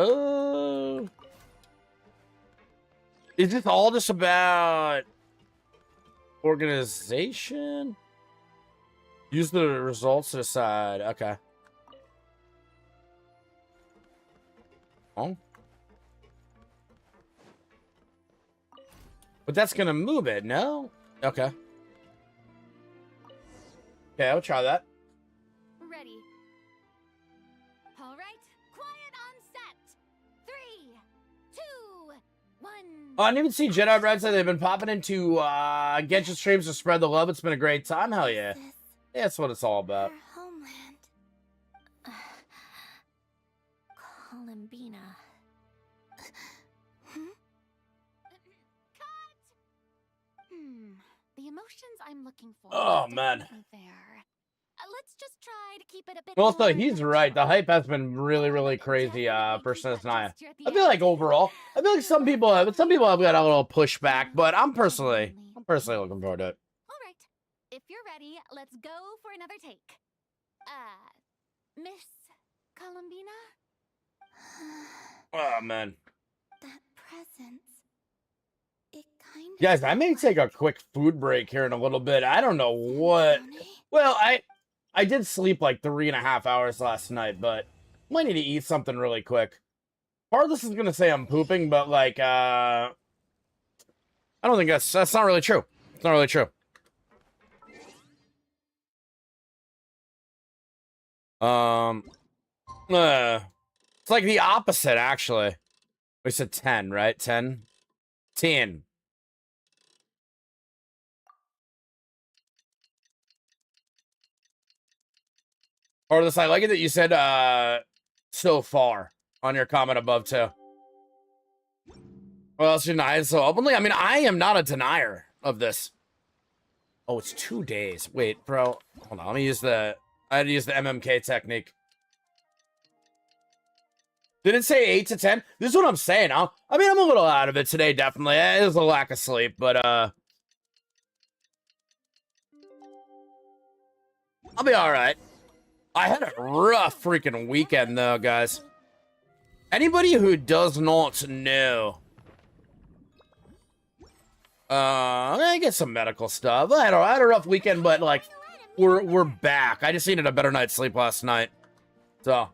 Is this all just about organization? Use the results to decide. Okay. Oh. But that's gonna move it, no? Okay. Okay, I'll try that.
Ready. All right. Quiet on set. 3, 2, 1.
Oh, I didn't even see Jedi Brad say they've been popping into Genshin streams to spread the love. It's been a great time. Hell yeah. Yeah, that's what it's all about.
Our homeland. Columbina.
The emotions I'm looking for.
Oh, man.
There. Let's just try to keep it a bit.
Well, so he's right. The hype has been really, really crazy for Naya. I feel like overall, I feel like some people have got a little pushback, but I'm personally looking forward to it.
All right. If you're ready, let's go for another take. Miss Columbina?
Oh, man.
That presence. It kind of.
Guys, I may take a quick food break here in a little bit. I don't know what. Well, I did sleep like 3.5 hours last night, but might need to eat something really quick. Part of this is gonna say I'm pooping, but like, I don't think that's not really true. It's not really true. It's like the opposite, actually. We said 10, right? 10. Or this, I like it that you said so far on your comment above too. Well, else deny it so openly? I mean, I am not a denier of this. Oh, it's 2 days. Wait, bro. Hold on. Let me use I had to use the MMK technique. Did it say 8 to 10? This is what I'm saying. I mean, I'm a little out of it today, definitely. It is a lack of sleep, but I'll be all right. I had a rough freaking weekend, though, guys. Anybody who does not know, I get some medical stuff. I had a rough weekend, but like, we're back. I just needed a better night's sleep last night, so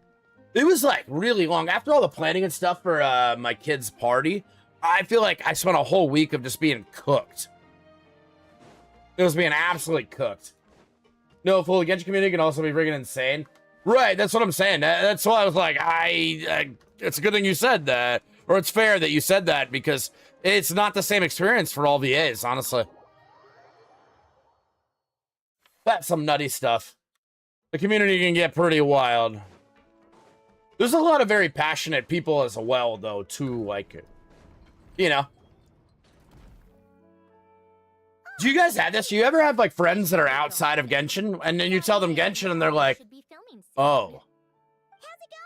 it was like really long after all the planning and stuff for my kid's party. I feel like I spent a whole week of just being cooked. It was being absolutely cooked. No, full Genshin community can also be freaking insane. Right, that's what I'm saying. That's why I was like, it's a good thing you said that. Or it's fair that you said that, because it's not the same experience for all VAs, honestly. That's some nutty stuff. The community can get pretty wild. There's a lot of very passionate people as well, though, too, like, you know. Do you guys have this? Do you ever have, like, friends that are outside of Genshin, and then you tell them Genshin, and they're like, oh.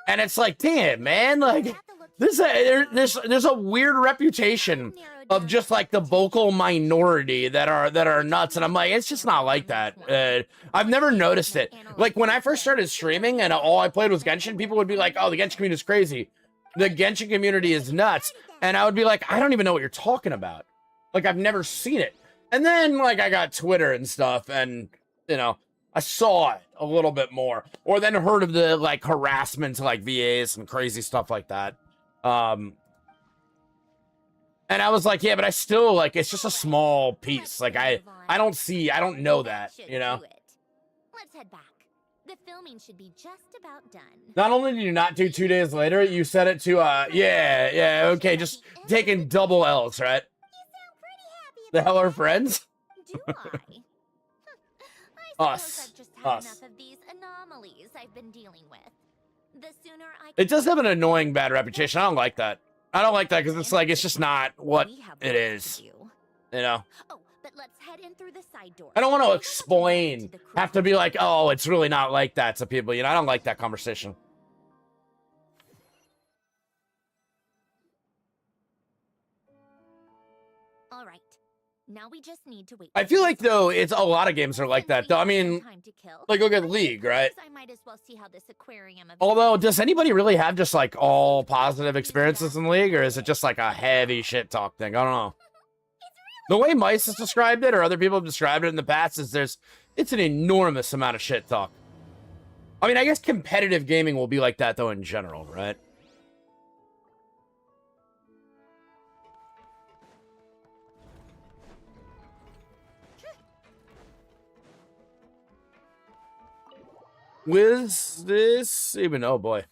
And it's like, damn, man, like, there's a weird reputation of just, like, the vocal minority that are nuts, and I'm like, it's just not like that. I've never noticed it. Like, when I first started streaming, and all I played was Genshin, people would be like, oh, the Genshin community is crazy. The Genshin community is nuts. And I would be like, I don't even know what you're talking about. Like, I've never seen it. And then, like, I got Twitter and stuff, and, you know, I saw it a little bit more. Or then heard of the, like, harassment to, like, VAs and crazy stuff like that. And I was like, yeah, but I still, like, it's just a small piece. Like, I don't know that, you know?
Let's head back. The filming should be just about done.
Not only did you not do 2 days later, you set it to, yeah, okay, just taking double L's, right? The hell are friends?
Do I?
Us.
I've just had enough of these anomalies I've been dealing with. The sooner I
It does have an annoying bad reputation. I don't like that. I don't like that because it's like, it's just not what it is. You know?
Oh, but let's head in through the side door.
I don't want to explain. Have to be like, oh, it's really not like that to people. You know, I don't like that conversation.
All right. Now we just need to wait.
I feel like, though, it's a lot of games are like that, though. I mean, like, look at League, right?
I might as well see how this aquarium of
Although, does anybody really have just, like, all positive experiences in League, or is it just, like, a heavy shit talk thing? I don't know. The way Mice has described it, or other people have described it in the past, is it's an enormous amount of shit talk. I mean, I guess competitive gaming will be like that, though, in general, right? Was this even? Oh boy.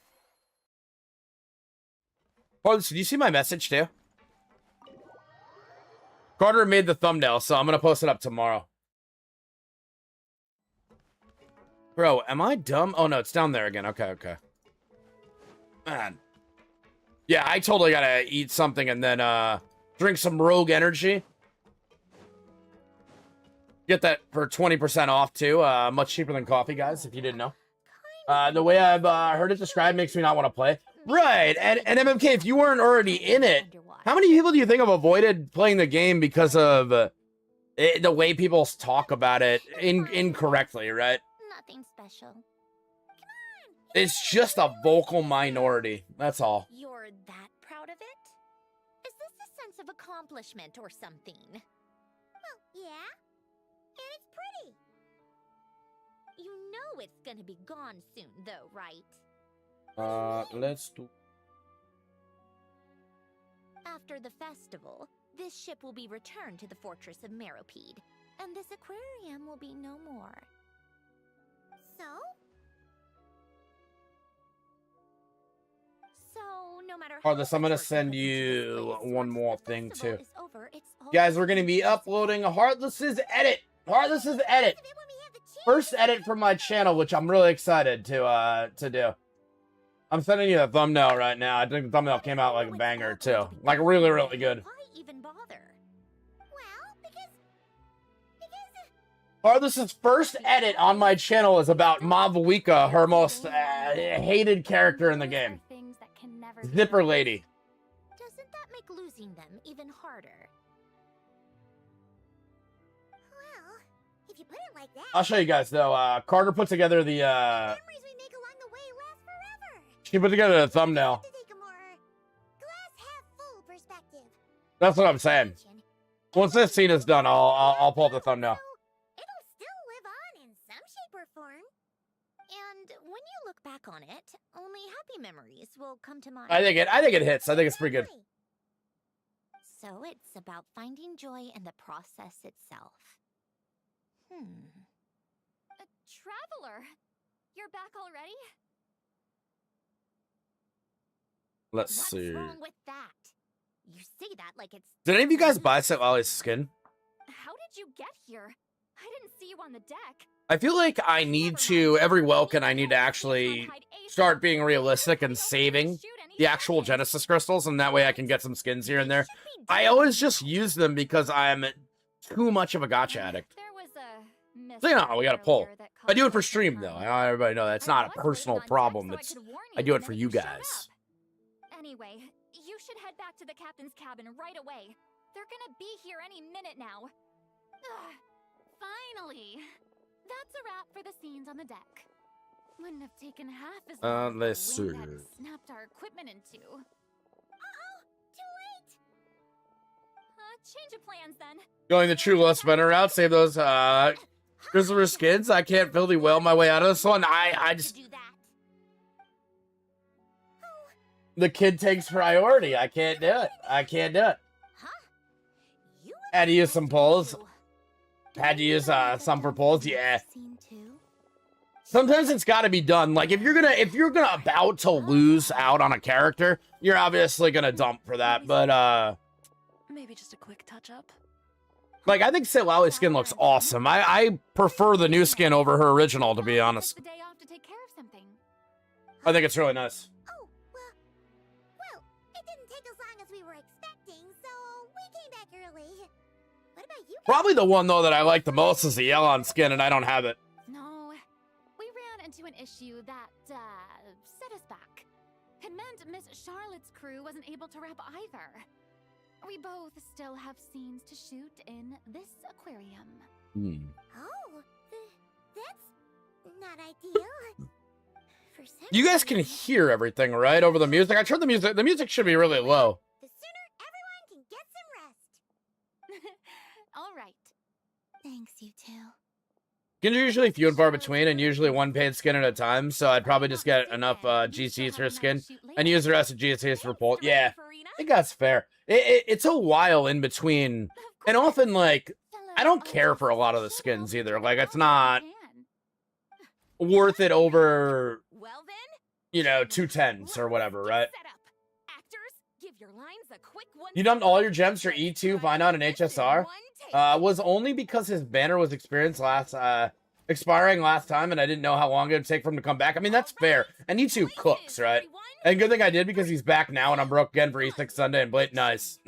Oh, did you see my message too? Carter made the thumbnail, so I'm gonna post it up tomorrow. Bro, am I dumb? Oh no, it's down there again. Okay, okay. Man. Yeah, I totally gotta eat something and then drink some Rogue Energy. Get that for 20% off too. Much cheaper than coffee, guys, if you didn't know. The way I've heard it described makes me not want to play. Right, and MMK, if you weren't already in it, how many people do you think have avoided playing the game because of the way people talk about it incorrectly, right?
Nothing special.
It's just a vocal minority, that's all.
You're that proud of it? Is this a sense of accomplishment or something? Well, yeah. And it's pretty. You know it's gonna be gone soon, though, right?
Let's do...
After the festival, this ship will be returned to the fortress of Meropide, and this aquarium will be no more. So? So, no matter how
Heartless, I'm gonna send you one more thing too. Guys, we're gonna be uploading Heartless's edit. Heartless's edit. First edit from my channel, which I'm really excited to do. I'm sending you the thumbnail right now. I think the thumbnail came out like a banger too. Like really, really good.
Why even bother? Well, because
Heartless's first edit on my channel is about Mavuika, her most hated character in the game. Zipper Lady.
Doesn't that make losing them even harder? Well, if you put it like that.
I'll show you guys though. Carter put together the
memories we make along the way last forever.
She put together a thumbnail.
To take a more glass half full perspective.
That's what I'm saying. Once this scene is done, I'll pull up the thumbnail.
It'll still live on in some shape or form. And when you look back on it, only happy memories will come to mind.
I think it hits. I think it's pretty good.
So it's about finding joy in the process itself.
Traveler, you're back already?
Let's
What's
see.
wrong with that? You say that like it's...
Did any of you guys buy Sitlali's skin?
How did you get here? I didn't see you on the deck.
I feel like I need to, every Welkin, I need to actually start being realistic and saving the actual Genesis crystals, and that way I can get some skins here and there. I always just use them because I'm too much of a gacha addict.
There was a
So, you know, we got to pull. I do it for stream, though. I want everybody to know that's not a personal problem. It's, I do it for you guys.
Anyway, you should head back to the captain's cabin right away. They're gonna be here any minute now. Ugh, finally! That's a wrap for the scenes on the deck. Wouldn't have taken half as long
let's
as the wind
see.
had snapped our equipment in two.
Uh-oh! Too late!
Change of plans then.
Going the true low spinner route, save those, Christopher skins. I can't really whale my way out of this one. I just... The kid takes priority. I can't do it. I can't do it. Had to use some pulls. Had to use some for pulls. Yeah. Sometimes it's got to be done. Like if you're gonna about to lose out on a character, you're obviously gonna dump for that. But
Maybe just a quick touch up.
like I think Sitlali's skin looks awesome. I prefer the new skin over her original, to be honest.
The day off to take care of something.
I think it's really nice.
Oh, well, it didn't take as long as we were expecting, so we came back early. What about you guys?
Probably the one though that I like the most is the Yellon skin, and I don't have it.
No, we ran into an issue that set us back. It meant Miss Charlotte's crew wasn't able to wrap either. We both still have scenes to shoot in this aquarium.
Oh, that's not ideal. For some
You guys can
reason,
hear everything, right? Over the music. I turned the music. The music should be really low.
the sooner everyone can get some rest.
All right.
Thanks, you two.
Skins are usually few and far between, and usually one paid skin at a time. So I'd probably just get enough GCs for skin and use the rest of GCs for pull. Yeah, I think that's fair. It's a while in between, and often like I don't care for a lot of the skins either. Like it's not worth it over,
Well then,
you know, 210s or whatever, right?
set up. Actors, give your lines a quick one.
You dumped all your gems for E2 find out in HSR? Was only because his banner was expiring last time, and I didn't know how long it would take for him to come back. I mean, that's fair. And E2 cooks, right? And good thing I did because he's back now, and I'm broke again for E6 Sunday. And Blade, nice.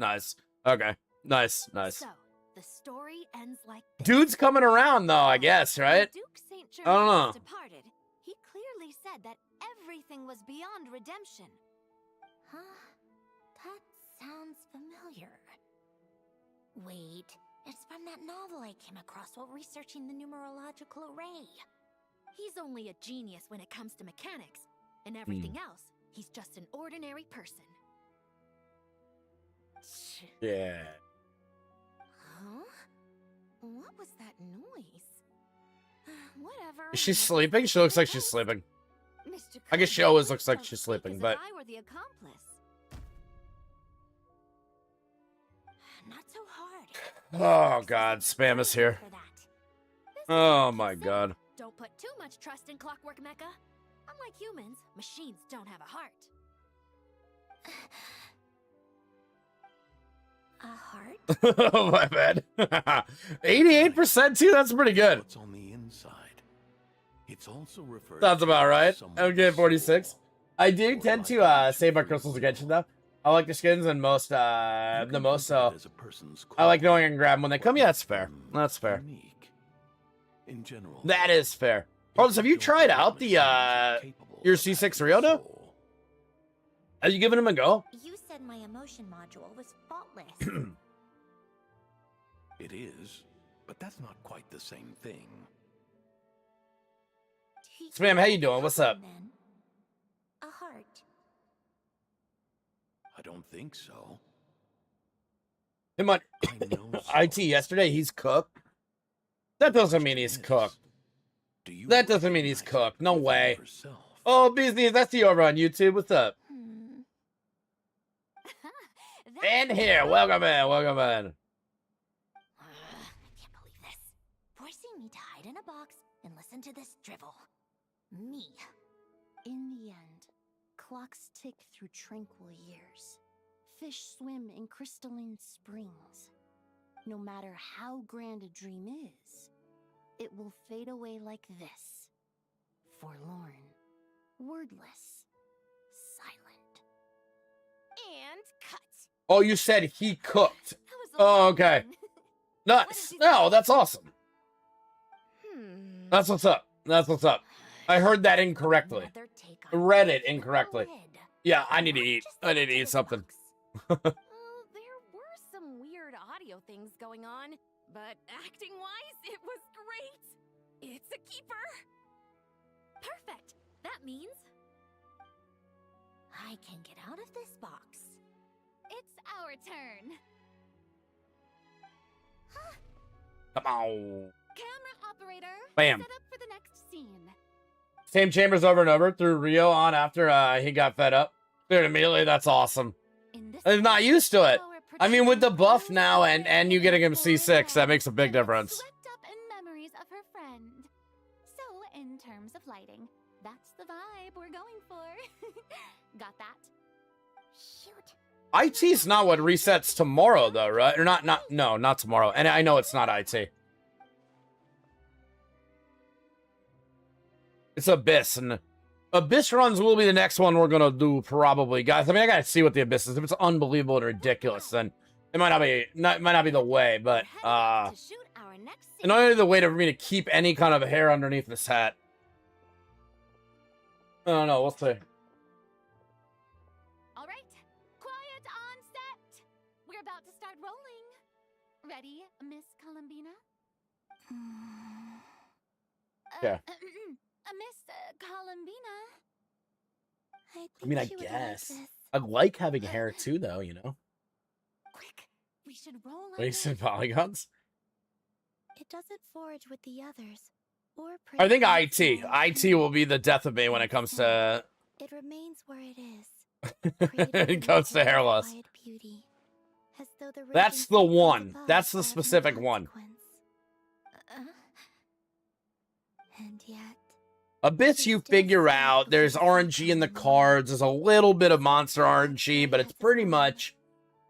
Okay, nice.
So, the story ends like this.
Dude's coming around though, I guess, right?
When Duke St.
I don't know.
Germain departed, he clearly said that everything was beyond redemption.
Huh? That sounds familiar. Wait, it's from that novel I came across while researching the numerological array.
He's only a genius when it comes to mechanics, and everything else, he's just an ordinary person.
Yeah.
Huh? What was that noise? Whatever.
Is she sleeping? She looks like she's sleeping.
Mr.
I guess she
Kirby,
always
you
looks like
don't
she's
speak
sleeping,
as
but
if I were the accomplice.
Not so hard.
oh god, spam is here.
For that.
Oh my god.
Don't put too much trust in Clockwork Mecha. Unlike humans, machines don't have a heart.
A heart?
Oh my bad. 88% too. That's pretty good.
What's on the inside? It's also referred.
Sounds
to
about
as
right.
someone's
Okay, 46.
soul.
I do tend to save my crystals against though. I like the skins and most the most, so
As a person's
I like knowing I can
quality,
grab them when they come. Yeah, that's fair.
them
That's fair.
unique. In general,
That is fair. Carlos, have you tried out the your C6 Ryoda? Have you given him a go?
You said my emotion module was faultless.
It is, but that's not quite the same thing.
Spam, how you doing? What's up?
Then, a heart.
I don't think so.
Him on
I know
IT yesterday, he's cooked. That doesn't mean he's cooked.
Do you
That doesn't mean he's
recognize
cooked. No
it
way.
yourself?
Oh, business, that's you over on YouTube. What's up? In here, welcome in, welcome in.
I can't believe this. Forcing me to hide in a box and listen to this drivel. Me. In the end, clocks tick through tranquil years. Fish swim in crystalline springs. No matter how grand a dream is, it will fade away like this. Forlorn, wordless, silent. And cut.
Oh, you said he cooked.
That was a
Oh,
long
okay.
one.
Nice. No, that's awesome.
Hmm.
That's what's up. That's what's up. I heard that incorrectly.
Another take on
Read it
the
incorrectly.
lid.
Yeah, I need to eat.
Just
I need
listen
to eat
this
something.
box. There were some weird audio things going on, but acting-wise, it was great. It's a keeper.
Perfect. That means
I can get out of this box.
It's our turn.
Come on.
Camera operator.
Bam.
Set up for the next scene.
Same chambers over and over. Threw Rio on after he got fed up. Dude, immediately, that's awesome.
In this
I'm not used to it.
our
I mean, with the buff
protagonist
now and you getting him C6, that makes a big difference.
Swept up in memories of her friend. So, in terms of lighting, that's the vibe we're going for. Got that?
Shoot.
IT's not what resets tomorrow, though, right? Or not tomorrow. And I know it's not IT. It's Abyss, and Abyss runs will be the next one we're gonna do, probably, guys. I mean, I gotta see what the Abyss is. If it's unbelievable and ridiculous, then it might not be the way. But
To shoot our next
and only the way for me to keep any kind of hair underneath this hat. I don't know. We'll see.
All right. Quiet on set. We're about to start rolling. Ready, Miss Columbina?
Yeah.
Miss Columbina.
I mean, I guess I like having hair too, though. You know.
Quick, we should roll on
Wasted polygons.
It doesn't forage with the others. Or
I think
protect
IT.
its own
IT will be the death of me when it comes to.
It remains where it is.
It comes to hairless.
Quiet beauty, as though the
That's
raging
the
cycles
one.
above
That's the
have no
specific one.
consequence. And yet,
Abyss, you figure out there's RNG in the cards. There's a little bit of monster RNG, but it's pretty much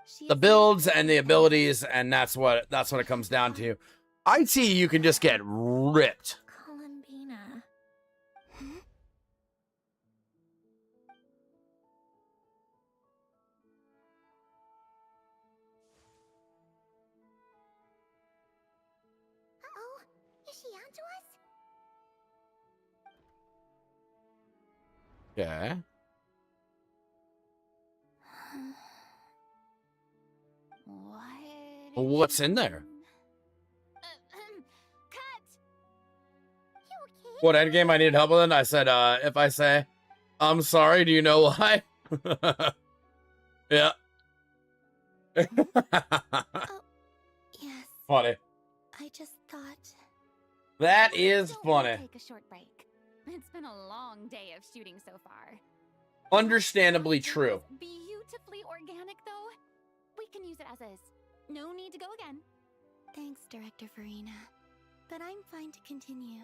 she
the
is
builds and the abilities, and that's what it comes down to. IT, you can just get ripped.
Columbina. Uh-oh. Is she onto us?
Yeah.
What?
What's in there?
Cut.
You okay?
What endgame I needed help with? I said, if I say, I'm sorry, do you know why? Yeah.
Yes.
Funny.
I just thought.
That is
Don't wanna
funny.
Take a short break. It's been a long day of shooting so far.
Understandably true.
Beautifully organic, though. We can use it as is. No need to go again.
Thanks, Director Farina. But I'm fine to continue.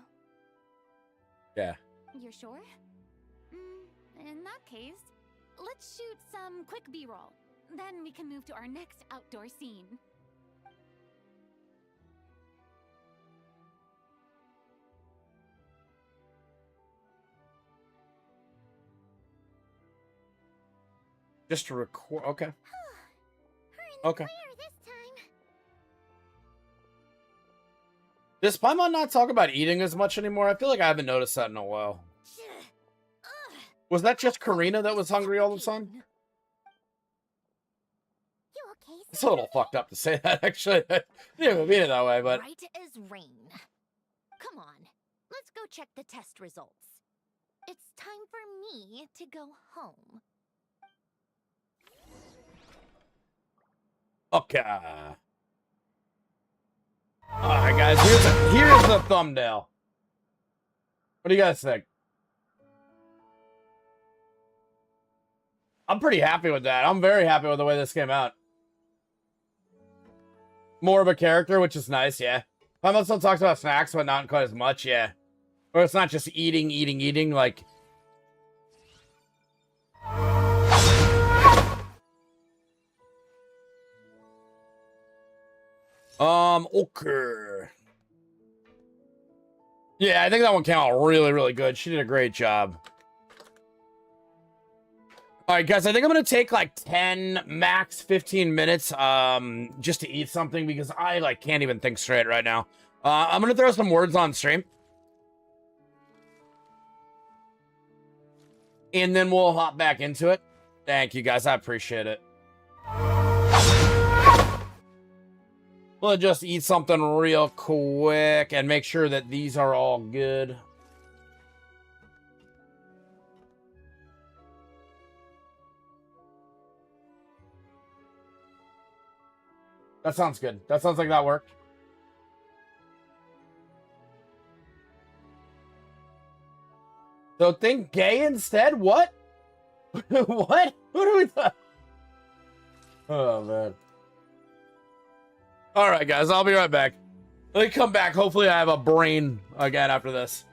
Yeah.
You're sure? In that case, let's shoot some quick B-roll. Then we can move to our next outdoor scene.
Just to record. Okay.
Her in the
Okay.
clear this time.
Does Paimon not talk about eating as much anymore? I feel like I haven't noticed that in a while.
Ugh.
Was that just Karina that was hungry all the time?
You okay,
It's a little fucked up to say that, actually. I didn't even mean it that way, but...
right as rain. Come on, let's go check the test results. It's time for me to go home.
Okay. Alright, guys, here's the thumbnail. What do you guys think? I'm pretty happy with that. I'm very happy with the way this came out. more of a character, which is nice, yeah. Paimon still talks about snacks, but not quite as much, yeah. Or it's not just eating, like... Okay. Yeah, I think that one came out really, really good. She did a great job. All right, guys, I think I'm going to take like 10, max 15 minutes just to eat something because I like can't even think straight right now. I'm going to throw some words on stream. And then we'll hop back into it. Thank you, guys. I appreciate it. We'll just eat something real quick and make sure that these are all good. That sounds good. That sounds like that worked. So think gay instead? What? What? What are we talking? Oh, man. All right, guys. I'll be right back. Let me come back. Hopefully I have a brain again after this.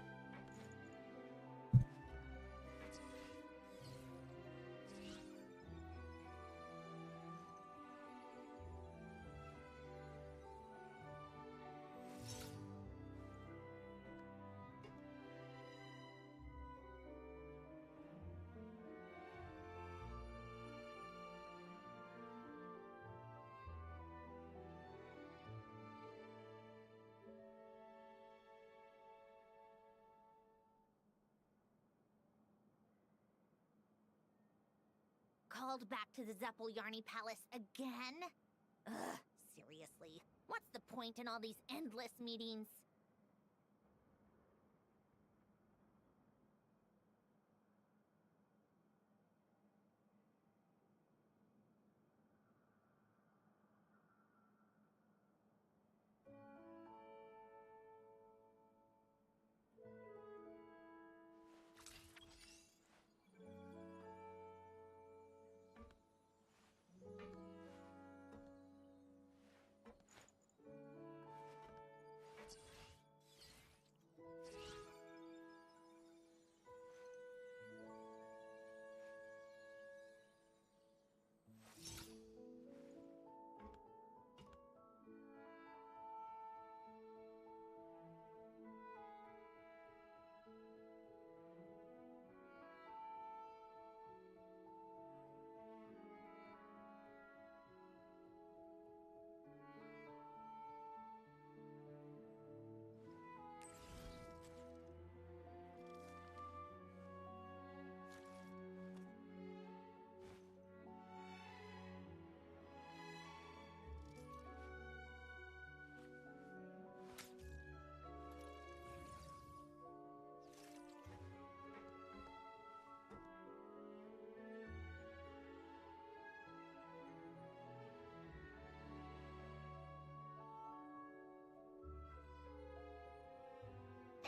Called back to the Zeppeljärni Palace again? Ugh, seriously. What's the point in all these endless meetings?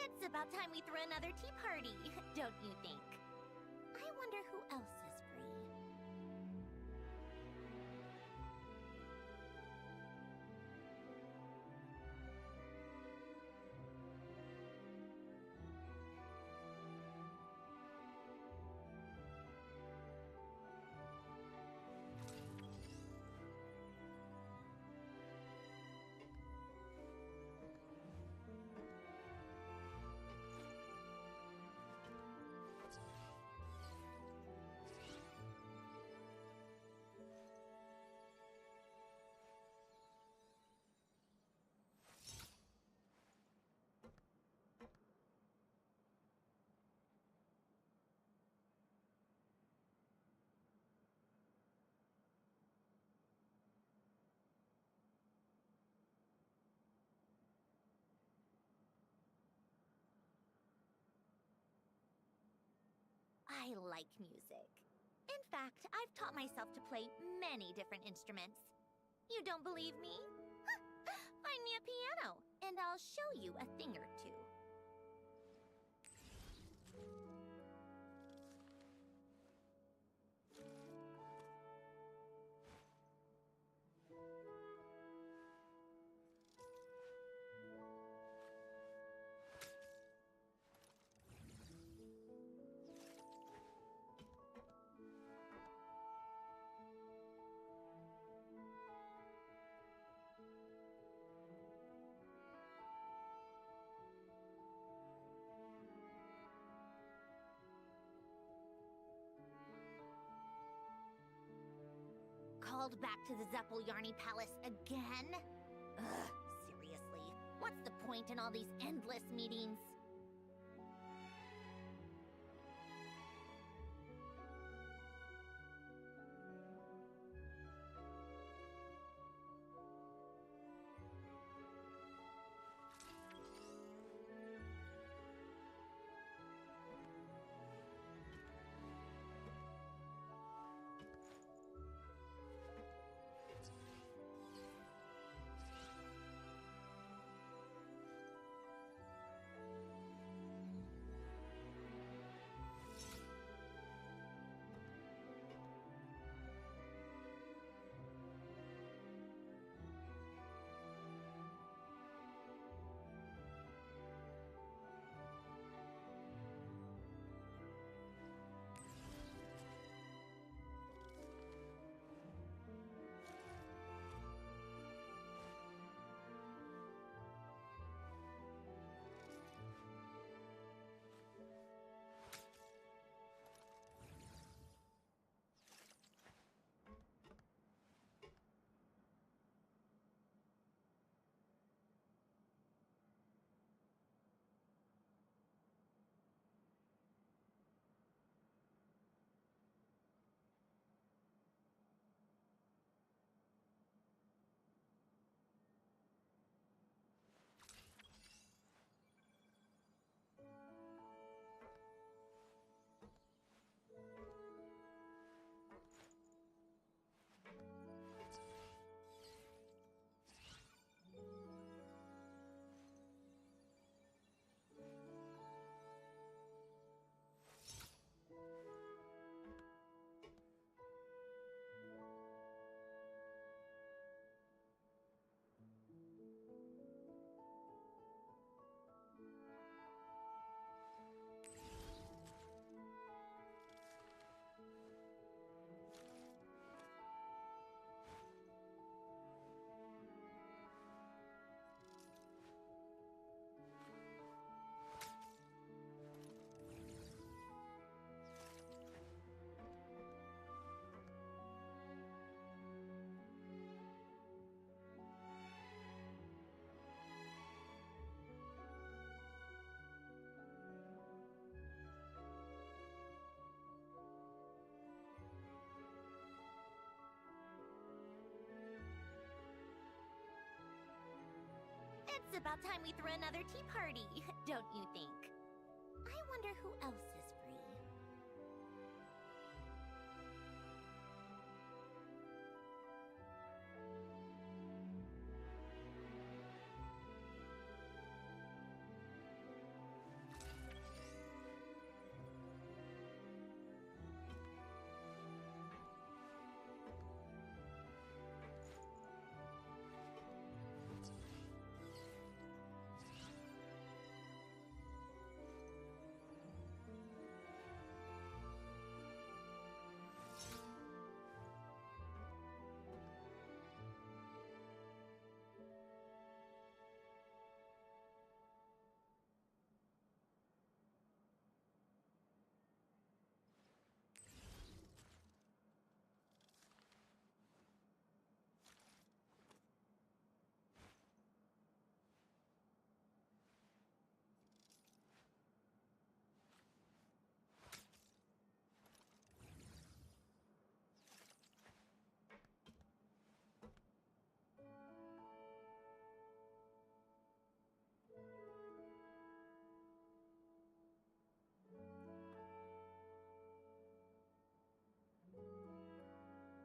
It's about time we threw another tea party, don't you think? I wonder who else is free. I like music. In fact, I've taught myself to play many different instruments. You don't believe me? Find me a piano, and I'll show you a thing or two. Called back to the Zeppeljärny Palace again? Ugh, seriously. What's the point in all these endless meetings? It's about time we threw another tea party, don't you think? I wonder who else is free.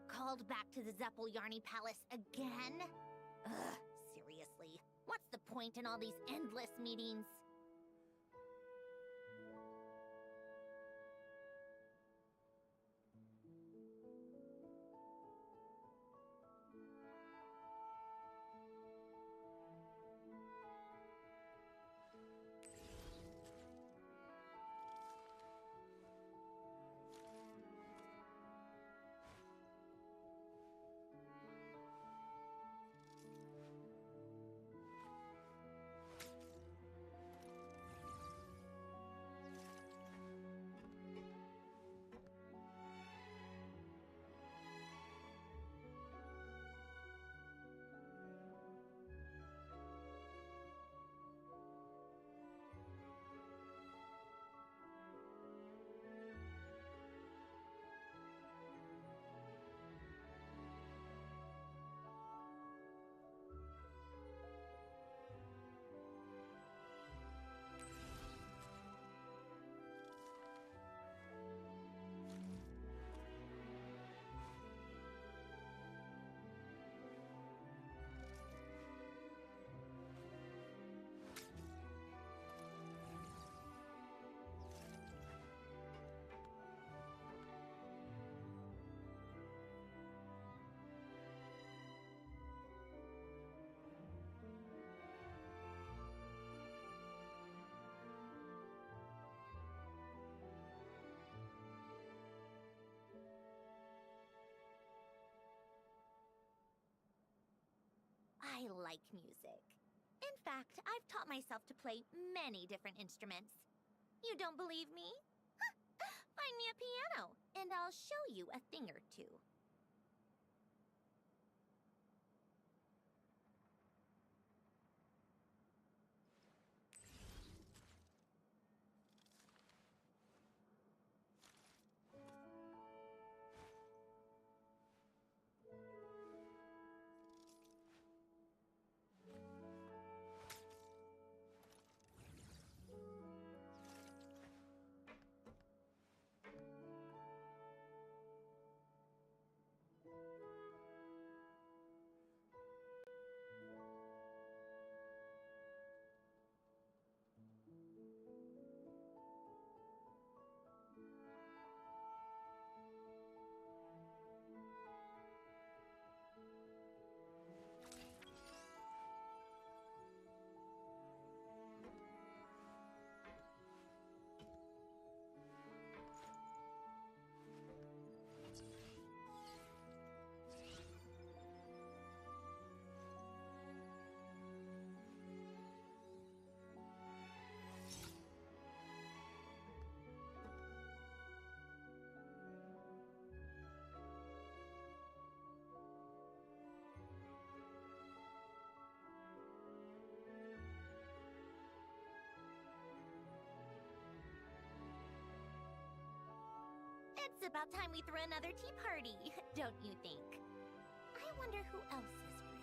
Called back to the Zeppeljärny Palace again? Ugh, seriously. What's the point in all these endless meetings? I like music. In fact, I've taught myself to play many different instruments. You don't believe me? Find me a piano, and I'll show you a thing or two. It's about time we threw another tea party, don't you think? I wonder who else is free.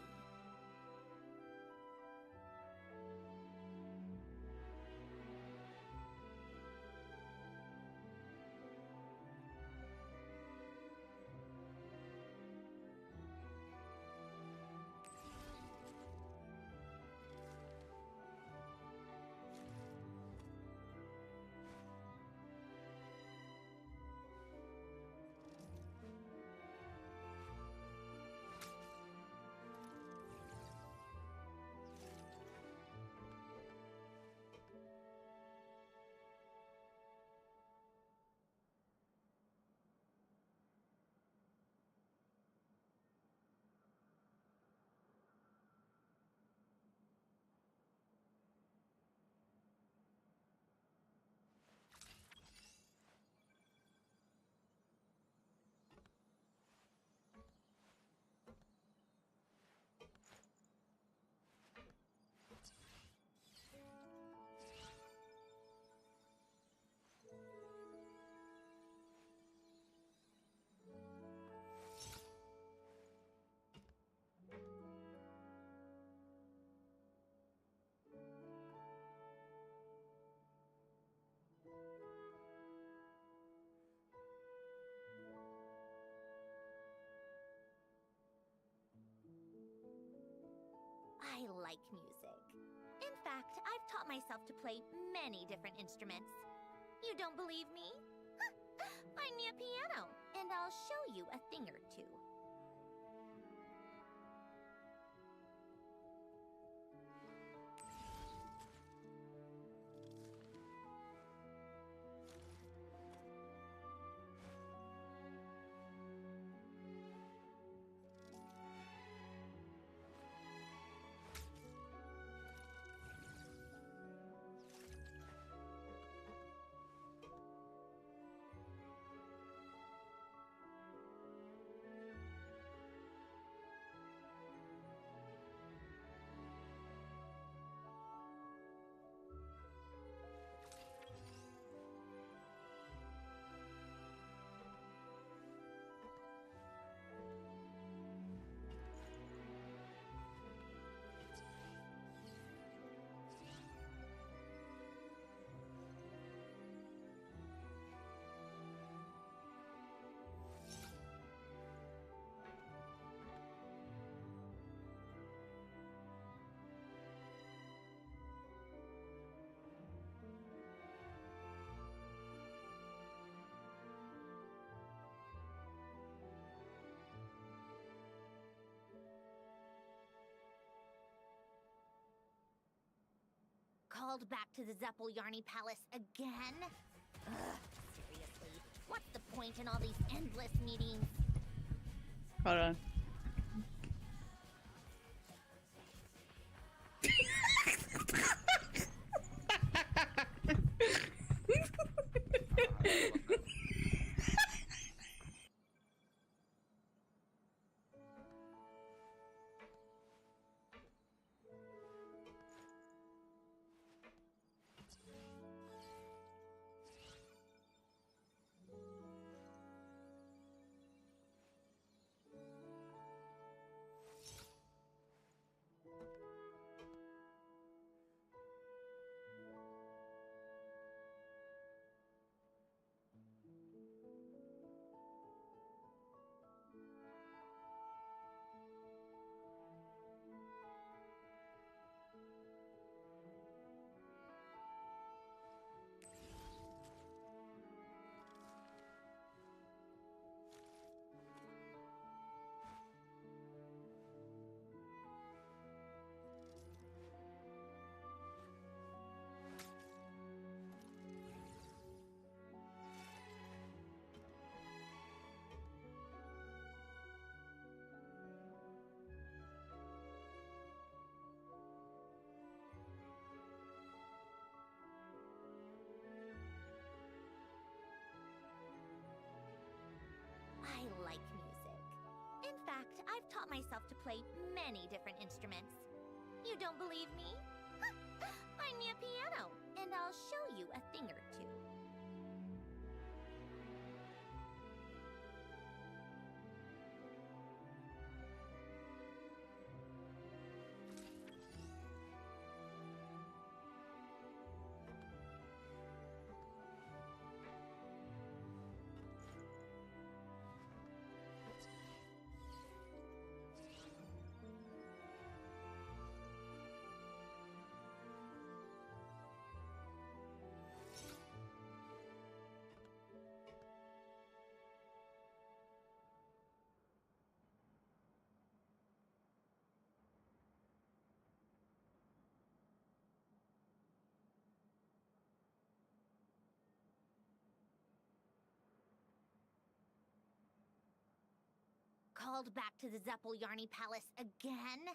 I like music. In fact, I've taught myself to play many different instruments. You don't believe me? Find me a piano, and I'll show you a thing or two. Called back to the Zeppeljärny Palace again? Ugh, seriously, what's the point in all these endless meetings?
Hold on.
fact, I've taught myself to play many different instruments. You don't believe me? Find me a piano, and I'll show you a thing or two. Called back to the Zeppeljärny Palace again?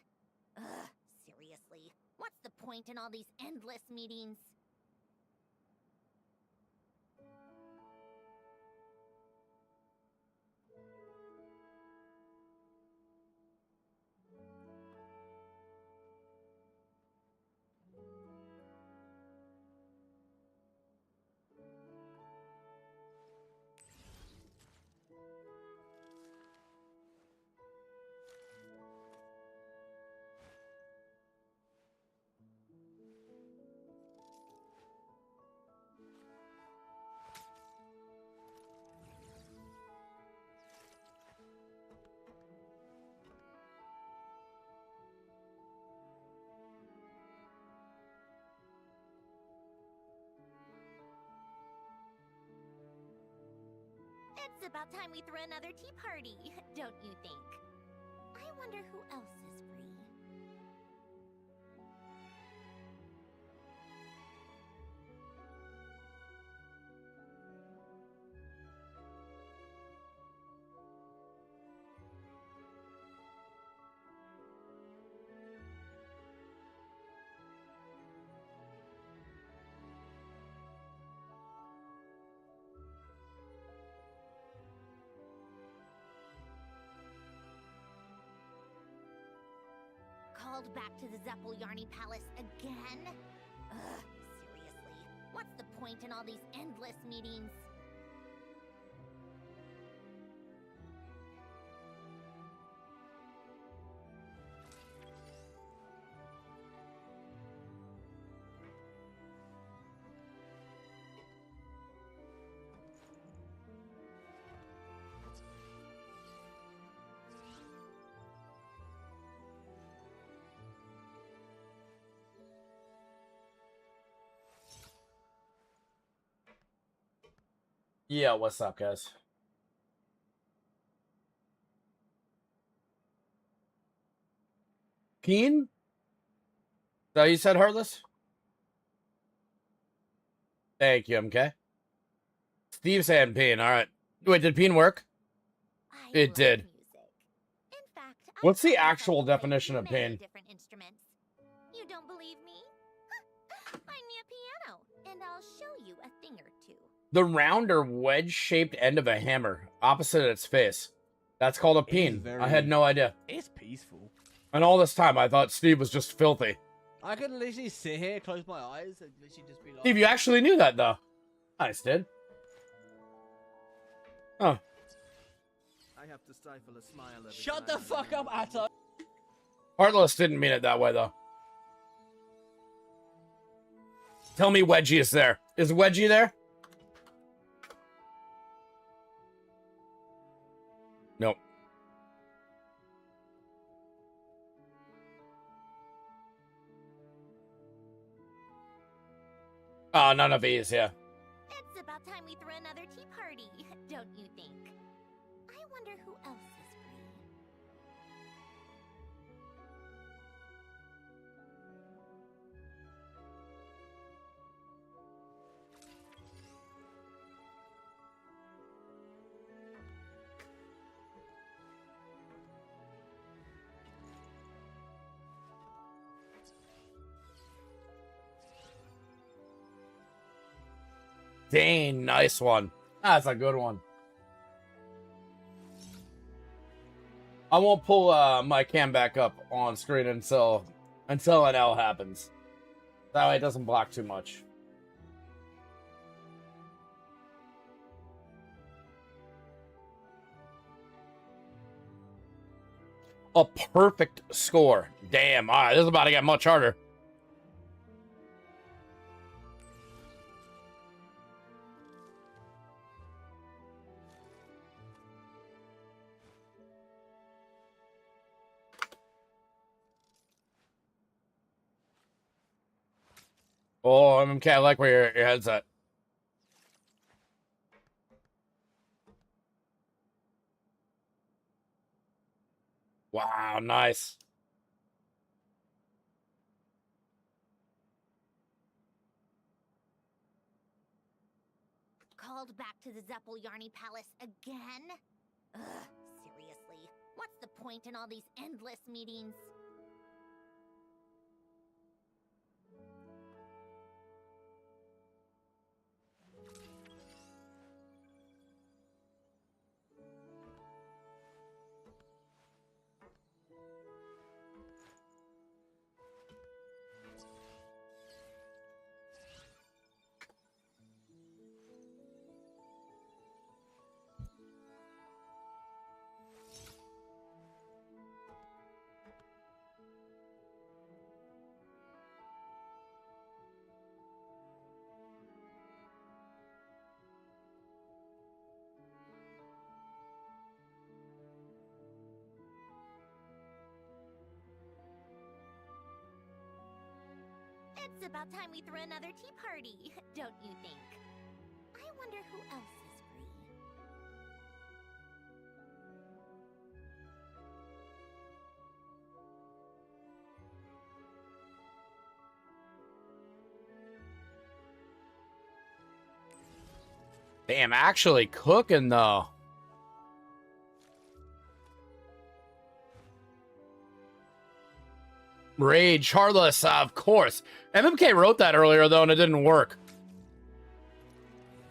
Ugh, seriously. What's the point in all these endless meetings? It's about time we threw another tea party, don't you think? I wonder who else is free. Called back to the Zeppeljärny Palace again? Ugh, seriously. What's the point in all these endless meetings?
Yeah, what's up, guys? Peen? Is that what you said, Heartless? Thank you, MK. Steve saying Peen, alright. Wait, did Peen work? It did.
In fact,
What's the actual definition of Peen?
different instruments. You don't believe me? Find me a piano, and I'll show you a thing or two.
The round or wedge-shaped end of a hammer, opposite its face. That's called a peen. I had no idea.
It's peaceful.
And all this time, I thought Steve was just filthy.
I could literally sit here, close my eyes, and literally just be like...
Steve, you actually knew that, though. Nice, dude. Oh.
I have to stifle a smile every
Shut
time
the fuck up, Atto!
Heartless didn't mean it that way, though. Tell me Wedgie is there. Is Wedgie there? Nope. Oh, none of these, yeah.
It's about time we threw another tea party, don't you think? I wonder who else is free.
Dang, nice one. That's a good one. I won't pull my cam back up on screen until an L happens. That way it doesn't block too much. A perfect score. Damn. All right, this is about to get much harder. Oh, MMK, I like where your head's at. Wow, nice.
Called back to the Zeppeljärny Palace again? Ugh, seriously. What's the point in all these endless meetings? It's about time we threw another tea party, don't you think? I wonder who else is free.
Damn, actually cooking though. Rage, Charless, of course. MMK wrote that earlier though, and it didn't work.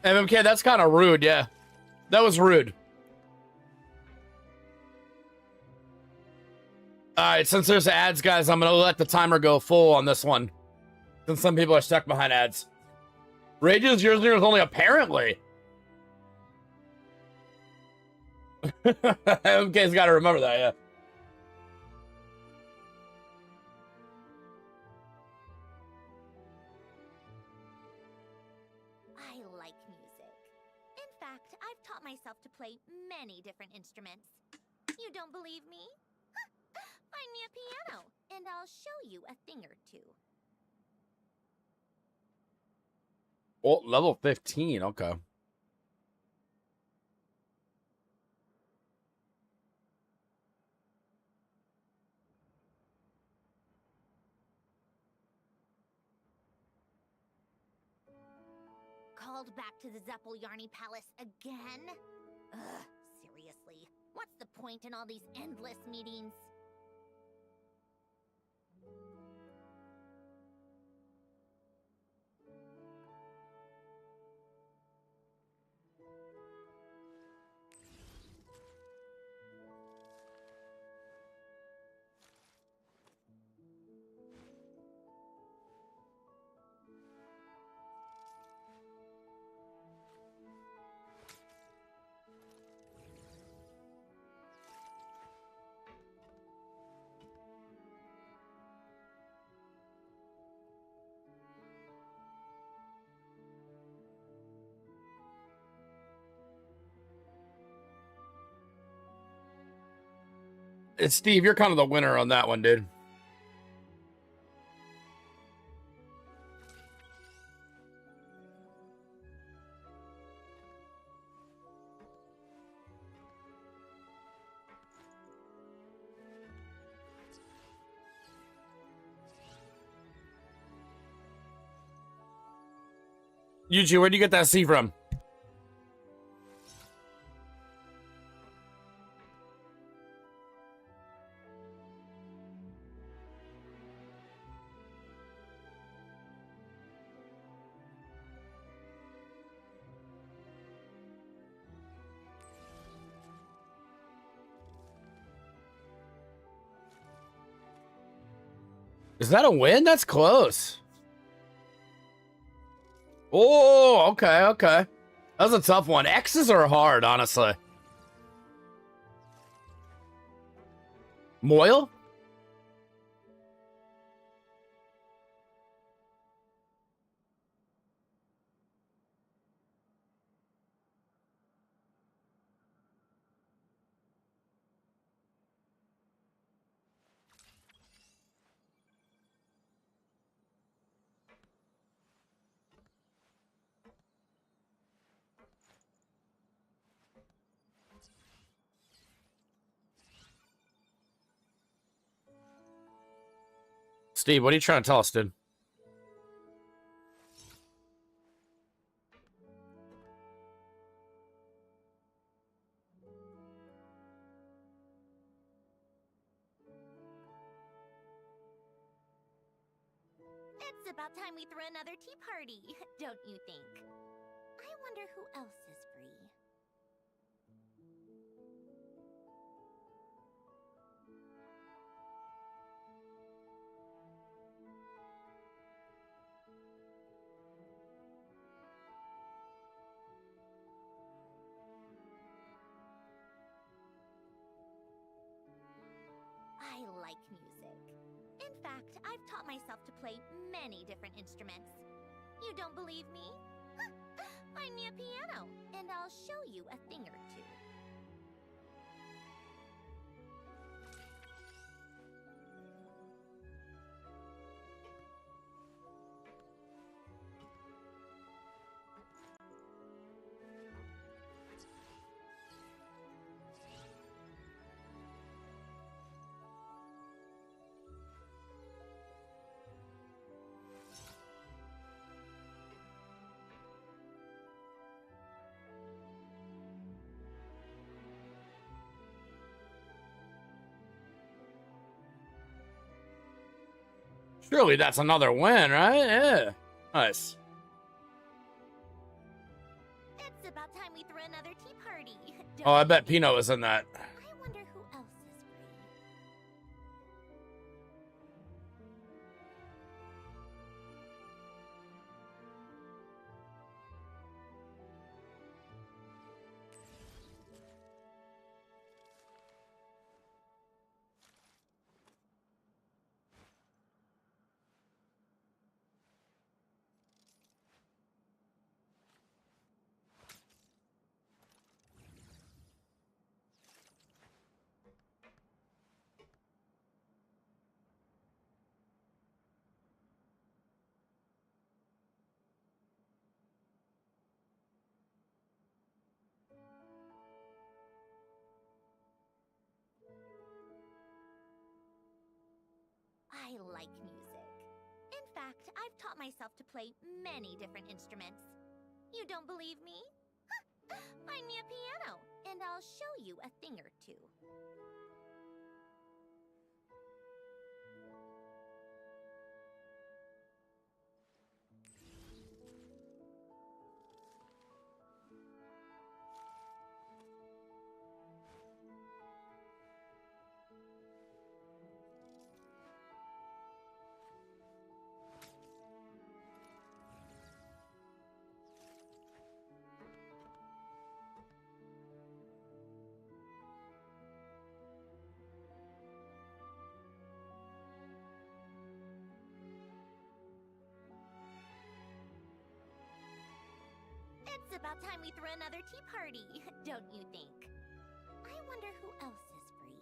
MMK, that's kind of rude, yeah. That was rude. Alright, since there's ads, guys, I'm gonna let the timer go full on this one. Since some people are stuck behind ads. Rage's yours only apparently. MMK's got to remember that, yeah.
I like music. In fact, I've taught myself to play many different instruments. You don't believe me? Find me a piano, and I'll show you a thing or two.
Oh, level 15, okay.
Called back to the Zeppeljärny Palace again? Ugh, seriously. What's the point in all these endless meetings?
It's Steve, you're kind of the winner on that one, dude. Yuji, where'd you get that C from? Is that a win? That's close. Oh, okay, okay. That was a tough one. X's are hard, honestly. Moyle? Steve, what are you trying to tell us, dude?
It's about time we threw another tea party, don't you think? I wonder who else is free. I like music. In fact, I've taught myself to play many different instruments. You don't believe me? Find me a piano, and I'll show you a thing or two.
Surely that's another win, right? Yeah. Nice.
It's about time we threw another tea party.
Oh, I bet Pino was in that.
I wonder who else is free. I like music. In fact, I've taught myself to play many different instruments. You don't believe me? Find me a piano, and I'll show you a thing or two. It's about time we threw another tea party, don't you think? I wonder who else is free.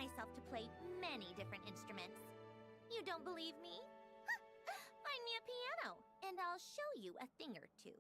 myself to play many different instruments. You don't believe me? Find me a piano, and I'll show you a thing or two.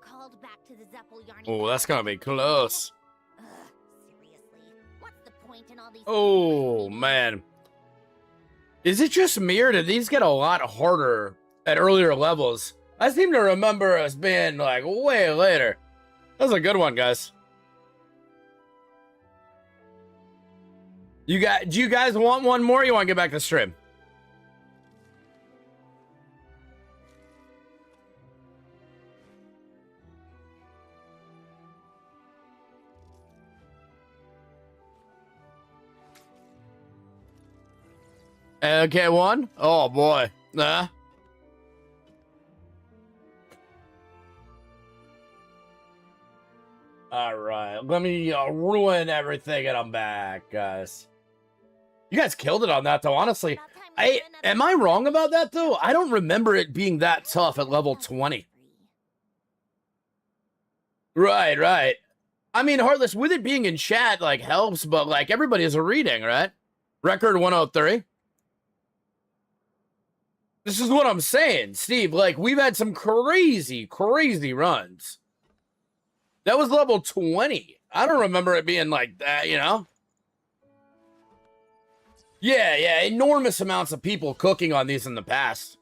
Called back to the Zeppel Yarny.
Oh, that's gonna be close.
Seriously, what's the point in all these?
Oh, man. Is it just me, or did these get a lot harder at earlier levels? I seem to remember us being, like, way later. That was a good one, guys. Do you guys want one more, or you want to get back to the stream? Okay, one? Oh, boy. Nah. Alright, let me ruin everything and I'm back, guys. You guys killed it on that, though, honestly. Am I wrong about that, though? I don't remember it being that tough at level 20. Right. I mean, Heartless, with it being in chat, like, helps, but, like, everybody is a reading, right? Record 103. This is what I'm saying, Steve. Like, we've had some crazy runs. That was level 20. I don't remember it being like that, you know? Yeah, enormous amounts of people cooking on these in the past.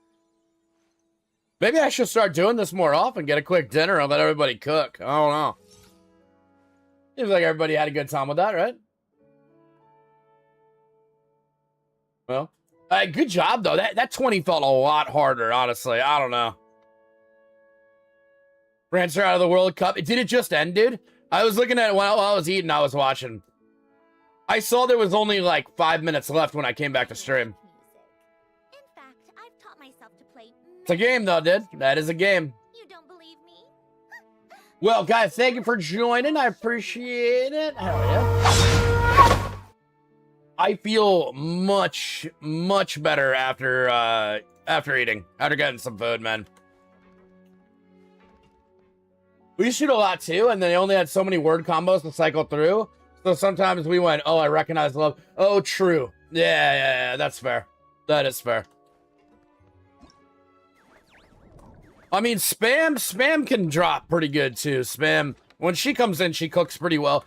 Maybe I should start doing this more often, get a quick dinner and let everybody cook. I don't know. Seems like everybody had a good time with that, right? Well, good job, though. That 20 felt a lot harder, honestly. I don't know. France are out of the World Cup. Did it just end, dude? I was looking at it while I was eating. I was watching. I saw there was only like 5 minutes left when I came back to stream.
In fact, I've taught myself to play.
It's a game, though, dude. That is a game.
You don't believe me?
Well, guys, thank you for joining. I appreciate it. Hell yeah. I feel much better after eating, after getting some food, man. We shoot a lot too, and they only had so many word combos to cycle through. So sometimes we went, oh, I recognize love. Oh, true. Yeah, that's fair. That is fair. I mean, Spam can drop pretty good too. Spam, when she comes in, she cooks pretty well.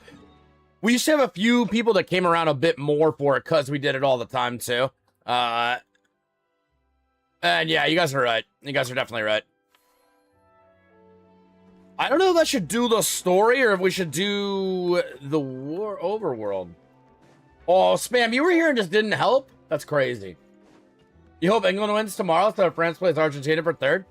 We used to have a few people that came around a bit more for it because we did it all the time too. And yeah, you guys are right. You guys are definitely right. I don't know if I should do the story or if we should do the overworld. Oh, Spam, you were here and just didn't help? That's crazy. You hope England wins tomorrow so France plays Argentina for third?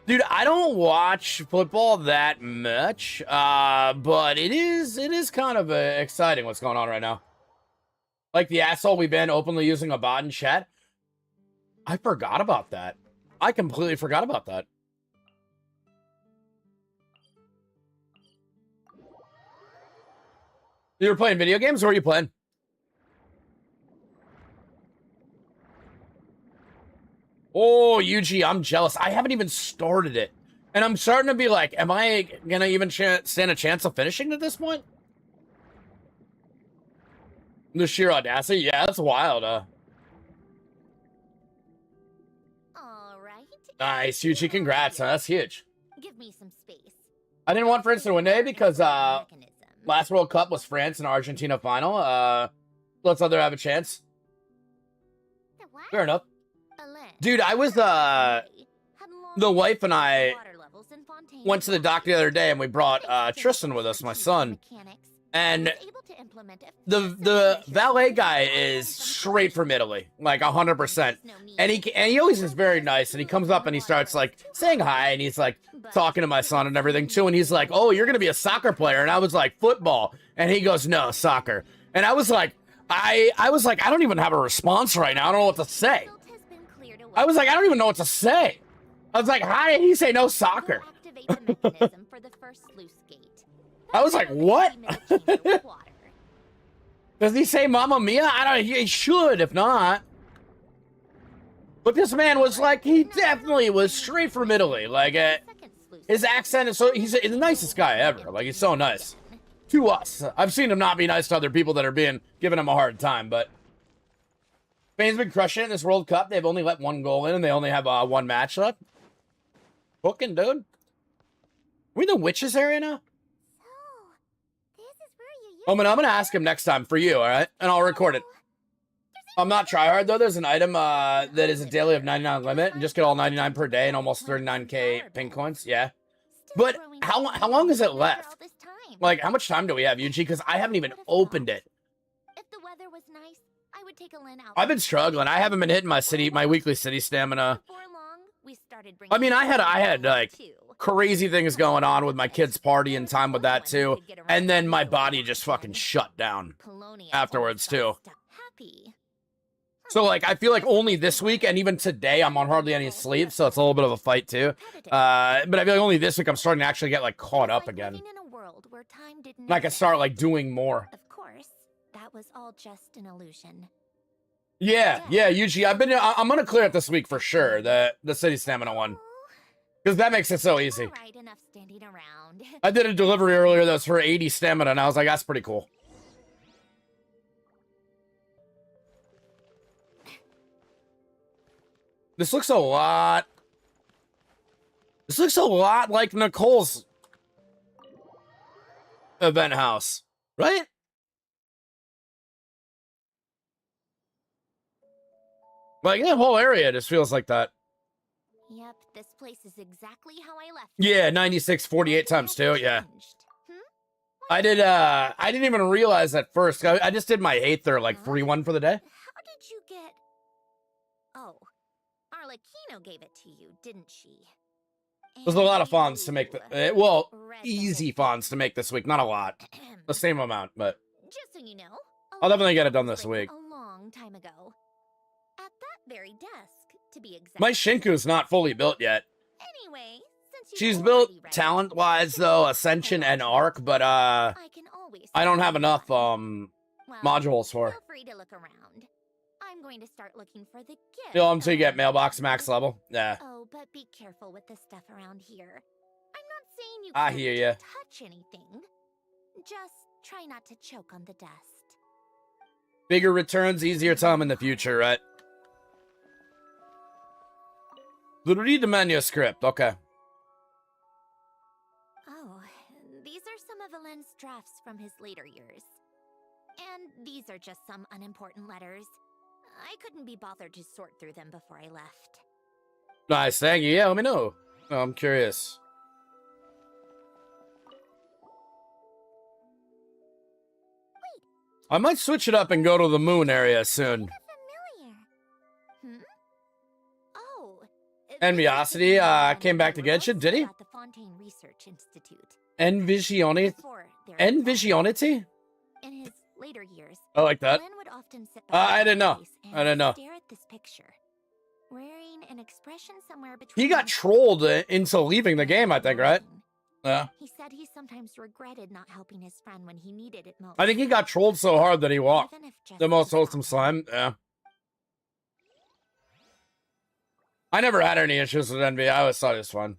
Dude, I don't watch football that much, but it is kind of exciting what's going on right now. Like the asshole we've been openly using a bot in chat. I forgot about that. I completely forgot about that. You were playing video games? Or were you playing? Oh, Yuji, I'm jealous. I haven't even started it. And I'm starting to be like, am I going to even stand a chance of finishing at this point? The sheer audacity? Yeah, that's wild.
All right.
Nice, Yuji. Congrats. That's huge.
Give me some space.
I didn't want France to win today because last World Cup was France and Argentina final. Let's other have a chance. Fair enough. Dude, I was the wife and I went to the dock the other day and we brought Tristan with us, my son. And the valet guy is straight from Italy, like 100%. And he always is very nice. And he comes up and he starts like saying hi and he's like talking to my son and everything too. And he's like, "Oh, you're gonna be a soccer player?" And I was like, "Football." And he goes, "No, soccer." And I was like, I was like, I don't even have a response right now. I don't know what to say. I was like, I don't even know what to say. I was like, how did he say no soccer? I was like, what? Does he say Mamma Mia? I don't. He should, if not. But this man was like, he definitely was straight from Italy. Like, his accent is so. He's the nicest guy ever. Like, he's so nice to us. I've seen him not be nice to other people that are giving him a hard time. But Spain's been crushing it in this World Cup. They've only let 1 goal in, and they only have 1 match left. Booking, dude. Are we in the witches area now? I'm gonna ask him next time for you, all right? And I'll record it. I'm not tryhard though. There's an item that is a daily of 99 limit, and just get all 99 per day and almost 39k pink coins. Yeah, but how long is it left? Like, how much time do we have, Yuji? Because I haven't even opened it.
If the weather was nice, I would take a Lin out.
I've been struggling. I haven't been hitting my weekly city stamina. I mean, I had like crazy things going on with my kids' party and time with that too, and then my body just fucking shut down afterwards too. So like, I feel like only this week and even today I'm on hardly any sleep, so it's a little bit of a fight too. But I feel like only this week I'm starting to actually get like caught up again. Like I start like doing more.
Of course, that was all just an illusion.
Yeah, Yuji, I'm gonna clear it this week for sure, the city stamina one. Because that makes it so easy.
Right, enough standing around.
I did a delivery earlier that was for 80 stamina, and I was like, that's pretty cool. This looks a lot like Nicole's event house, right? Like, that whole area just feels like that.
Yep, this place is exactly how I left it.
Yeah, 96, 48 times 2, yeah. I didn't even realize at first. I just did my Aether, like, free one for the day.
How did you get... Oh, Arlecchino gave it to you, didn't she?
There's a lot of fonts to make, well, easy fonts to make this week. Not a lot. The same amount, but...
Just so you know,
I'll definitely get it done this week.
A long time ago. At that very desk, to be exact.
My Shinku's not fully built yet.
Anyway, since
she's built talent-wise, though, Ascension and Arc, but, I don't have enough, modules for.
Feel free to look around. I'm going to start looking for the gift.
Until you get mailbox max level. Yeah.
Oh, but be careful with the stuff around here. I'm not saying you
I
can't
hear ya.
touch anything. Just try not to choke on the dust.
Bigger returns, easier time in the future, right? Read the manuscript, okay.
Oh, these are some of Valen's drafts from his later years. And these are just some unimportant letters. I couldn't be bothered to sort through them before I left.
Nice, thank you. Yeah, let me know. Oh, I'm curious.
Wait.
I might switch it up and go to the moon area soon.
Familiar. Oh.
Enviosity came back to Genshin, did he?
At the Fontaine Research Institute.
Envisionity? Envisionity?
In his later years,
I like that.
Glenn would often sit
I didn't know. I didn't know.
Stare at this picture, wearing an expression somewhere between.
He got trolled into leaving the game, I think, right? Yeah.
He said he sometimes regretted not helping his friend when he needed it most.
I think he got trolled so hard that he walked. The most wholesome slime, yeah. I never had any issues with NBA. I always thought it was fun.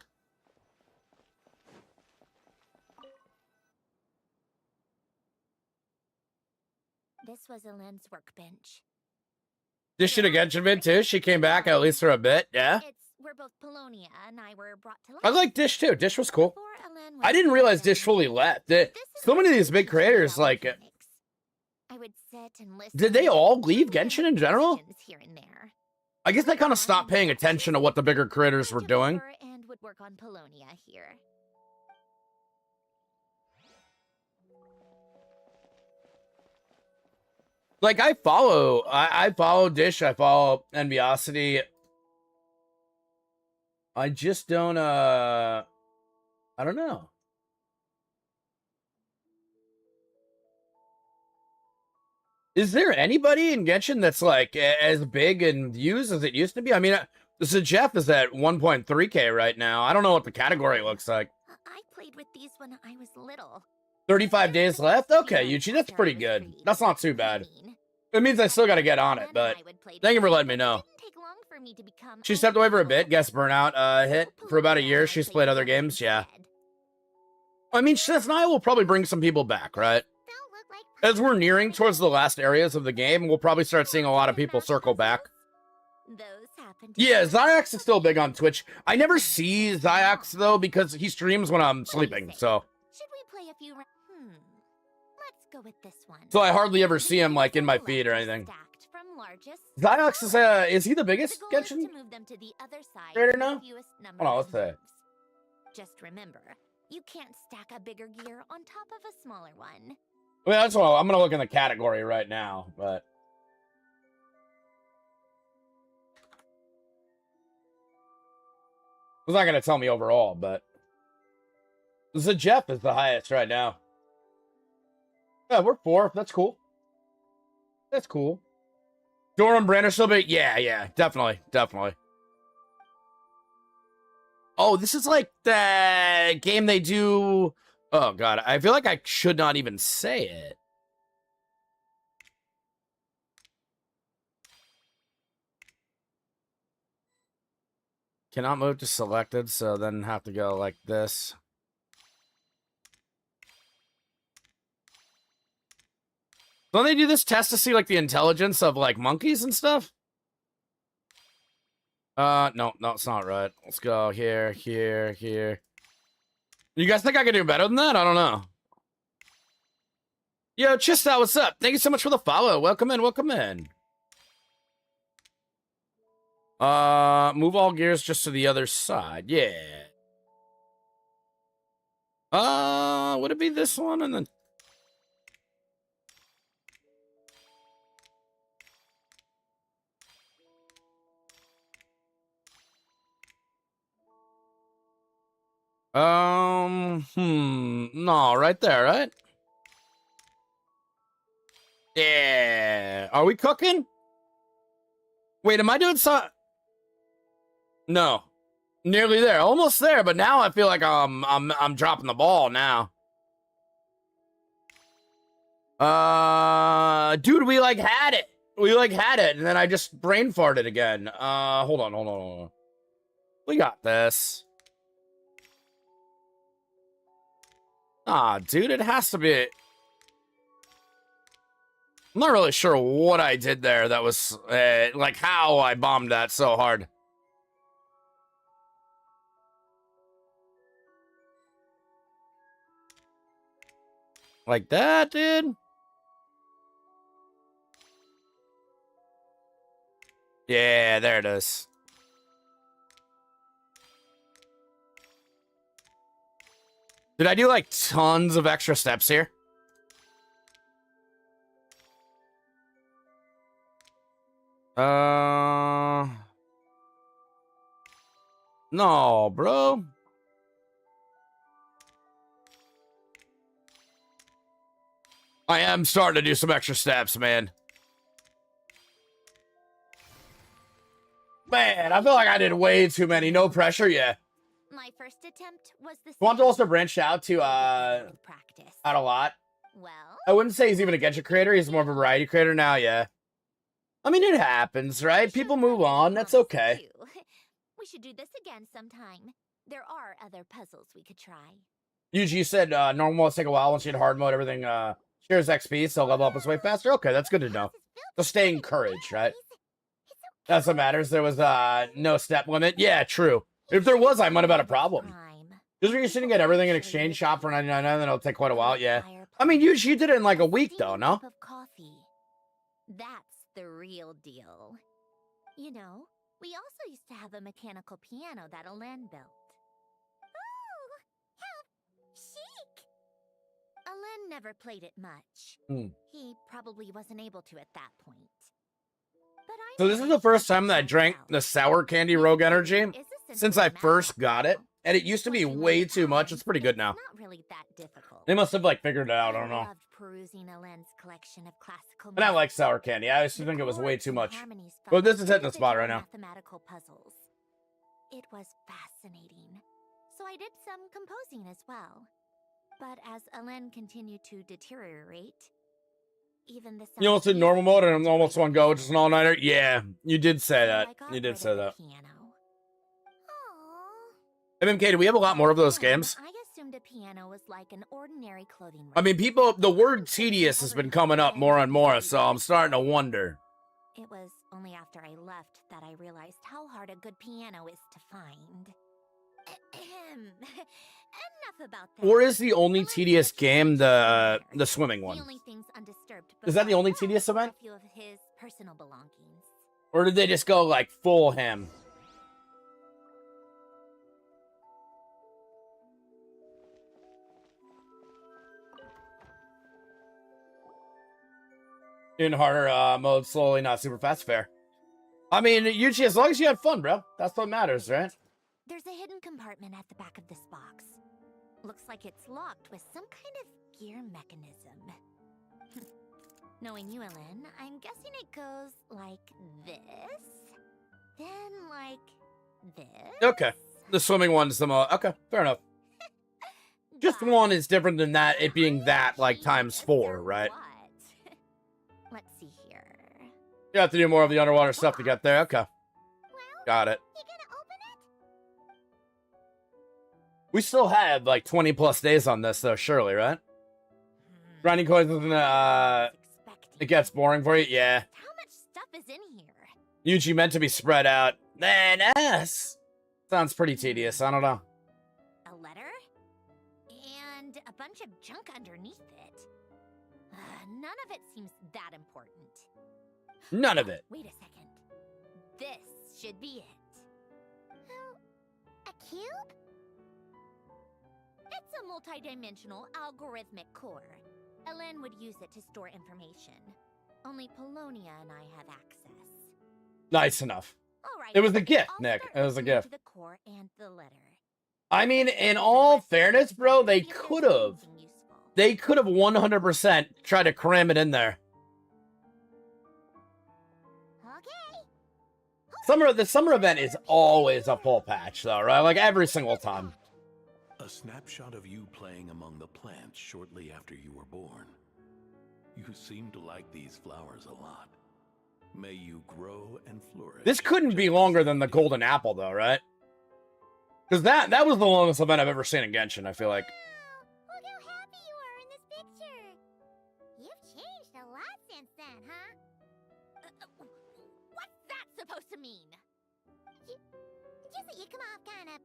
This was Elend's workbench.
This should have Genshin been too. She came back at least for a bit. Yeah.
Where both Polonia and I were brought to life.
I like Dish too. Dish was cool.
Before Elend
I didn't realize Dish fully left. So many of these big creators, like,
I would sit and listen.
did they all leave Genshin in general?
Here and there.
I guess I kind of stopped paying attention to what the bigger creators were doing.
And would work on Polonia here.
Like, I follow Dish, I follow Enviosity. I just don't, I don't know. Is there anybody in Genshin that's, like, as big in views as it used to be? I mean, Jeff is at 1.3K right now. I don't know what the category looks like.
I played with these when I was little.
35 days left? Okay, Yuchi, that's pretty good. That's not too bad. It means I still got to get on it, but thank you for letting me know. She stepped away for a bit. Guess Burnout hit for about a year. She's played other games, yeah. I mean, Sis and I will probably bring some people back, right? As we're nearing towards the last areas of the game, we'll probably start seeing a lot of people circle back. Yeah, Zyax is still big on Twitch. I never see Zyax, though, because he streams when I'm sleeping, so...
Should we play a few rounds? Let's go with this one.
So I hardly ever see him, like, in my feed or anything. Zyax is he the biggest Genshin creator now? Hold on, let's say.
Just remember, you can't stack a bigger gear on top of a smaller one.
I mean, that's what I'm gonna look in the category right now, but it's not gonna tell me overall, but the Jeff is the highest right now. Yeah, we're fourth. That's cool. That's cool. Doran Brandish a little bit. Yeah, definitely. Oh, this is like the game they do. Oh, God. I feel like I should not even say it. Cannot move to selected, so then have to go like this. Don't they do this test to see, like, the intelligence of, like, monkeys and stuff? No, it's not right. Let's go here. You guys think I can do better than that? I don't know. Yo, Chista, what's up? Thank you so much for the follow. Welcome in. Move all gears just to the other side. Yeah. Would it be this one and then... No, right there, right? Yeah. Are we cooking? Wait, am I doing so? No. Nearly there. Almost there, but now I feel like I'm dropping the ball now. Dude, we like had it. And then I just brain farted again. Hold on. We got this. Dude, it has to be... I'm not really sure what I did there that was, like, how I bombed that so hard. Like that, dude? Yeah, there it is. Did I do, like, tons of extra steps here? No, bro. I am starting to do some extra steps, man. Man, I feel like I did way too many. No pressure, yeah.
My first attempt was the
Want to also branch out to,
practice.
out a lot.
Well,
I wouldn't say he's even a Genshin creator. He's more of a variety creator now, yeah. I mean, it happens, right? People move on. That's okay.
we should do this again sometime. There are other puzzles we could try.
Yuji, you said normal modes take a while. Once you hit hard mode, everything shares XP, so level up is way faster. Okay, that's good to know. So stay encouraged, right? That's what matters. There was no step limit. Yeah, true. If there was, I might have had a problem. Just when you're sitting at everything in exchange shop for 99, then it'll take quite a while. Yeah. I mean, usually you did it in like a week, though, no?
That's the real deal. You know, we also used to have a mechanical piano that Alen built. Ooh, how chic! Alen never played it much. He probably wasn't able to at that point. But
So this is the first time that I drank the sour candy Rogue Energy since I first got it. And it used to be way too much. It's pretty good now.
Not really that difficult.
They must have like figured it out. I don't know.
Loved perusing Alen's collection of classical
And I like sour candy. I used to think it was way too much. But this is hitting the spot right now.
Mathematical puzzles. It was fascinating. So I did some composing as well. But as Alen continued to deteriorate, even the
You almost did normal mode and almost one go, just an all-nighter? Yeah, you did say that. You did say that. MMK, do we have a lot more of those games?
I assumed a piano was like an ordinary clothing rack.
I mean, people, the word tedious has been coming up more and more, so I'm starting to wonder.
It was only after I left that I realized how hard a good piano is to find. Enough about that.
Or is the only tedious game the swimming one? Is that the only tedious event?
A few of his personal belongings.
Or did they just go like full ham? In harder mode, slowly, not super fast. Fair. I mean, usually as long as you had fun, bro. That's what matters, right?
There's a hidden compartment at the back of this box. Looks like it's locked with some kind of gear mechanism. Knowing you, Alen, I'm guessing it goes like this, then like this.
Okay. The swimming one's the most... Okay, fair enough. Just one is different than that, it being that, like, times 4, right?
Let's see here.
You have to do more of the underwater stuff to get there. Okay. Got it. We still have, like, 20 plus days on this, though, surely, right? Grinding coins isn't, it gets boring for you? Yeah.
How much stuff is in here?
Usually meant to be spread out. Man, ass. Sounds pretty tedious. I don't know.
A letter? And a bunch of junk underneath it. None of it seems that important.
None of it.
Wait a second. This should be it. A cube? It's a multi-dimensional algorithmic core. Alen would use it to store information. Only Polonia and I have access.
Nice enough.
All right.
It was a gift, Nick. It was a gift.
The core and the letter.
I mean, in all fairness, bro, they could have. They could have 100% tried to cram it in there.
Okay.
The summer event is always a full patch, though, right? Like every single time.
A snapshot of you playing among the plants shortly after you were born. You seem to like these flowers a lot. May you grow and flourish.
This couldn't be longer than the golden apple, though, right? Because that was the longest event I've ever seen in Genshin, I feel like.
Wow, look how happy you are in this picture. You've changed a lot since then, huh?
What's that supposed to mean?
Just that you come off kind of...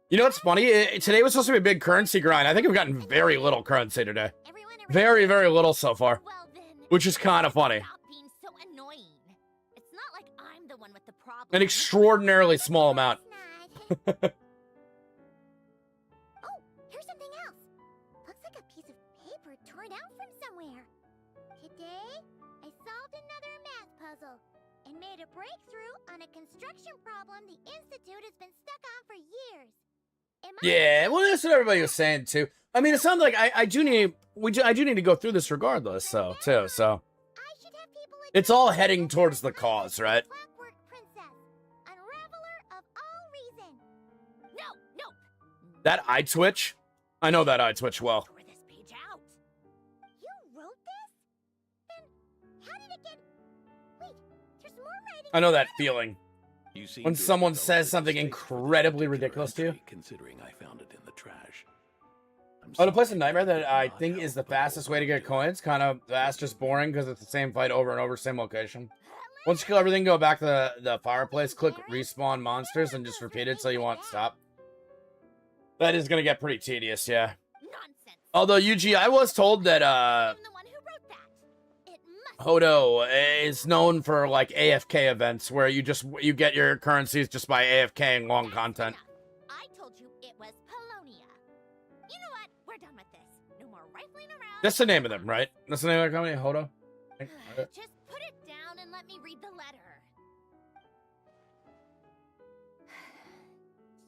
You know what's funny? Today was supposed to be a big currency grind. I think we've gotten very little currency today. Very, very little so far.
Well, then,
which is kind of funny.
Stop being so annoying. It's not like I'm the one with the problem.
An extraordinarily small amount.
Oh, here's something else. Looks like a piece of paper torn out from somewhere. Today, I solved another math puzzle and made a breakthrough on a construction problem the Institute has been stuck on for years.
Yeah, well, that's what everybody was saying too. I mean, it sounds like I do need to go through this regardless, so it's all heading towards the cause, right?
Clockwork Princess, unraveler of all reason.
No.
That eye twitch, I know that eye twitch well.
Throw this page out.
You wrote this? Then how did it get? Wait, there's more writing.
I know that feeling.
You seem
when
to have
someone
developed
says
a
something
distaste for that
incredibly
particular
ridiculous to you.
entry, considering I found it in the trash.
Oh, to play some Nightmare that
could
I
not
think is the
help but
fastest way to
hold
get coins. Kind of fast, just boring because it's the same fight over and over, same location. Once you kill everything, go back to the fireplace, click respawn monsters, and just repeat it so you won't stop. That is going to get pretty tedious, yeah. Although, UG, I was told that Hodo is known for, like, AFK events where you get your currencies just by AFKing long content.
I told you it was Polonia. You know what? We're done with this. No more rifling around.
That's the name of them, right? That's the name of the company, Hodo?
Just put it down and let me read the letter.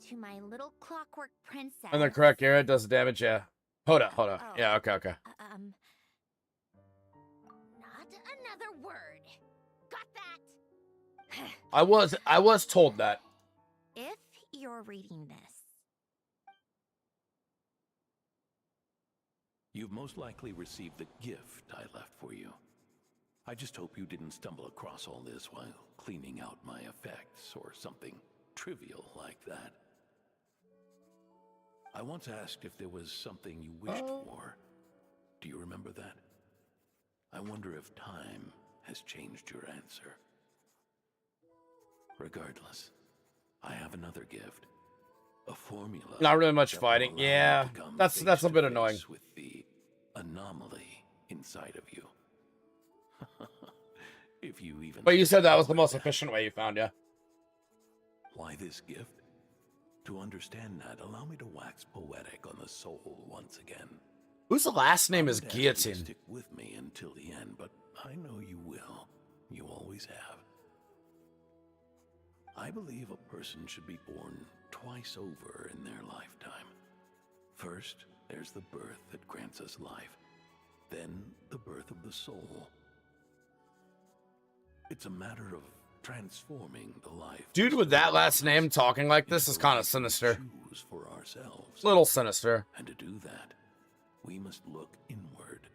To my little clockwork princess.
And the correct era does the damage, yeah. Hodo.
Oh.
Yeah, okay.
Not another word. Got that?
I was told that.
If you're reading this.
You've most likely received the gift I left for you. I just hope you didn't stumble across all this while cleaning out my effects or something trivial like that. I once asked if there was something you wished for. Do you remember that? I wonder if time has changed your answer. Regardless, I have another gift. A formula.
Not really much fighting. Yeah, that's a bit annoying.
With the anomaly inside of you. If you even.
But you said that was the most efficient way you found, yeah.
Why this gift? To understand that, allow me to wax poetic on the soul once again.
Whose last name is
I would ask you to
Guillotine?
Stick with me until the end, but I know you will. You always have. I believe a person should be born twice over in their lifetime. First, there's the birth that grants us life. Then, the birth of the soul. It's a matter of transforming the life.
Dude with that last name talking like this is kind of sinister.
Choose for ourselves.
Little sinister.
And to do that, we must look inward.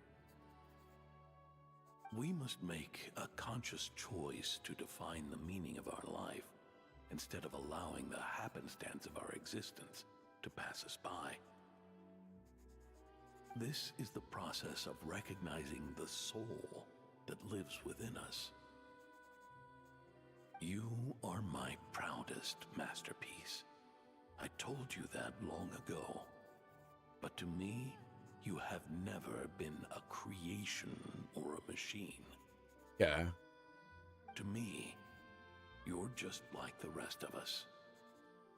We must make a conscious choice to define the meaning of our life, instead of allowing the happenstance of our existence to pass us by. This is the process of recognizing the soul that lives within us. You are my proudest masterpiece. I told you that long ago. But to me, you have never been a creation or a machine.
Yeah.
To me, you're just like the rest of us.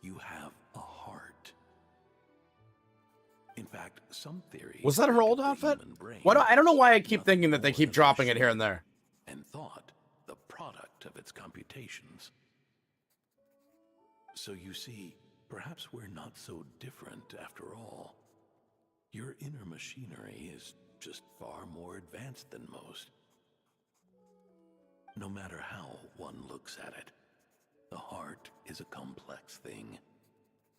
You have a heart. In fact, some theories...
Was that her old outfit? I don't know why I keep thinking that they keep dropping it here and there.
And thought the product of its computations. So you see, perhaps we're not so different after all. Your inner machinery is just far more advanced than most. No matter how one looks at it, the heart is a complex thing.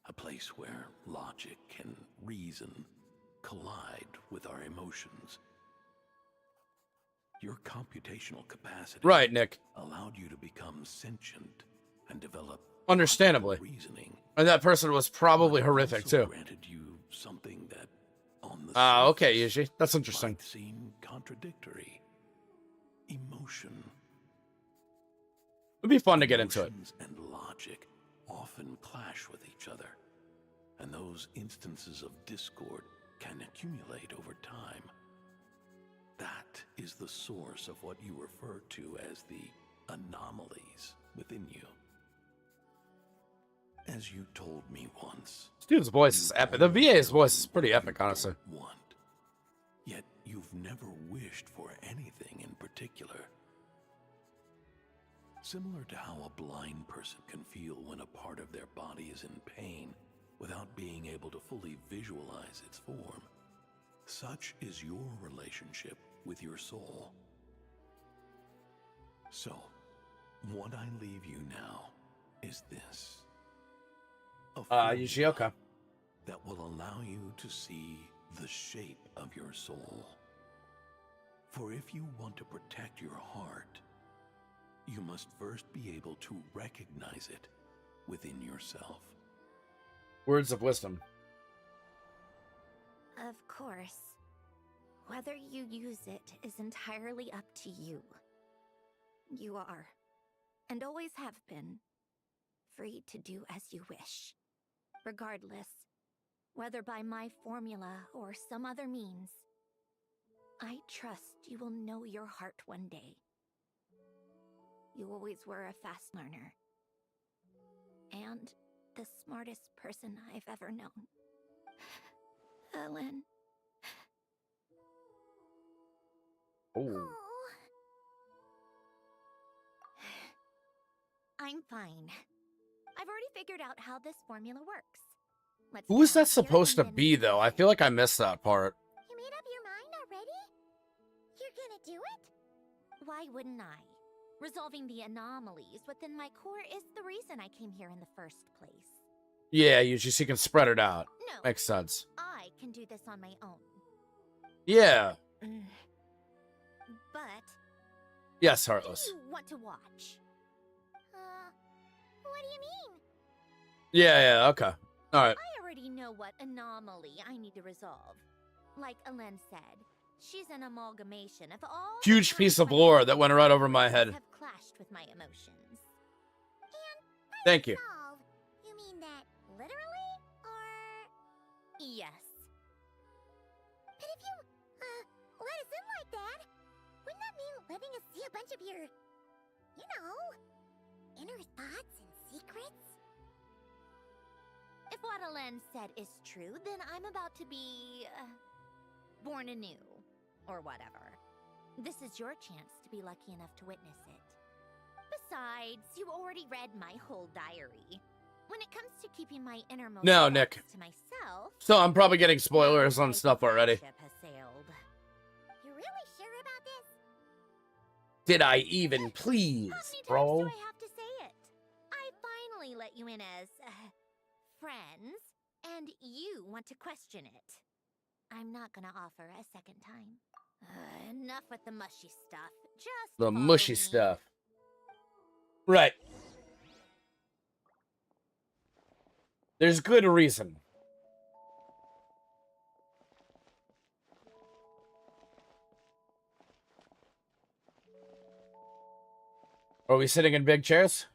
A place where logic and reason collide with our emotions. Your computational capacity,
right, Nick,
allowed you to become sentient and develop
understandably
reasoning.
And that person was probably horrific too.
Granted you something that on the
okay, Yuji. That's interesting.
Might seem contradictory. Emotion.
It'd be fun to get into it.
Emotions and logic often clash with each other, and those instances of discord can accumulate over time. That is the source of what you refer to as the anomalies within you. As you told me once,
This dude's voice is epic. The VA's voice is pretty epic, honestly.
Want, yet you've never wished for anything in particular. Similar to how a blind person can feel when a part of their body is in pain without being able to fully visualize its form, such is your relationship with your soul. So, what I leave you now is this.
Yoshioka.
That will allow you to see the shape of your soul. For if you want to protect your heart, you must first be able to recognize it within yourself.
Words of wisdom.
Of course. Whether you use it is entirely up to you. You are, and always have been, free to do as you wish. Regardless, whether by my formula or some other means, I trust you will know your heart one day. You always were a fast learner. And the smartest person I've ever known. Ellen.
Oh.
I'm fine. I've already figured out how this formula works. Let's
Who is
get out
that
here
supposed to
and then-
be, though? I feel like I missed that part.
You made up your mind already? You're gonna do it?
Why wouldn't I? Resolving the anomalies within my core is the reason I came here in the first place.
Yeah, you just you can spread it out.
No.
Makes sense.
I can do this on my own.
Yeah.
But
Yes,
do
Heartless.
you want to watch?
What do you mean?
Yeah, okay. All right.
I already know what anomaly I need to resolve. Like Alen said, she's an amalgamation of all the
Huge piece of
different
lore that went right over my head.
have clashed with my emotions.
Thank you.
Solve. You mean that literally? Or...
Yes.
But if you, let us in like that, wouldn't that mean letting us see a bunch of your, you know, inner thoughts and secrets?
If what Alen said is true, then I'm about to be born anew, or whatever. This is your chance to be lucky enough to witness it. Besides, you already read my whole diary. When it comes to keeping my innermost
No,
thoughts
Nick.
to myself,
So I'm probably getting spoilers on stuff already.
ship has sailed.
You really sure about this?
Did I even please,
How many times
bro?
do I have to say it? I finally let you in as friends, and you want to question it. I'm not gonna offer a second time. Enough with the mushy stuff. Just
The
follow
mushy
me.
stuff. Right. There's good reason. Are we sitting in big chairs?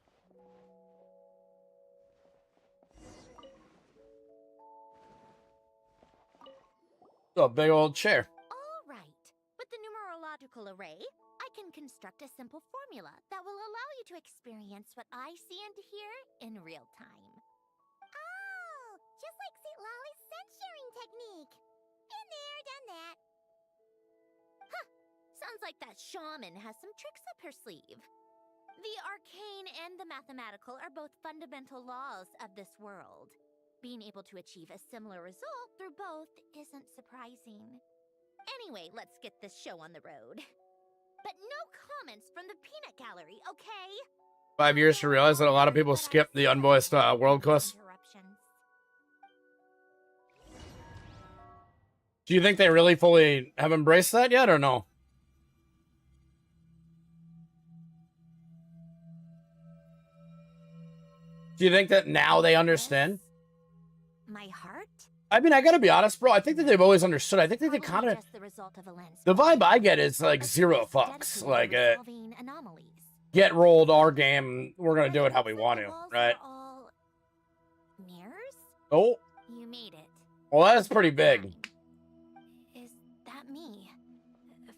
Oh, big old chair.
All right. With the numerological array, I can construct a simple formula that will allow you to experience what I see and hear in real time.
Oh, just like St. Lolly's sense-sharing technique. Been there, done that.
Sounds like that shaman has some tricks up her sleeve. The arcane and the mathematical are both fundamental laws of this world. Being able to achieve a similar result through both isn't surprising. Anyway, let's get this show on the road. But no comments from the peanut gallery, okay?
5 years to realize that a lot of people skip the unvoiced world quest.
Interruptions.
Do you think they really fully have embraced that yet, or no? Do you think that now they understand?
My heart?
I mean, I gotta be honest, bro. I think that they've always understood. I think that they kind of...
Just the result of a lens.
The vibe I get is like zero fucks. Like,
Solving anomalies.
get rolled our game. We're gonna do it how we want to,
Walls
right?
are all mirrors?
Oh,
You made it.
well, that's pretty big.
Is that me?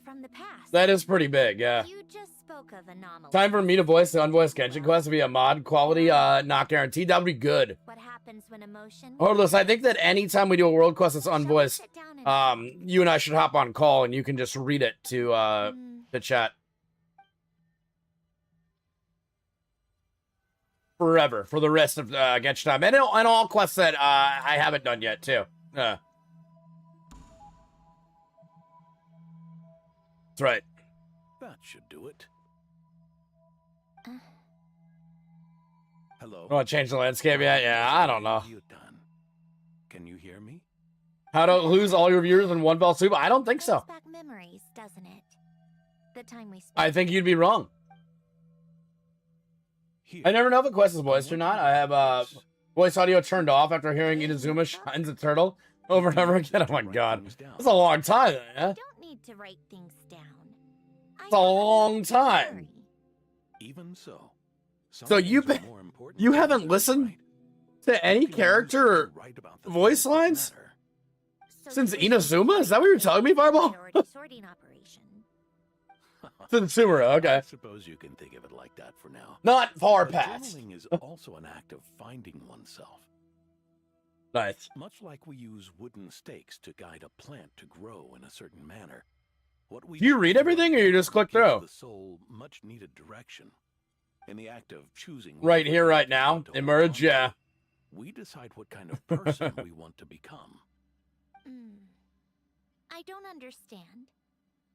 From the past?
That is pretty big, yeah.
You just spoke of anomalies.
Time for me to voice the unvoiced Genshin quest to be a mod quality, not guaranteed. That would be good.
What happens when emotion?
Heartless, I think that anytime we do a world quest that's unvoiced,
Sit down and
you and I should hop on call and you can just read it to the chat. Forever, for the rest of Genshin time. And all quests that I haven't done yet, too. That's right.
That should do it. Hello?
Want to change the landscape yet? Yeah, I don't know.
You done? Can you hear me?
How to lose all your viewers in one fell swoop? I don't think so.
Brings back memories, doesn't it? The time we spent.
I think you'd be wrong. I never know if a quest is voiced or not. I have voice audio turned off after hearing Inazuma shines a turtle over and over again. Oh my god. That's a long time, yeah?
Don't need to write things down.
It's a long time.
Even so.
So you haven't listened to any character voice lines since Inazuma? Is that what you're telling me, Fireball?
Sorting operation.
Since Sumero, okay.
I suppose you can think of it like that for now.
Not far
But
past.
Journaling is also an act of finding oneself.
Nice.
Much like we use wooden stakes to guide a plant to grow in a certain manner. What we
Do you read everything or you just click
gives
through?
the soul much needed direction. In the act of choosing
Right here, right now. Emerge, yeah.
we decide what kind of person we want to become.
I don't understand.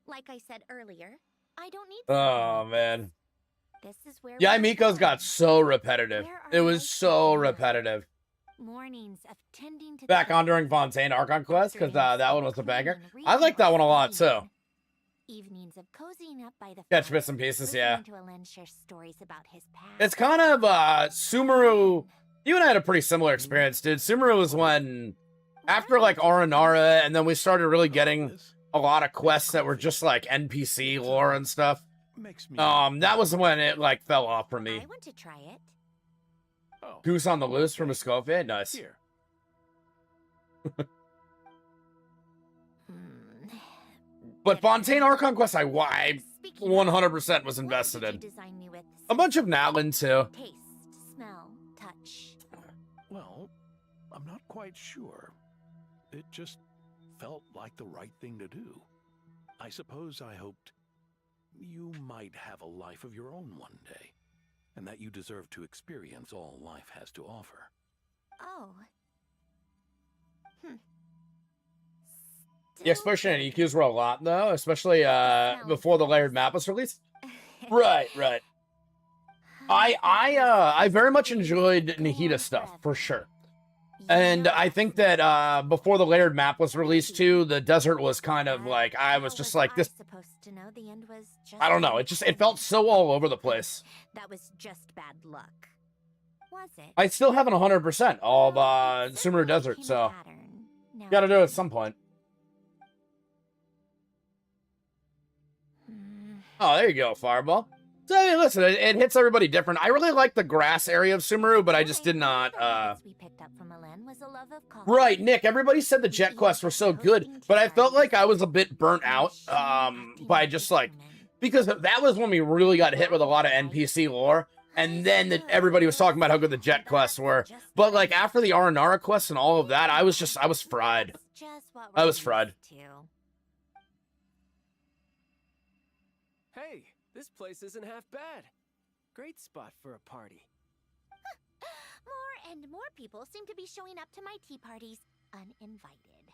Like I said earlier, I don't need.
Oh, man.
This is where.
Yeah, Miko's got so repetitive. It was so repetitive.
Mornings of tending to
Back on during Fontaine Archon Quest, because that one was a banger. I like that one a lot, too.
Evenings of cozying up by the
Catch
fire,
bits and pieces, yeah.
listening to Alen share stories about his past.
It's kind of, Sumeru... You and I had a pretty similar experience, dude. Sumeru was when... After, like, Aranara, and then we started really getting a lot of quests that were just, like, NPC lore and stuff. That was when it, like, fell off for me.
I want to try it.
Goose on the Loose from Escoffier? Nice. But Fontaine Archon Quest, I 100% was invested in. A bunch of Natlin, too.
Taste, smell, touch.
Well, I'm not quite sure. It just felt like the right thing to do. I suppose I hoped you might have a life of your own one day, and that you deserve to experience all life has to offer.
Oh.
The exploration and EQs were a lot, though, especially before the layered map was released. Right. I very much enjoyed Nahida stuff, for sure. And I think that before the layered map was released, too, the desert was kind of like, I was just like, this... I don't know, it felt so all over the place.
That was just bad luck. Was it?
I still haven't 100% all of Sumeru Desert, so... Gotta do it at some point. Oh, there you go, Fireball. So, I mean, listen, it hits everybody different. I really like the grass area of Sumeru, but I just did not, Right, Nick, everybody said the jet quests were so good, but I felt like I was a bit burnt out, by just, like... Because that was when we really got hit with a lot of NPC lore, and then everybody was talking about how good the jet quests were. But, like, after the Aranara quests and all of that, I was fried. I was fried.
Hey, this place isn't half bad. Great spot for a party.
More and more people seem to be showing up to my tea parties uninvited.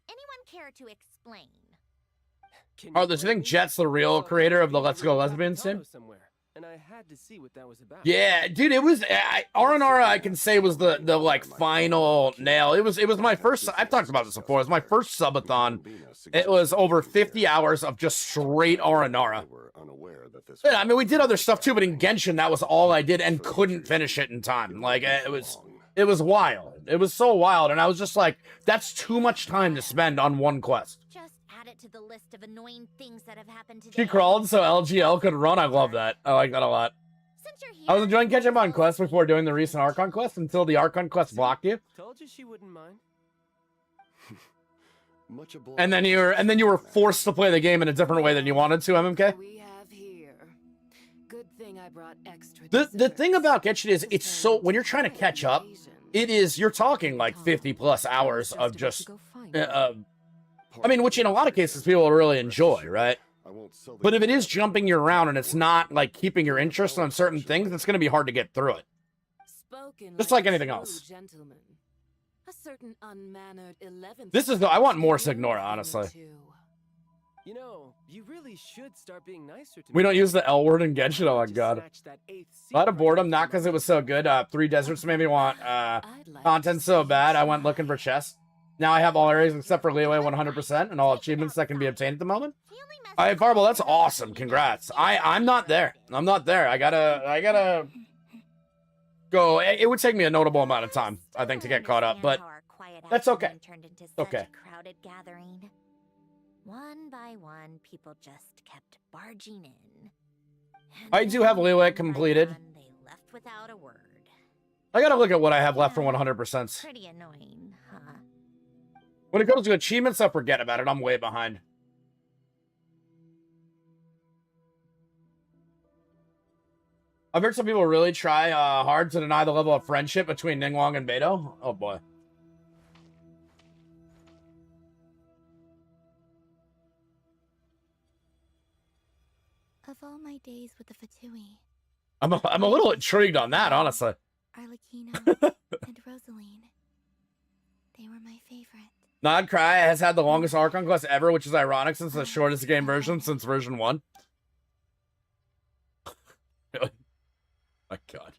Anyone care to explain?
Oh, do you think Jet's the real creator of the Let's Go Lesbian sim?
And I had to see what that was about.
Yeah, dude, it was Aranara, I can say, was the like final nail. It was my first. I've talked about this before. It was my first subathon. It was over 50 hours of just straight Aranara. Yeah, I mean, we did other stuff too, but in Genshin, that was all I did and couldn't finish it in time. Like it was wild. It was so wild, and I was just like, that's too much time to spend on one quest.
Just add it to the list of annoying things that have happened today.
She crawled so LGL could run. I love that. I like that a lot. I was enjoying catching up on quests before doing the recent Archon quest until the Archon quest blocked you.
Told you she wouldn't mind.
And then you were forced to play the game in a different way than you wanted to, MMK.
Good thing I brought extra.
The thing about Genshin is it's so when you're trying to catch up, you're talking like 50+ hours of just I mean, which in a lot of cases people will really enjoy, right? But if it is jumping you around and it's not like keeping your interest on certain things, it's going to be hard to get through it. Just like anything else.
A certain unmannered 11th.
This is I want more Signora, honestly.
You know, you really should start being nicer to
We don't use the L word in Genshin. Oh my god. A lot of boredom, not because it was so good. 3 deserts made me want content so bad. I went looking for chests. Now I have all areas except for leeway 100% and all achievements that can be obtained at the moment. Alright, Fireball, that's awesome. Congrats. I'm not there. I'm not there. I gotta go. It would take me a notable amount of time, I think, to get caught up, but that's okay.
Turned into such
Okay.
a crowded gathering. One by one, people just kept barging in. And
I do have
then
leeway
one by
completed.
one, they left without a word.
I gotta look at what I have left for 100%.
Pretty annoying, huh?
When it comes to achievements, I forget about it. I'm way behind. I've heard some people really try hard to deny the level of friendship between Ningguang and Beidou. Oh boy.
Of all my days with the Fatui,
I'm a little intrigued on that, honestly.
Arlecchino and Rosaline, they were my favorite.
Nod Cry has had the longest Archon quest ever, which is ironic since the shortest game version since version 1. Really? My God.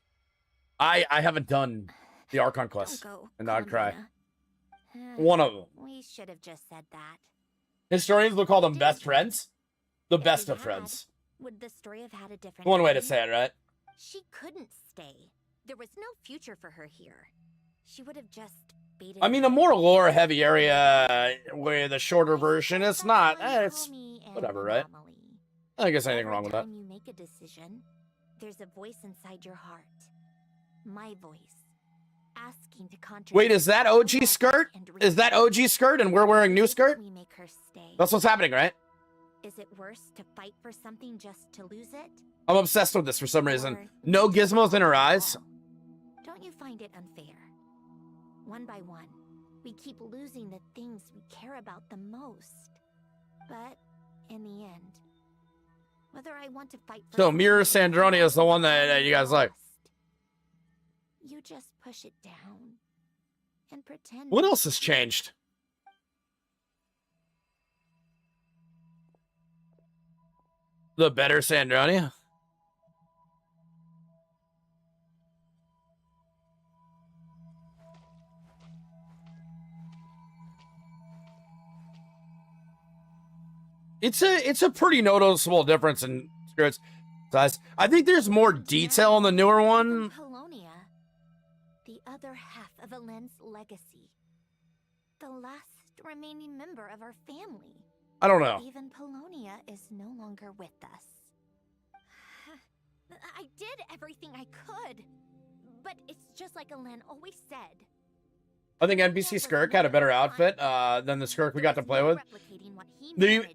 I haven't done the Archon quest and Nod Cry. One of them.
We should have just said that.
Historians will call them best friends. The best of friends.
Would the story have had a different
One way to
ending?
say it, right?
She couldn't stay. There was no future for her here. She would have just baited.
I mean, a more lore-heavy area where the shorter version, it's not. It's whatever, right? I guess anything wrong with that.
Every time you make a decision, there's a voice inside your heart. My voice. Asking to contradict.
Wait, is that OG skirt? Is that OG skirt and we're wearing new skirt?
We make her stay.
That's what's happening, right?
Is it worse to fight for something just to lose it?
I'm obsessed with this for some reason. No gizmos in her eyes.
Don't you find it unfair? One by one, we keep losing the things we care about the most. But in the end, whether I want to fight for
So Mirror Sandrone is the one that you guys like.
you just push it down and pretend.
What else has changed? The better Sandrone? It's a pretty noticeable difference in skirts size. I think there's more detail in the newer one.
Polonia, the other half of Alen's legacy. The last remaining member of our family.
I don't know.
Even Polonia is no longer with us. I did everything I could. But it's just like Alen always said.
I think NPC Skirk had a better outfit than the Skirk we got to play with.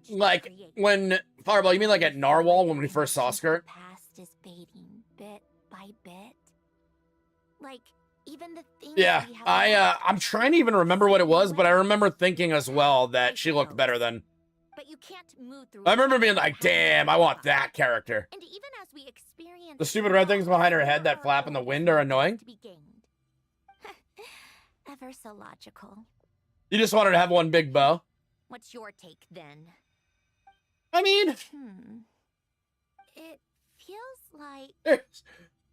Like, when... Fireball, you mean like at Narwhal when we first saw Skirk?
Past is fading bit by bit. Like, even the things
Yeah,
we have
I'm trying to even remember what it was, but I remember thinking as well that she looked better than...
But you can't move through.
I remember being like, damn, I want that character.
And even as we experience
The stupid red things behind her head that flap in the wind are annoying.
to be gained. Ever so logical.
You just wanted to have one big bow.
What's your take then?
I mean...
It feels like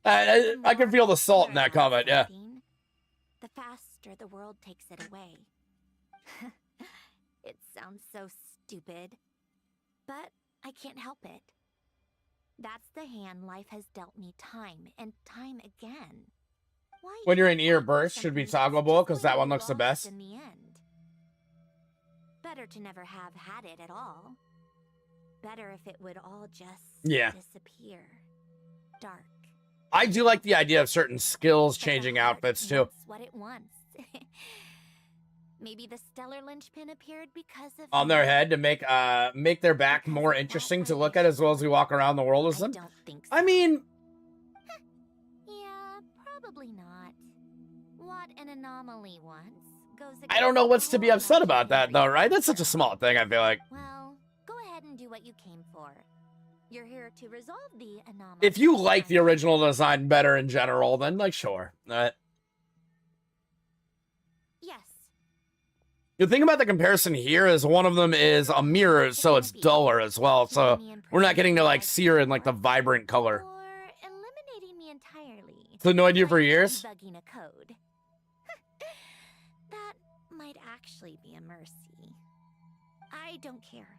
I can feel the salt in that comment, yeah.
the faster the world takes it away. It sounds so stupid, but I can't help it. That's the hand life has dealt me time and time again. Why
When you're in ear burst, should be toggleable, because that one looks the best.
in the end? Better to never have had it at all. Better if it would all just disappear. Dark.
I do like the idea of certain skills changing outfits, too.
What it wants. Maybe the stellar linchpin appeared because of
On their head to make their back more interesting to look at as well as we walk around the world with them.
don't think so.
I mean...
Yeah, probably not. What an anomaly once goes
I don't know what's to be upset about that, though, right? That's such a small thing, I feel like.
Well, go ahead and do what you came for. You're here to resolve the anomaly.
If you like the original design better in general, then, like, sure.
Yes.
The thing about the comparison here is one of them is a mirror, so it's duller as well. So we're not getting to, like, see her in, like, the vibrant color.
Or eliminating me entirely.
It's annoyed you for years?
Debugging a code. That might actually be a mercy. I don't care.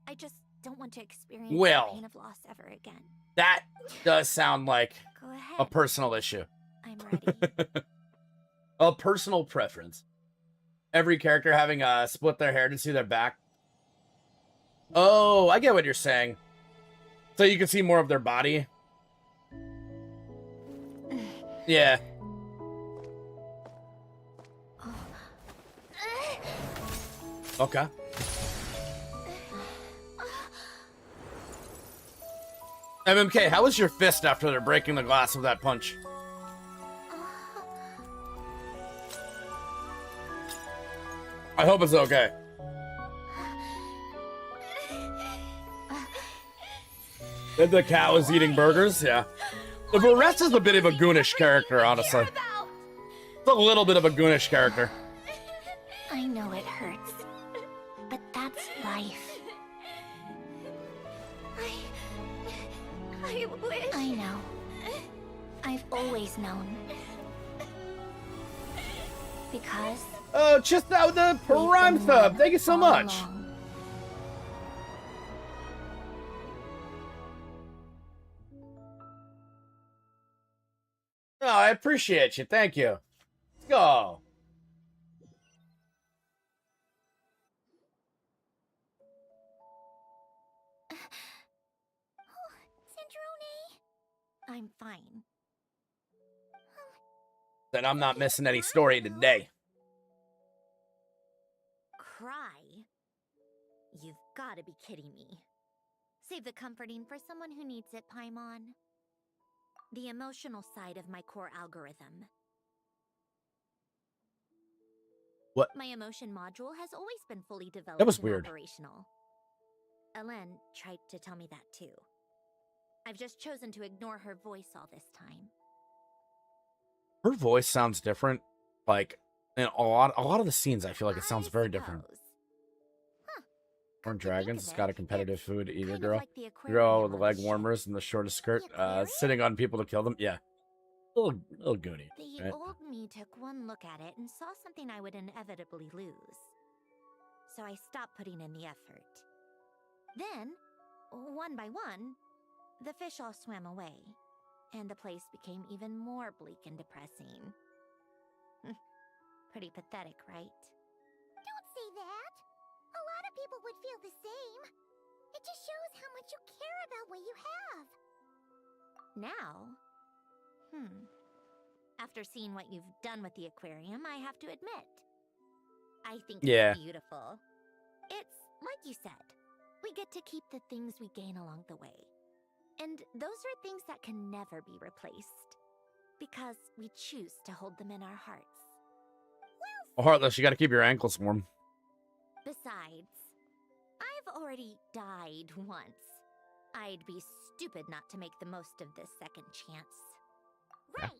I just don't want to experience
Will.
the pain of loss ever again.
That does sound like
Go ahead.
a personal issue.
I'm ready.
A personal preference. Every character having split their hair to see their back. Oh, I get what you're saying. So you can see more of their body. Yeah. Okay. MMK, how was your fist after they're breaking the glass with that punch? I hope it's okay. And the cow is eating burgers? Yeah. The Barrett is a bit of a goonish character, honestly. It's a little bit of a goonish character.
I know it hurts, but that's life.
I wish.
I know. I've always known. Because...
Oh, just out the Prime sub. Thank you so much. Oh, I appreciate you. Thank you. Let's go.
Sandrone, I'm fine.
Then I'm not missing any story today.
Cry? You've got to be kidding me. Save the comforting for someone who needs it, Paimon. The emotional side of my core algorithm.
What?
My emotion module has always been fully developed
That was
and
weird.
operational. Elen tried to tell me that too. I've just chosen to ignore her voice all this time.
Her voice sounds different. Like, in a lot of the scenes, I feel like it sounds very different. Corn Dragons has got a competitive food eater girl. Girl with the leg warmers and the shortest skirt, sitting on people to kill them. Yeah. Little goony.
The
Right?
old me took one look at it and saw something I would inevitably lose. So I stopped putting in the effort. Then, one by one, the fish all swam away, and the place became even more bleak and depressing. Pretty pathetic, right?
Don't say that! A lot of people would feel the same. It just shows how much you care about what you have.
Now? After seeing what you've done with the aquarium, I have to admit. I think
Yeah.
it's beautiful. It's, like you said, we get to keep the things we gain along the way. And those are things that can never be replaced. Because we choose to hold them in our hearts.
Oh, Heartless, you gotta keep your ankles warm.
Besides, I've already died once. I'd be stupid not to make the most of this second chance.
Right.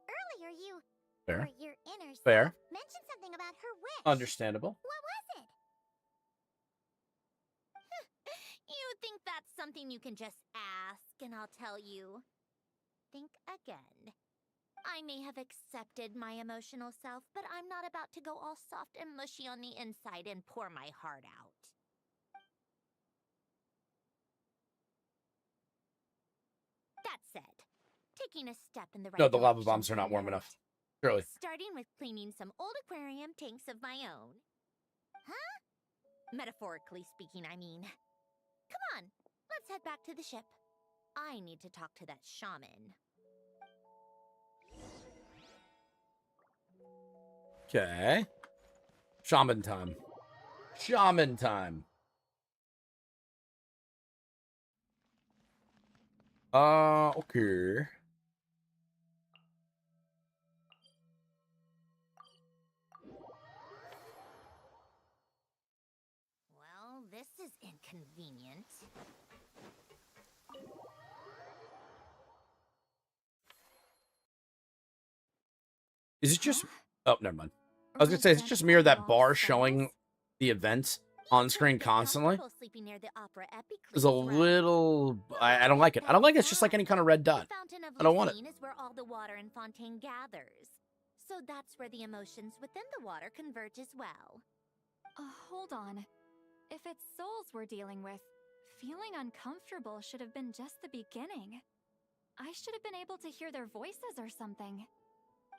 Earlier you...
Fair.
Or your inner
Fair.
self mentioned something about her wish.
Understandable.
What was it?
You think that's something you can just ask and I'll tell you? Think again. I may have accepted my emotional self, but I'm not about to go all soft and mushy on the inside and pour my heart out. That said, taking a step in the right
No, the lava
direction
bombs are not warm
can't
enough. Surely.
hurt. Starting with cleaning some old aquarium tanks of my own. Huh? Metaphorically speaking, I mean. Come on, let's head back to the ship. I need to talk to that shaman.
Okay. Shaman time. Shaman time. Okay.
Well, this is inconvenient.
Is it just... Oh, never mind. I was gonna say, is it just me or that bar showing the events on screen constantly? Is a little... I don't like it. I don't like it. It's just like any kind of red dot. I don't want it.
Is where all the water in Fontaine gathers. So that's where the emotions within the water converge as well.
Hold on. If it's souls we're dealing with, Feeling uncomfortable should have been just the beginning. I should have been able to hear their voices or something.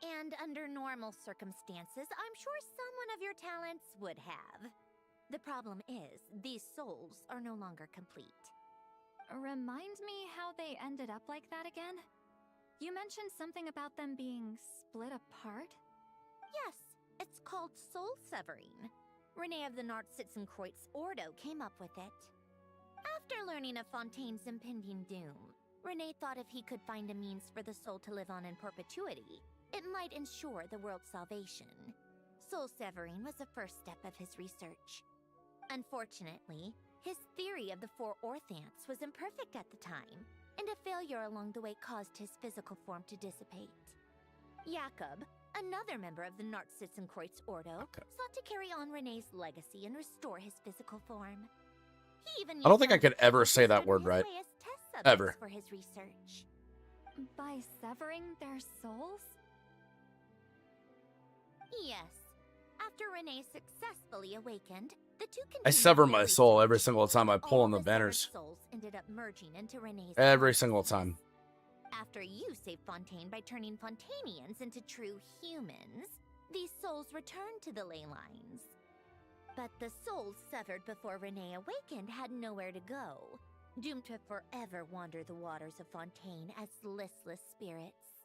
And under normal circumstances, I'm sure someone of your talents would have. The problem is, these souls are no longer complete.
Remind me how they ended up like that again? You mentioned something about them being split apart?
Yes, it's called soul severing. Renee of the Nartsitzenkreuz Ordo came up with it. After learning of Fontaine's impending doom, Renee thought if he could find a means for the soul to live on in perpetuity, it might ensure the world's salvation. Soul severing was the first step of his research. Unfortunately, his theory of the four orthants was imperfect at the time, and a failure along the way caused his physical form to dissipate. Jakob, another member of the Nartsitzenkreuz Ordo, sought to carry on Renee's legacy and restore his physical form. He even
I don't think I could ever say that word right. Ever.
For his research.
By severing their souls?
Yes. After Renee successfully awakened, the two
I sever my soul every single time I pull on the banners.
souls ended up merging into Renee's
Every single time.
After you saved Fontaine by turning Fontainians into true humans, these souls returned to the ley lines. But the souls severed before Renee awakened had nowhere to go, doomed to forever wander the waters of Fontaine as listless spirits.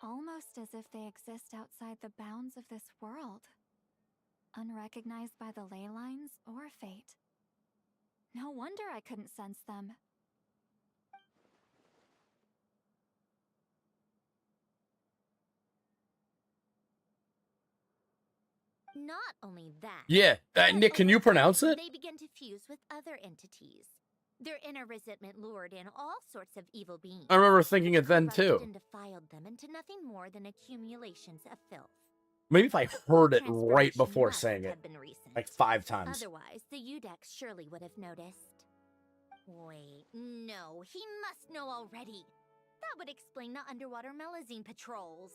Almost as if they exist outside the bounds of this world. Unrecognized by the ley lines or fate. No wonder I couldn't sense them.
Not only that.
Yeah, Nick, can you pronounce it?
They begin to fuse with other entities. Their inner resentment lured in all sorts of evil beings.
I remember thinking it then too.
And defiled them into nothing more than accumulations of filth.
Maybe if I heard it right before saying it, like 5 times.
Otherwise, the Udex surely would have noticed. Wait, no, he must know already. That would explain the underwater Melazine patrols.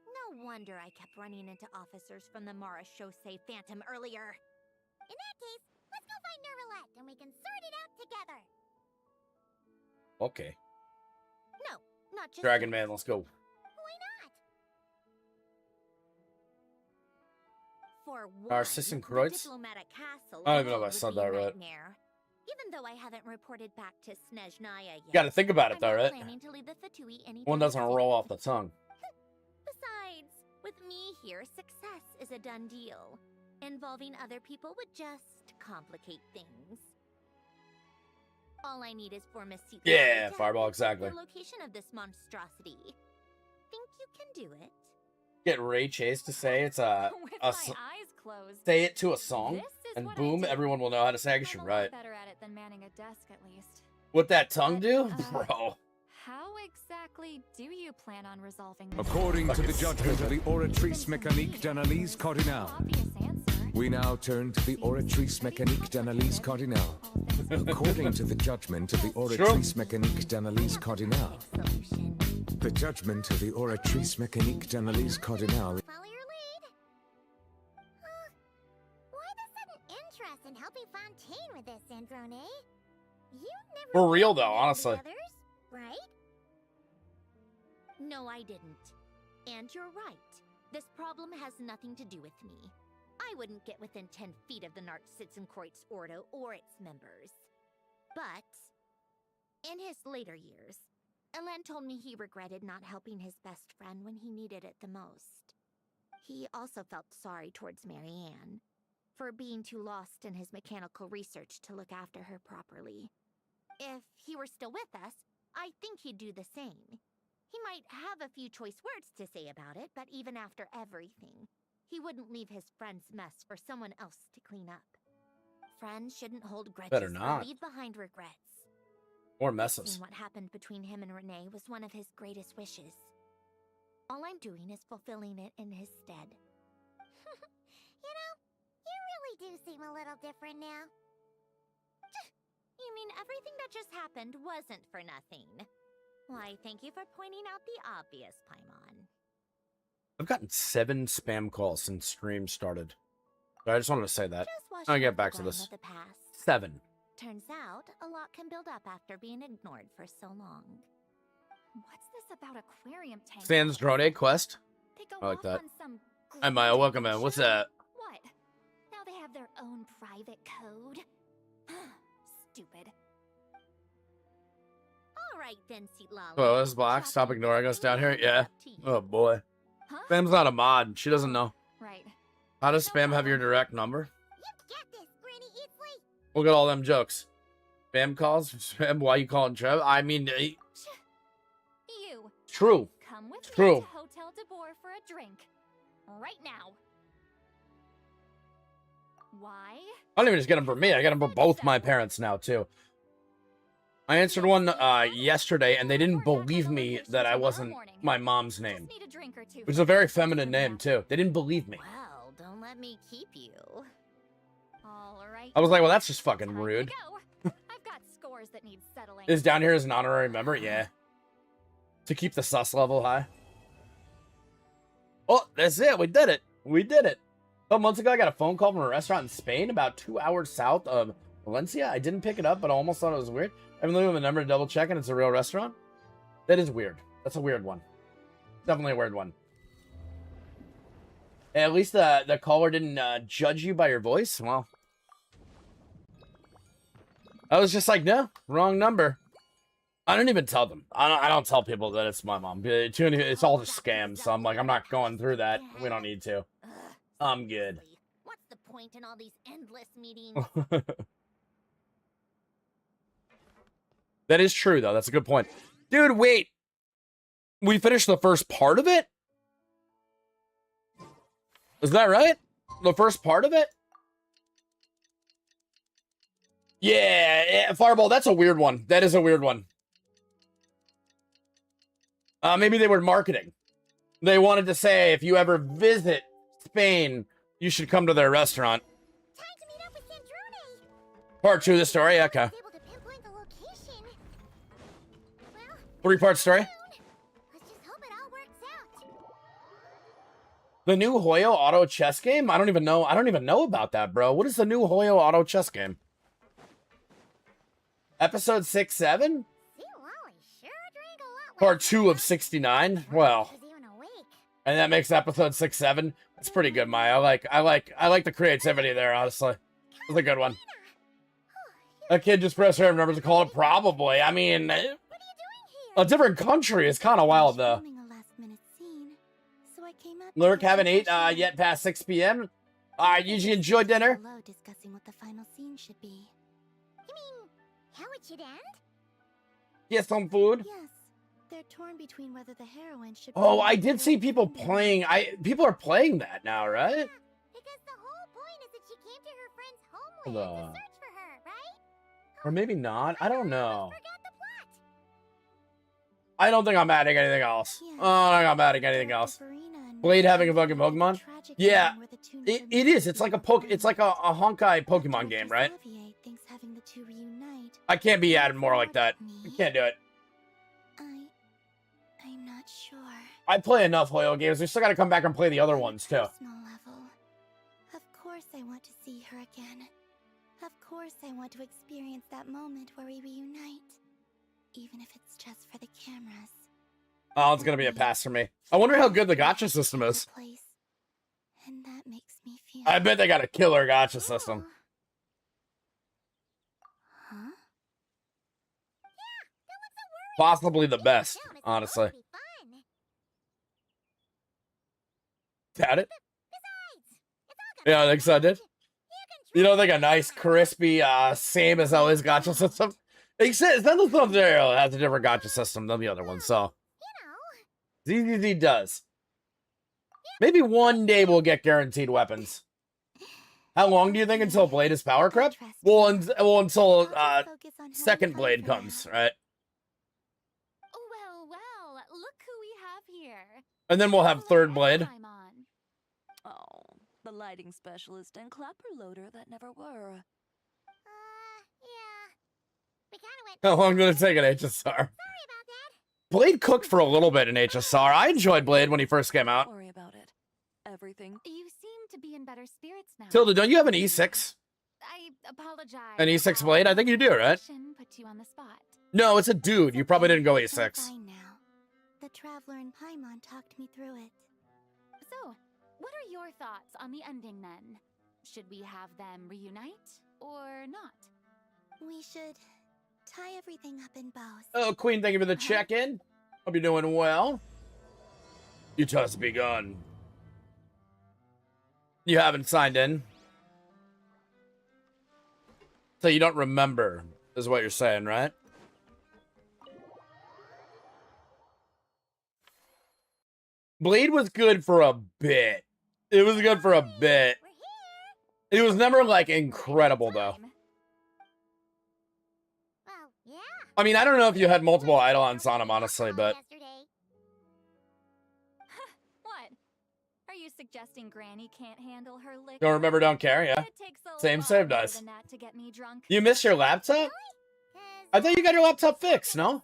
No wonder I kept running into officers from the Mara Chaussee Phantom earlier.
In that case, let's go find Nervalette and we can sort it out together.
Okay.
No, not just
Dragon Man, let's go.
Why not?
For one,
Narcissenkreuz?
the diplomatic castle
I don't even know if I
would
said
be
that
a
right.
nightmare. Even though I haven't reported back to Snezhnaya yet.
You gotta think about it though,
I'm not
right?
planning to leave the Fatui anytime
One doesn't
soon.
roll off the tongue.
Besides, with me here, success is a done deal. Involving other people would just complicate things. All I need is for Miss Seat
Yeah,
to
Fireball,
help me find
exactly.
the location of this monstrosity. Think you can do it?
Get Ray Chase to say it's a
With my
s-
eyes closed.
say it to a song,
This is
and
what I
boom,
do.
everyone will know how to say. I guess
I'm
you're
a lot
right.
better at it than manning a desk, at least.
What that tongue do,
But,
bro?
How exactly do you plan on resolving this?
According to the
Fucking
judgment of the Oratrice Mécanique d'Analyse Cardinale,
Obvious answer.
we now turn to the Oratrice Mécanique d'Analyse Cardinale. According to the judgment of the Oratrice Mécanique d'Analyse Cardinale,
Solution.
the judgment of the Oratrice Mécanique d'Analyse Cardinale.
Follow your lead. Why the sudden interest in helping Fontaine with this, Sandrone? You never
For real,
mentioned
though,
it to the
honestly.
others, right?
No, I didn't. And you're right. This problem has nothing to do with me. I wouldn't get within 10 feet of the Nartsitzenkreuz Ordo or its members. But, in his later years, Elen told me he regretted not helping his best friend when he needed it the most. He also felt sorry towards Marianne for being too lost in his mechanical research to look after her properly. If he were still with us, I think he'd do the same. He might have a few choice words to say about it, but even after everything, he wouldn't leave his friend's mess for someone else to clean up. Friends shouldn't hold grudges
Better
or
not.
leave behind regrets.
Or messes.
Seeing what happened between him and Renee was one of his greatest wishes. All I'm doing is fulfilling it in his stead.
You know, you really do seem a little different now.
You mean everything that just happened wasn't for nothing? Why, thank you for pointing out the obvious, Paimon.
I've gotten 7 spam calls since stream started. I just wanted to say that.
Just wash
I'll
off
get
the
back to
grime
this.
of the past.
7.
turns out, a lot can build up after being ignored for so long.
What's this about aquarium tanks?
Sandrone quest.
They go
I like
off
that.
on some
Hi, Maya. Welcome, man. What's that?
What? Now they have their own private code? Stupid.
All right, Vincey Lolly.
Oh, this is Black. Stop ignoring us down here. Yeah. Oh, boy. Spam's not a mod. She doesn't know.
Right.
How does Spam have your direct number?
Get this, Granny Easley.
Look at all them jokes. Spam calls? Spam, why you calling Trev? I mean,
You.
true.
Come with
True.
me to Hotel de Boer for a drink. Right now. Why?
I don't even just get them for me. I get them for both my parents now, too. I answered one yesterday, and they didn't believe me that I wasn't my mom's name.
Need a drink or two.
Which is a very feminine name, too. They didn't believe me.
Well, don't let me keep you.
All right.
I was like, well, that's just fucking rude.
I've got scores that need settling.
Is down here as an honorary member? Yeah. To keep the sus level high. Oh, that's it. We did it. We did it. A couple months ago, I got a phone call from a restaurant in Spain about 2 hours south of Valencia. I didn't pick it up, but I almost thought it was weird. I've been looking at the number to double check, and it's a real restaurant. That is weird. That's a weird one. Definitely a weird one. At least the caller didn't judge you by your voice. Well, I was just like, no, wrong number. I don't even tell them. I don't tell people that it's my mom. It's all just scams. So I'm like, I'm not going through that. We don't need to. I'm good.
What's the point in all these endless meetings?
That is true, though. That's a good point. Dude, wait. We finished the first part of it? Is that right? The first part of it? Yeah, Fireball, that's a weird one. That is a weird one. Maybe they were marketing. They wanted to say, if you ever visit Spain, you should come to their restaurant.
Time to meet up with Sandrone.
Part 2 of the story? Okay.
I was able to pinpoint the location. Well,
3-part story?
let's just hope it all works out.
The new Hoyo auto chess game? I don't even know. I don't even know about that, bro. What is the new Hoyo auto chess game? Episode 6-7?
See, Lolly sure drank a lot.
Part 2 of 69? Well.
She was even awake.
And that makes episode 6-7. That's pretty good, Maya. I like the creativity there, honestly. It's a good one. A kid just pressed her and remembers to call it probably. I mean, a different country is kind of wild, though. Lurk, haven't ate yet past 6 p.m. Did you enjoy dinner?
Discussing what the final scene should be.
You mean how it should end?
Get some food.
Yes, they're torn between whether the heroine should.
Oh, I did see people playing. People are playing that now, right?
Yeah, because the whole point is that she came to her friend's homeland to search for her, right?
Or maybe not. I don't know.
Forgot the plot.
I don't think I'm adding anything else. Oh, I don't think I'm adding anything else. Blade having a fucking Pokemon? Yeah, it is. It's like a Honkai Pokemon game, right? I can't be added more like that. I can't do it.
I'm not sure.
I play enough Hoyo games. We still gotta come back and play the other ones, too.
Of course I want to see her again. Of course I want to experience that moment where we reunite. Even if it's just for the cameras.
Oh, it's gonna be a pass for me. I wonder how good the gacha system is.
And that makes me feel.
I bet they got a killer gacha system.
Huh?
Possibly the best, honestly. Got it? Yeah, I think so, I did. You don't think a nice, crispy, same as always gacha system? Except Zenithal has a different gacha system than the other one, so. ZZZ does. Maybe one day we'll get guaranteed weapons. How long do you think until Blade is power crept? Well, until second Blade comes, right?
Well, look who we have here.
And then we'll have third Blade.
Oh, the lighting specialist and clapper loader that never were.
Yeah. We kind of went.
How long did it take at HSR? Blade cooked for a little bit in HSR. I enjoyed Blade when he first came out.
Don't worry about it. Everything.
You seem to be in better spirits now.
Tilda, don't you have an E6?
I apologize.
An E6 blade? I think you do, right?
Put you on the spot.
No, it's a dude. You probably didn't go
I'm
E6.
fine now. The traveler in Paimon talked me through it.
So, what are your thoughts on the ending then? Should we have them reunite or not?
We should tie everything up in bows.
Oh, Queen, thank you for the check-in. Hope you're doing well. You just begun. You haven't signed in. So you don't remember, is what you're saying, right? Blade was good for a bit. It was good for a bit. It was never, like, incredible, though. I mean, I don't know if you had multiple Eidolons on him, honestly, but...
What? Are you suggesting Granny can't handle her liquor?
Don't remember, don't care, yeah. Same save dice.
To get me drunk.
You missed your laptop? I thought you got your laptop fixed, no?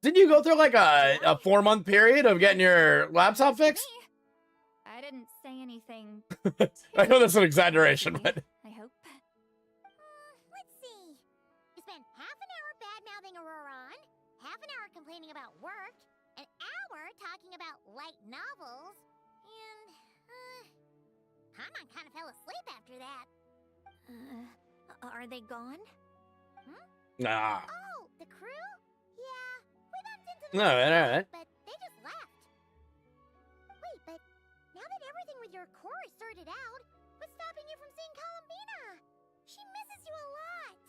Didn't you go through, like, a 4-month period of getting your laptop fixed?
I didn't say anything.
I know that's an exaggeration, but...
I hope.
Let's see. You spent half an hour bad-mouthing Auroron, half an hour complaining about work, an hour talking about light novels, and, Paimon kind of fell asleep after that.
Are they gone?
Nah.
Oh, the crew? Yeah, we bumped into them.
Alright.
But they just left. Wait, but now that everything with your core is sorted out, what's stopping you from seeing Columbina? She misses you a lot.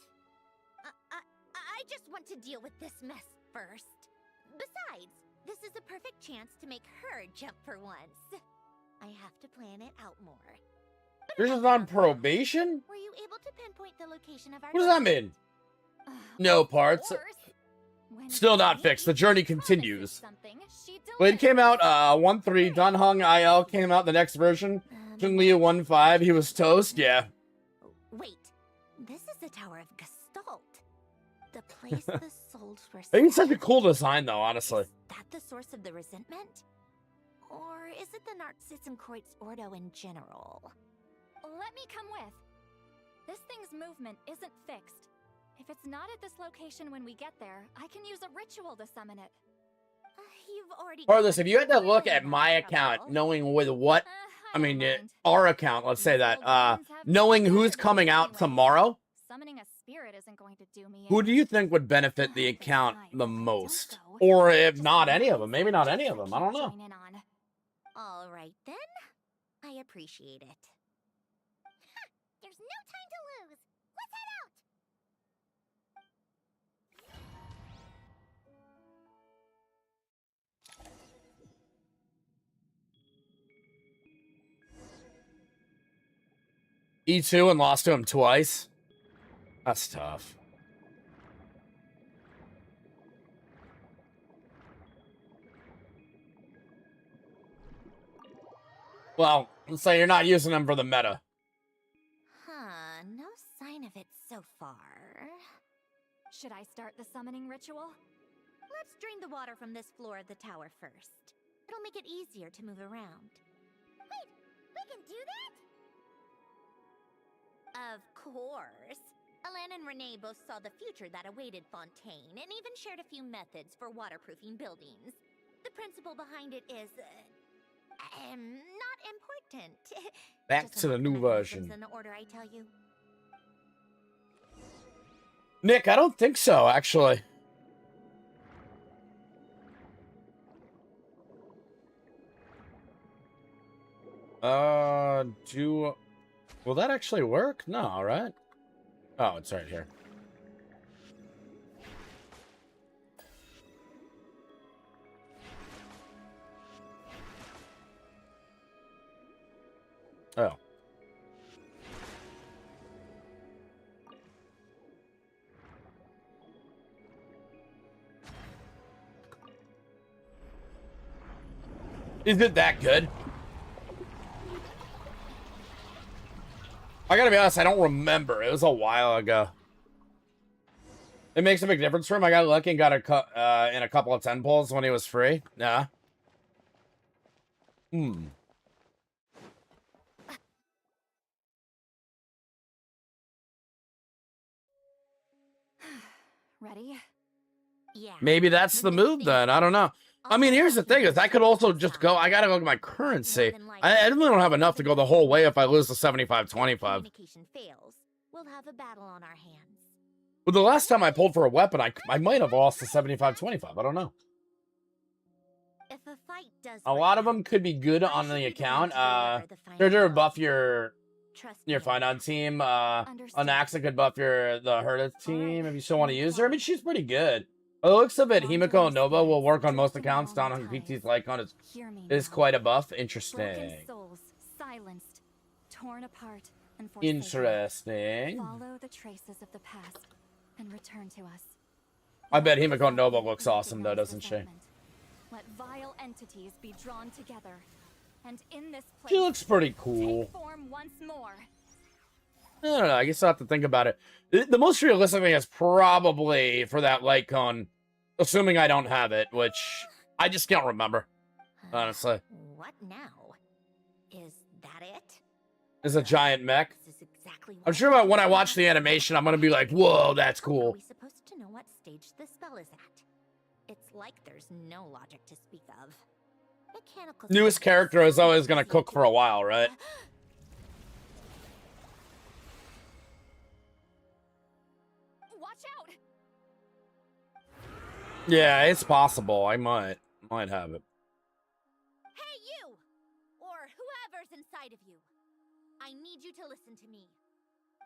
I just want to deal with this mess first. Besides, this is a perfect chance to make her jump for once. I have to plan it out more.
You're just on probation?
Were you able to pinpoint the location of our...
What does that mean? No parts. Still not fixed. The journey continues. Blade came out 1.3. Dunhung IL came out the next version. Chun-Li 1.5. He was toast. Yeah.
Wait, this is the Tower of Gestalt. The place the souls were...
I think it's such a cool design, though, honestly.
Is that the source of the resentment? Or is it the Narcissenkreuz Ordo in general?
Let me come with. This thing's movement isn't fixed. If it's not at this location when we get there, I can use a ritual to summon it.
You've already...
Regardless, if you had to look at my account, knowing with what... I mean, our account, let's say that. Knowing who's coming out tomorrow,
Summoning a spirit isn't going to do me
who do you think would benefit the account the most? Or if not any of them. Maybe not any of them. I don't know.
All right, then. I appreciate it.
There's no time to lose. Let's head out.
E2 and lost to him twice. That's tough. Well, let's say you're not using them for the meta.
Huh, no sign of it so far.
Should I start the summoning ritual?
Let's drain the water from this floor of the tower first. It'll make it easier to move around.
Wait, we can do that?
Of course. Alan and Renee both saw the future that awaited Fontaine, and even shared a few methods for waterproofing buildings. The principle behind it is, not important.
Back to the new version.
In the order I tell you.
Nick, I don't think so, actually. Will that actually work? No, right? Oh, it's right here. Oh. Is it that good? I gotta be honest, I don't remember. It was a while ago. It makes a big difference for him. I got lucky and got in a couple of 10 pulls when he was free. Yeah.
Ready?
Yeah.
Maybe that's the move then. I don't know. I mean, here's the thing is I could also just go. I gotta look at my currency. I really don't have enough to go the whole way if I lose the 75-25.
Communication fails. We'll have a battle on our hands.
Well, the last time I pulled for a weapon, I might have lost the 75-25. I don't know.
If a fight does
A lot of them could be good on the account. Treasure would buff your finance team. An accent could buff the Herta team if you still want to use her. I mean, she's pretty good. By the looks of it, Himiko Nova will work on most accounts. Down on PT's Lycon is quite a buff. Interesting.
Souls silenced, torn apart, and
Interesting.
follow the traces of the past and return to us.
I bet Himiko Nova looks awesome though, doesn't she?
Let vile entities be drawn together, and in this place,
She looks pretty cool.
take form once more.
I don't know. I guess I'll have to think about it. The most realistic thing is probably for that light cone, assuming I don't have it, which I just can't remember, honestly.
What now? Is that it?
It's a giant mech. I'm sure that when I watch the animation, I'm going to be like, whoa, that's
Are
cool.
we supposed to know what stage the spell is at? It's like there's no logic to speak of. Mechanical
Newest character is always going to cook for a while, right?
Watch out!
Yeah, it's possible. I might have it.
Hey, you! Or whoever's inside of you. I need you to listen to me.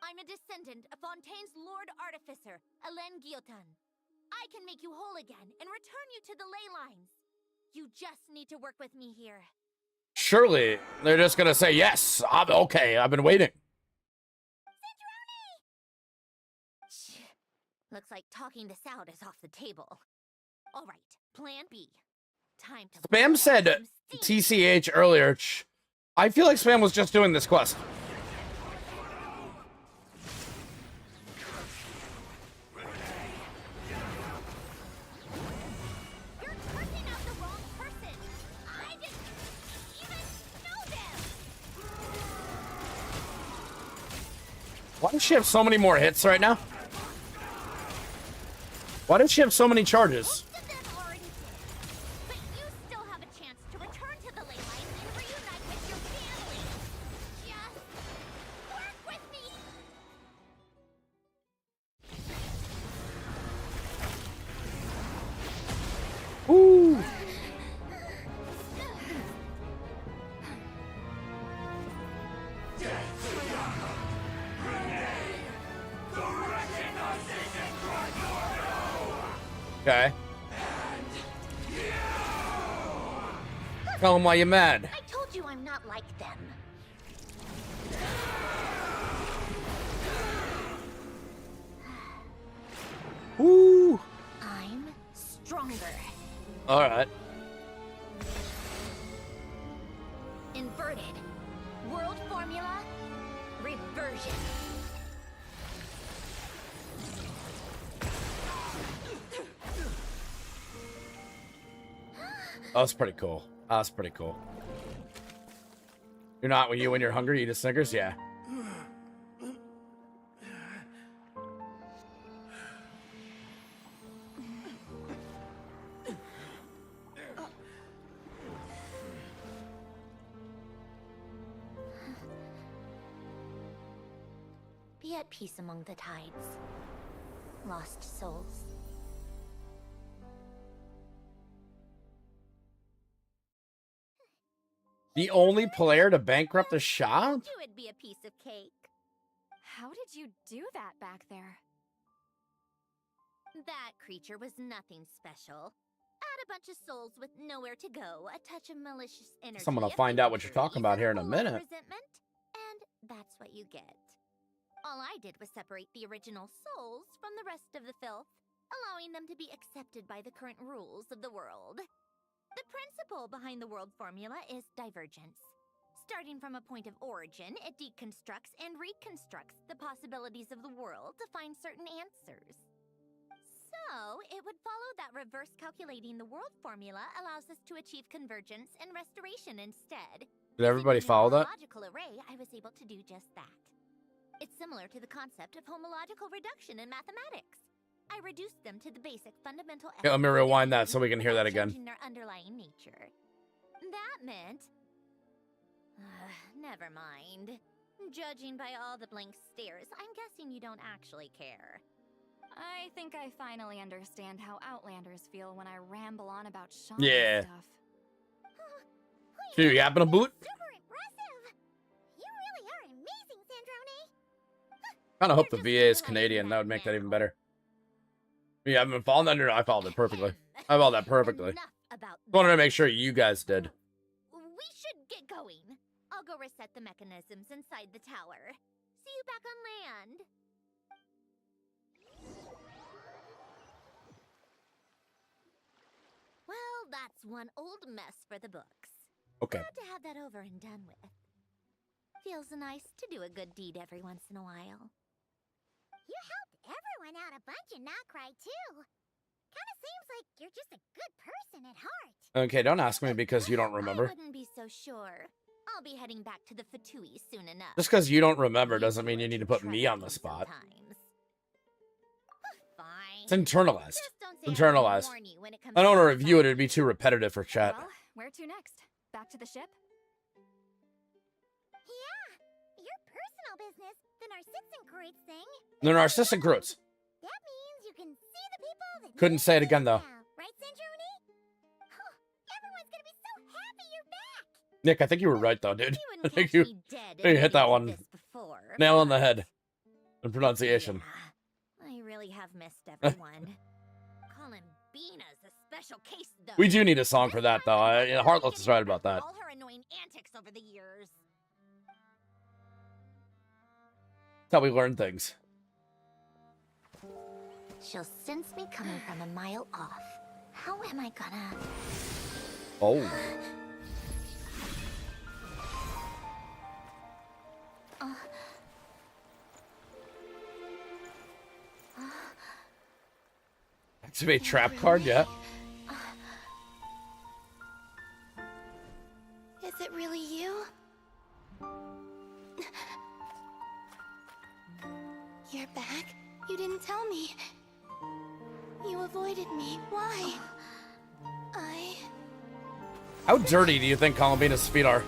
I'm a descendant of Fontaine's Lord Artificer, Hélène Guillotin. I can make you whole again and return you to the ley lines. You just need to work with me here.
Surely they're just going to say, yes, I'm okay. I've been waiting.
Sandrone! Looks like talking this out is off the table. All right, plan B. Time to blow
Spam
off
said
some steam.
TCH earlier. I feel like Spam was just doing this quest.
You're cursing out the wrong person. I didn't even know them.
Why does she have so many more hits right now? Why does she have so many charges?
Most of them already did. But you still have a chance to return to the ley lines and reunite with your family. Just work with me.
Ooh. Okay. Tell them why you're mad.
I told you I'm not like them.
Ooh.
I'm stronger.
All right.
Inverted. World formula. Reversion.
That was pretty cool. That was pretty cool. You're not when you're hungry, eat a Snickers? Yeah.
Be at peace among the tides. Lost souls.
The only player to bankrupt the shop?
You would be a piece of cake.
How did you do that back there?
That creature was nothing special. Add a bunch of souls with nowhere to go, a touch of malicious energy.
I'm gonna
a
find
few
out what you're talking about here in a
injuries,
minute.
Resentment, and that's what you get. All I did was separate the original souls from the rest of the filth, allowing them to be accepted by the current rules of the world. The principle behind the world formula is divergence. Starting from a point of origin, it deconstructs and reconstructs the possibilities of the world to find certain answers. So, it would follow that reverse calculating the world formula allows us to achieve convergence and restoration instead.
Did everybody
Using a
follow that?
homological array, I was able to do just that. It's similar to the concept of homological reduction in mathematics. I reduced them to the basic fundamental.
Okay, let me rewind that so we can hear that
without
again.
changing their underlying nature. That meant. Never mind. Judging by all the blank stares, I'm guessing you don't actually care.
I think I finally understand how Outlanders feel when I ramble on about Sean
Yeah.
stuff.
Do you happen to boot?
Super impressive! You really are amazing, Sandrone!
Kind of hope the VA is Canadian. That would make that even better. Yeah, I've been following that. I followed it perfectly. I followed that perfectly. Wanted to make sure you guys did.
We should get going. I'll go reset the mechanisms inside the tower. See you back on land. Well, that's one old mess for the books.
Okay.
Glad to have that over and done with. Feels nice to do a good deed every once in a while.
You helped everyone out a bunch and not cry too. Kinda seems like you're just a good person at heart.
Okay, don't ask me because you don't remember.
I wouldn't be so sure. I'll be heading back to the Fatui soon enough.
Just because you don't remember doesn't mean you need to put me on the spot. It's internalized. It's internalized. I don't want to review it. It'd be too repetitive for chat.
Well, where to next? Back to the ship?
Yeah, your personal business, the Narcissenkreuz thing.
The Narcissenkreuz.
That means you can see the people that
Couldn't say it again though.
right, Sandrone? Everyone's gonna be so happy you're back.
Nick, I think you were right though, dude. I think you hit that one nail on the head. In pronunciation.
I really have missed everyone. Columbina's a special case, though.
We do need a song for that though. Heartless is right about that.
All her annoying antics over the years.
That's how we learn things.
She'll sense me coming from a mile off. How am I gonna?
Oh. Activate trap card, yeah.
Is it really you? You're back? You didn't tell me. You avoided me. Why?
How dirty do you think Columbina's feet are?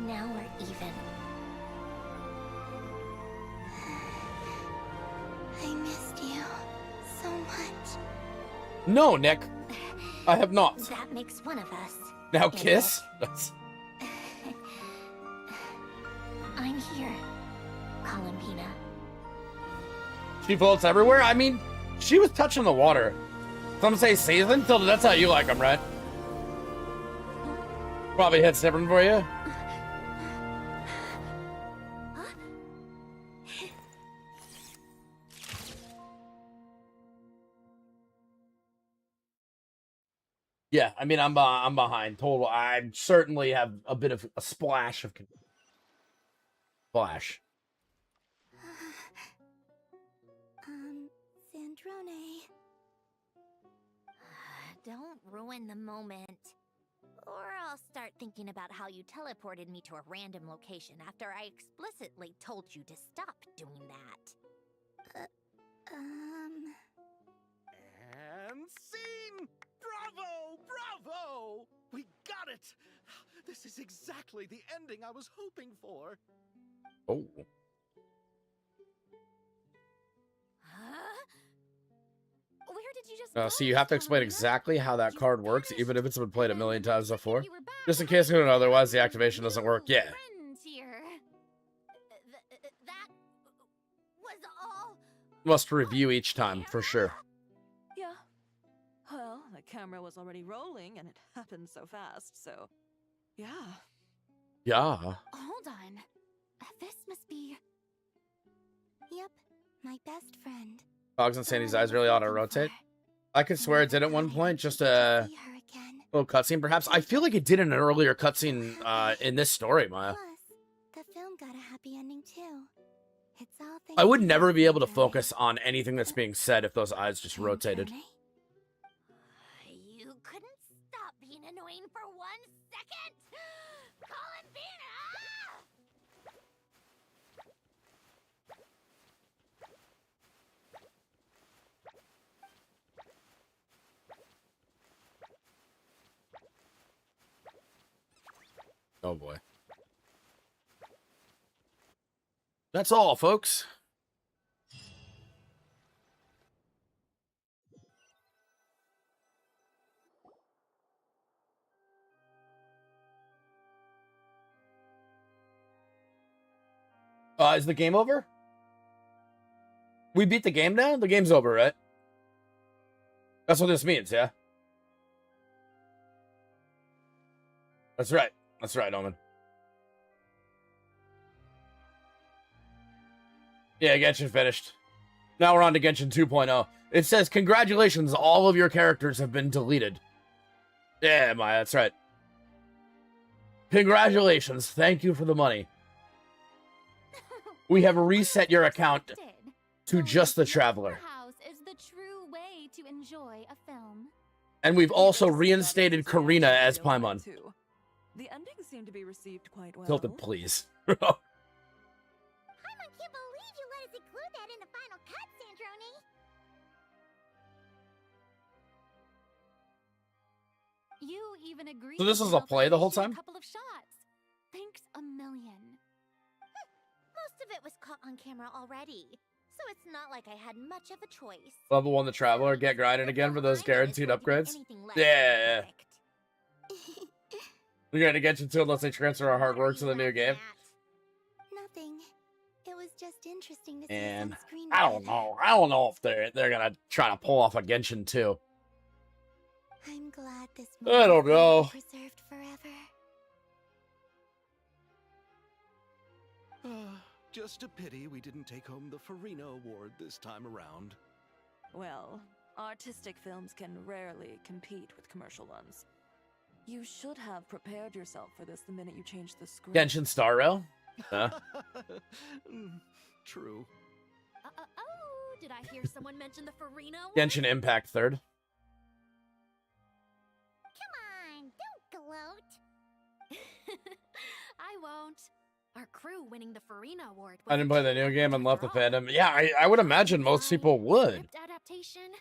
Now we're even.
I missed you so much.
No, Nick. I have not.
That makes one of us.
Now kiss? That's...
I'm here, Columbina.
She floats everywhere? I mean, she was touching the water. Some say season? Tilda, that's how you like them, right? Probably hits different for you. Yeah, I mean, I'm behind total. I certainly have a bit of a splash of splash.
Sandrone.
Don't ruin the moment. Or I'll start thinking about how you teleported me to a random location after I explicitly told you to stop doing that.
And scene! Bravo! Bravo! We got it! This is exactly the ending I was hoping for.
Oh.
Where did you just
See, you have to explain exactly how that card works, even if it's been played a million times before. Just in case you don't know, otherwise the activation doesn't work. Yeah.
That was all.
Must review each time, for sure.
Yeah. Well, the camera was already rolling and it happened so fast, so yeah.
Yeah.
Hold on. This must be...
Yep, my best friend.
Dogs and Sandy's eyes really ought to rotate. I could swear it did at one point, just a little cutscene perhaps. I feel like it did in an earlier cutscene in this story, Maya.
The film got a happy ending too. It's all
I would never be able to focus on anything that's being said if those eyes just rotated.
You You couldn't stop being annoying for 1 second! Columbina!
Oh boy. That's all, folks. Is the game over? We beat the game now? The game's over, right? That's what this means, yeah? That's right. That's right, Omen. Yeah, Genshin finished. Now we're on to Genshin 2.0. It says, congratulations, all of your characters have been deleted. Yeah, Maya, that's right. Congratulations. Thank you for the money. We have reset your account to just the Traveler.
House is the true way to enjoy a film.
And we've also reinstated Karina as Paimon.
The ending seemed to be received quite well.
Tilted, please.
Paimon can't believe you let us include that in the final cut, Sandrone.
You even agreed.
So this
to
was a
help
play
us
the whole
shoot
time?
A couple of shots. Thanks a million.
Most of it was caught on camera already, so it's not like I had much of a choice.
Level 1 the Traveler, get grinding again for those guaranteed upgrades. Yeah. We're going to get you to unless they transfer our hard work to the new game.
Nothing. It was just interesting to see
And
some screen.
I don't know. I don't know if they're gonna try to pull off a Genshin 2.
I'm glad this
I don't know.
will be preserved forever.
Just a pity we didn't take home the Farina Award this time around.
Well, artistic films can rarely compete with commercial ones. You should have prepared yourself for this the minute you changed the script.
Genshin Star Rail? Huh?
True.
Oh, did I hear someone mention the Farina one?
Genshin Impact 3rd.
Come on, don't gloat.
I won't. Our crew winning the Farina Award.
I didn't play the new game and left the fandom. Yeah, I would imagine most people would.
Adaptation.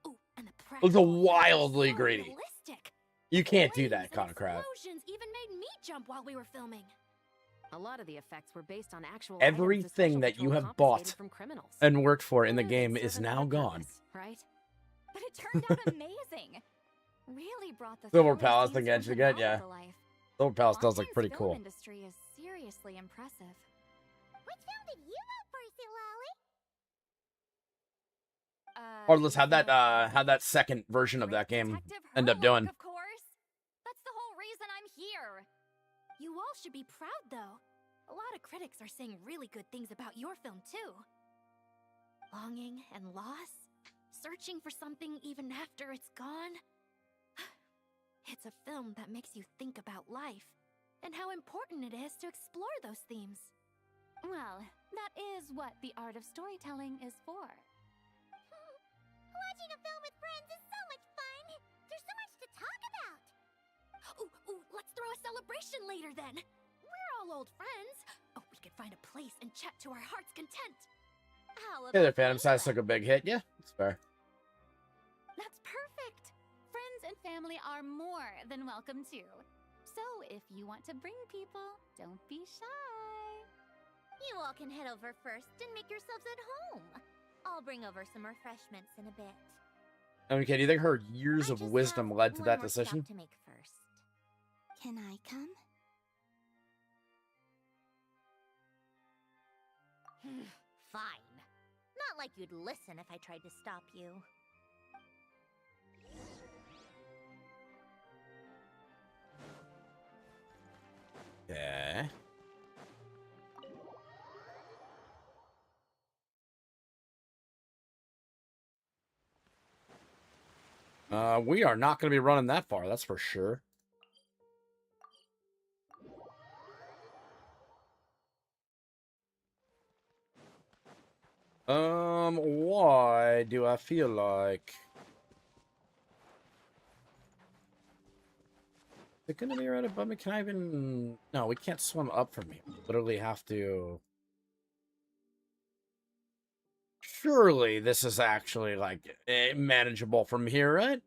Ooh, and the
It was a
practical
wildly
so
greedy.
realistic.
You can't do that
Flames
kind of crap.
Explosions even made me jump while we were filming. A lot of the effects were based on actual
Everything that you have bought
from criminals.
and worked for in the game is now gone.
Right? But it turned out amazing. Really brought the
Silver
thrilling
Palace
scenes
again,
from
again,
Kamala
yeah.
to life.
Silver Palace does look
Montaigne's
pretty
film
cool.
industry is seriously impressive.
Which film did you vote for, Silali?
Or let's have that second version of that game end up doing.
Of course. That's the whole reason I'm here. You all should be proud, though. A lot of critics are saying really good things about your film, too. Longing and loss, searching for something even after it's gone. It's a film that makes you think about life and how important it is to explore those themes. Well, that is what the art of storytelling is for.
Watching a film with friends is so much fun. There's so much to talk about.
Ooh, let's throw a celebration later then. We're all old friends. Oh, we could find a place and chat to our heart's content. How
Hey there,
about
Phantom Size took a big hit. Yeah, it's fair.
That's perfect. Friends and family are more than welcome too. So if you want to bring people, don't be shy.
You all can head over first and make yourselves at home. I'll bring over some refreshments in a bit.
Okay, do you think her years of wisdom led to
One
that
more
decision?
stop to make first.
Can I come?
Fine. Not like you'd listen if I tried to stop you.
Yeah. We are not going to be running that far, that's for sure. Why do I feel like... Is it gonna be right above me? Can I even... No, we can't swim up from here. We literally have to... Surely this is actually, like, manageable from here, right?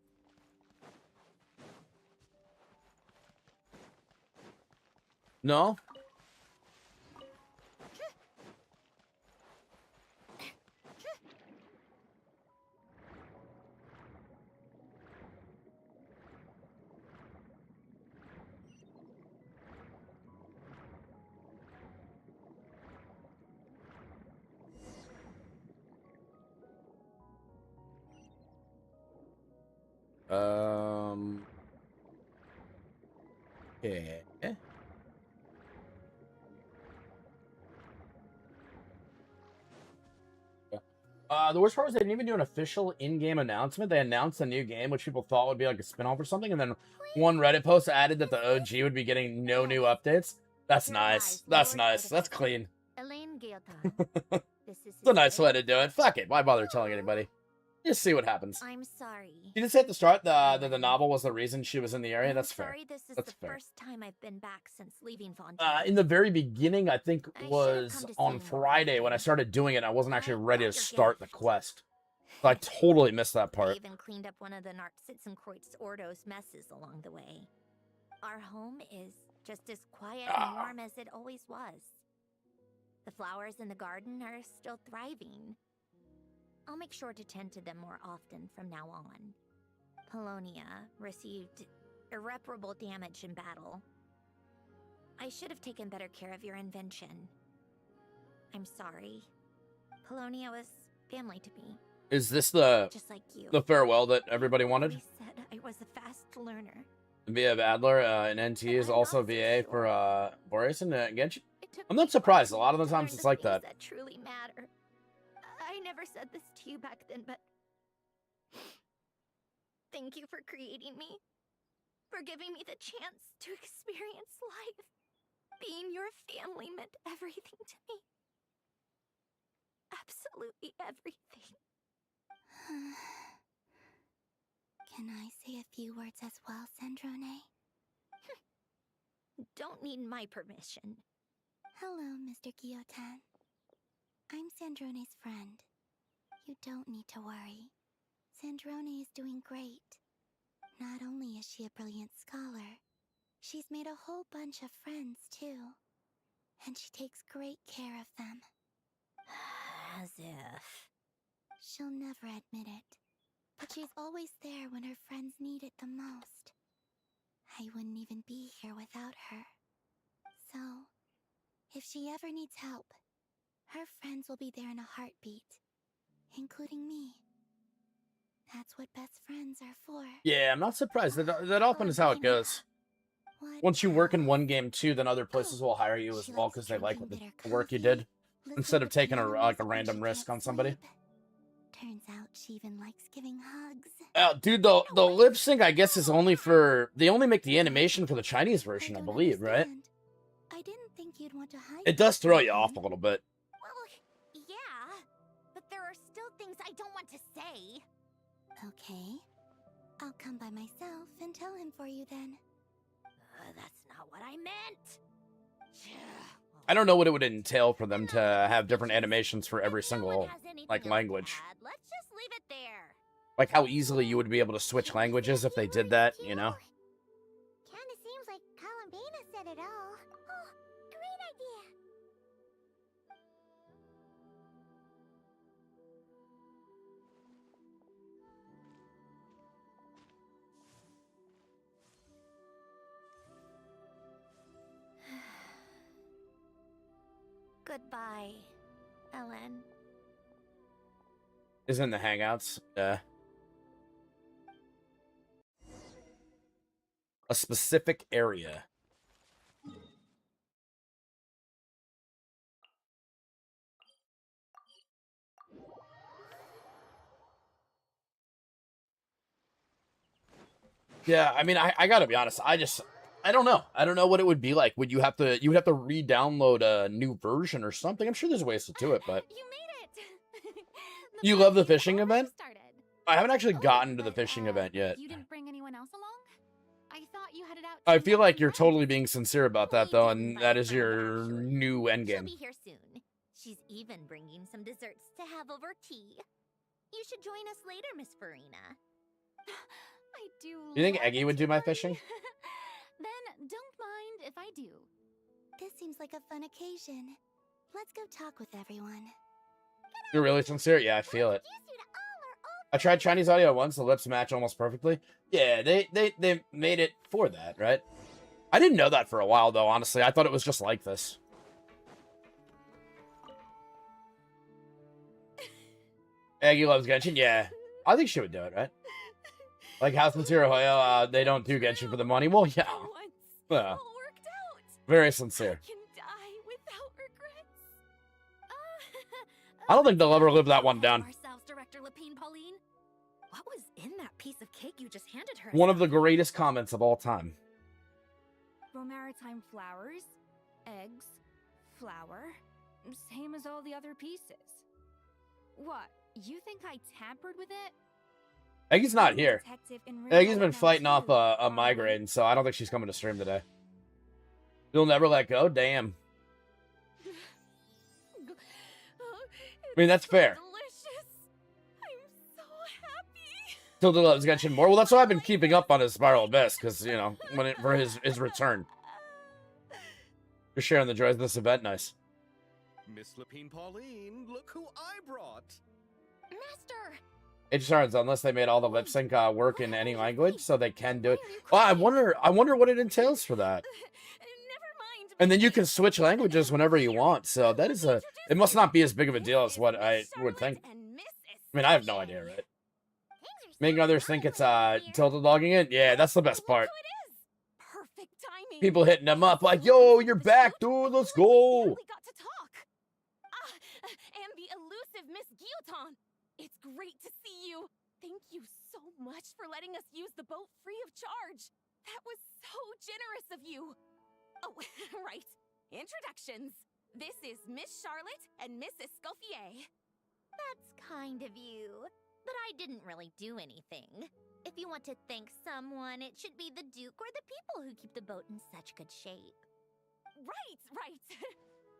No? Okay. The worst part was they didn't even do an official in-game announcement. They announced a new game, which people thought would be like a spin-off or something, and then one Reddit post added that the OG would be getting no new updates. That's nice. That's nice. That's clean.
Elaine
It's a nice way to do it. Fuck it. Why bother telling anybody? Just see what happens.
I'm sorry.
You did say at the start that the novel was the reason she was in the area. That's fair.
Sorry, this is
That's
the
fair.
first time I've been back since leaving Fontaine.
In the very beginning, I think was on Friday when I started doing it. I wasn't actually ready to start the quest. So I totally missed that
I
part.
even cleaned up one of the Narcitzenkreuz Ordo's messes along the way. Our home is just as quiet and warm as it always was. The flowers in the garden are still thriving. I'll make sure to tend to them more often from now on. Polonia received irreparable damage in battle. I should have taken better care of your invention. I'm sorry. Polonia was family to me.
Is this the
Just like you.
the farewell that everybody wanted?
I said I was a fast learner.
VA of Adler and NT is also VA for Boris and Genshin. I'm not surprised. A lot of the times it's like that.
That truly matter. I never said this to you back then, but thank you for creating me, for giving me the chance to experience life. Being your family meant everything to me. Absolutely everything.
Can I say a few words as well, Sandrone?
Don't need my permission.
Hello, Mr. Guillotin. I'm Sandrone's friend. You don't need to worry. Sandrone is doing great. Not only is she a brilliant scholar, she's made a whole bunch of friends, too. And she takes great care of them.
As if.
She'll never admit it, but she's always there when her friends need it the most. I wouldn't even be here without her. So, if she ever needs help, her friends will be there in a heartbeat, including me. That's what best friends are for.
Yeah, I'm not surprised. That often is how it goes. Once you work in one game too, then other places will hire you as well because they like the work you did, instead of taking a random risk on somebody.
Turns out she even likes giving hugs.
Dude, the lip sync I guess is only for they only make the animation for the Chinese version, I believe, right?
I didn't think you'd want to hide.
It does throw you off a little bit.
Well, yeah, but there are still things I don't want to say.
Okay. I'll come by myself and tell him for you then.
That's not what I meant.
I don't know what it would entail for them to have different animations for every single like language.
Let's just leave it there.
Like how easily you would be able to switch languages if they did that, you know?
Kinda seems like Columbina said it all. Oh, great idea.
Goodbye, Ellen.
Is in the Hangouts. A specific area. Yeah, I mean, I gotta be honest. I don't know. I don't know what it would be like. Would you have to re-download a new version or something? I'm sure there's ways to do it, but
You made it.
you love the fishing event? I haven't actually gotten to the fishing event yet.
You didn't bring anyone else along? I thought you headed out.
I feel like you're totally being sincere about that, though, and that is your new
She'll
endgame.
be here soon. She's even bringing some desserts to have over tea. You should join us later, Miss Farina.
I do.
You think
love
Eggy
a
would
tea
do my
party.
fishing?
Then don't mind if I do.
This seems like a fun occasion. Let's go talk with everyone.
You're really sincere? Yeah, I feel it. I tried Chinese audio once. The lips match almost perfectly. Yeah, they made it for that, right? I didn't know that for a while, though, honestly. I thought it was just like this. Aggie loves Genshin? Yeah. I think she would do it, right? Like how sincere Hoyo, they don't do Genshin for the money. Well, yeah. Yeah. Very sincere. I don't think they'll ever live that one down.
Ourselves, Director Lapine Pauline. What was in that piece of cake you just handed her?
One of the greatest comments of all time.
Romaritime flowers, eggs, flour, same as all the other pieces. What? You think I tampered with it?
Eggy's not here.
Detective in
Eggy's
real
been
life
fighting
too,
off a
are we?
migraine, so I don't think she's coming to stream today. You'll never let go? Damn. I mean, that's fair. Tilda loves Genshin more. Well, that's why I've been keeping up on his Spiral Abyss, because, you know, for his return. You're sharing the joys of this event. Nice.
Miss Lapine Pauline, look who I brought.
Master!
HRs, unless they made all the lip sync work in any language, so they can do it. Well, I wonder what it entails for that. And then you can switch languages whenever you want, so that is a... It must not be as big of a deal as what I would think. I mean, I have no idea, right? Making others think it's Tilda logging in? Yeah, that's the best part. People hitting them up like, yo, you're back, dude, let's go.
And the elusive Miss Guillotin. It's great to see you. Thank you so much for letting us use the boat free of charge. That was so generous of you. Oh, right. Introductions. This is Miss Charlotte and Miss Escoffier.
That's kind of you. But I didn't really do anything. If you want to thank someone, it should be the Duke or the people who keep the boat in such good shape.
Right.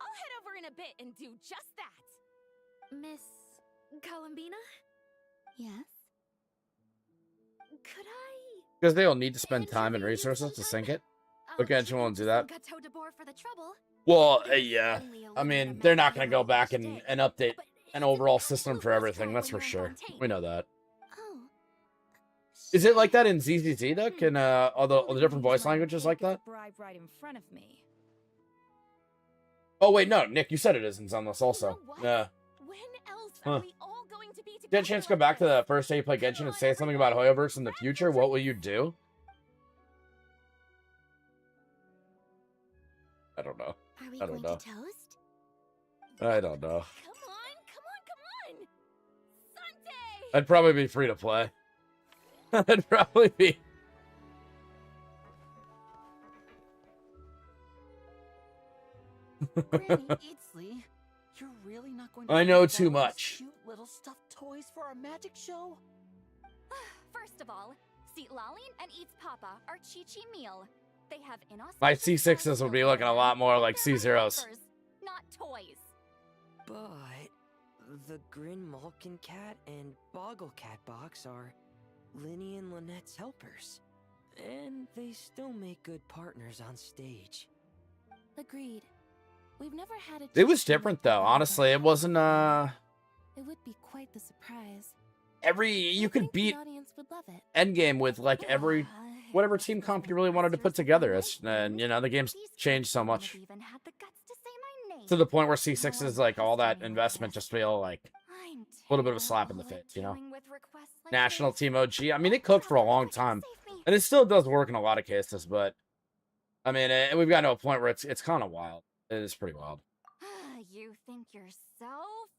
I'll head over in a bit and do just that.
Miss Columbina?
Yes?
Could I...
Because they'll need to spend time and resources to sync it. But Genshin won't do that.
Gateau de Boer for the trouble.
Well, yeah. I mean, they're not going to go back and update an overall system for everything, that's for sure. We know that. Is it like that in ZZZ, though? Can all the different voice languages like that?
Bribe right in front of me.
Oh, wait, no. Nick, you said it is in Sunless also. Yeah.
When else
Huh.
are we all going to be together?
Get a chance to go back to the first day you play Genshin and say something about Hoyoverse in the future? What will you do? I don't know.
Are we
I don't
going
know.
to toast?
I don't know.
Come on! Sunday!
I'd probably be free to play. I'd probably be.
Granny Eatsley, you're really not going to
I know
buy
too
those
much.
Cute little stuffed toys for our magic show?
First of all, Seat Lalin and Eats Papa are Chi-Chi meal. They have inauspicious
My C6s would be looking a lot more like C0s.
not toys.
But the Grin Malkin Cat and Boggle Cat box are Linny and Lynette's helpers. And they still make good partners on stage.
Agreed. We've never had a
It was
chance to
different,
meet
though.
them
Honestly, it wasn't,
It would be quite the surprise.
you could beat
The audience would love it.
Endgame with, like, whatever team comp you really wanted to put together. And, you know, the game's changed so much. To the point where C6 is, like, all that investment just feel like a little bit of a slap in the face, you know? National Team OG. I mean, it cooked for a long time. And it still does work in a lot of cases, but, I mean, we've gotten to a point where it's kind of wild. It is pretty wild.
You think you're so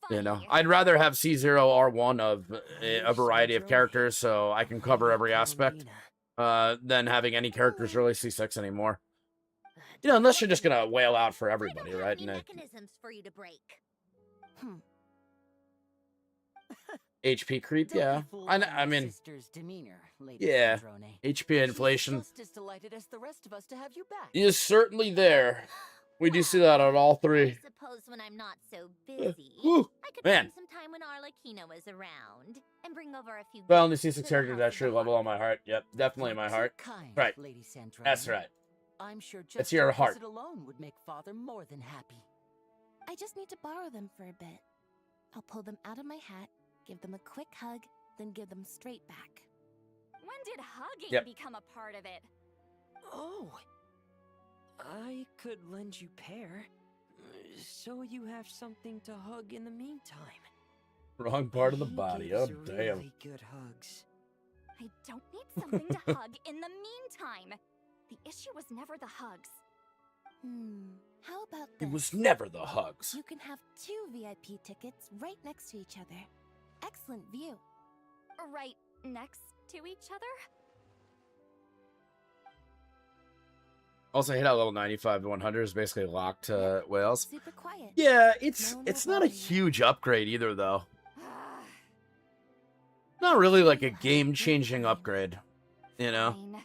funny.
You know, I'd rather have C0R1 of a variety of characters so I can cover every aspect than having any characters really C6 anymore. You know, unless you're just going to wail out for everybody, right?
Mechanisms for you to break.
HP creep,
Don't
yeah.
be fooled
I
by my
mean,
sister's demeanor, Lady
yeah.
Sandrone.
HP inflation
She's just as delighted as the rest of us to have you back.
is certainly there. We do see that on all three.
Suppose when I'm not so busy,
Whew,
I could
man.
spend some time when Arlecchino is around and bring over a few.
Well, and the
gifts
C6
to
character
House
that
of
sure
the
level
Heart.
on my heart. Yep, definitely in my heart.
Kind,
Right.
Lady Sandrone.
That's right.
I'm sure just
It's your
your
heart.
visit alone would make Father more than happy.
I just need to borrow them for a bit. I'll pull them out of my hat, give them a quick hug, then give them straight back.
When did hugging
Yep.
become a part of it?
Oh. I could lend you pair, so you have something to hug in the meantime.
Wrong part of the
He
body. Oh,
gives
damn.
really good hugs.
I don't need something to hug in the meantime. The issue was never the hugs.
How about
It
this?
was never the hugs.
You can have 2 VIP tickets right next to each other. Excellent view.
Right next to each other?
Also, hit out level 95 to 100 is basically locked to Wales.
Super quiet.
Yeah, it's
No one
it's
will
not a
bother you.
huge upgrade either, though. Not really like a game-changing upgrade, you know?
Fine.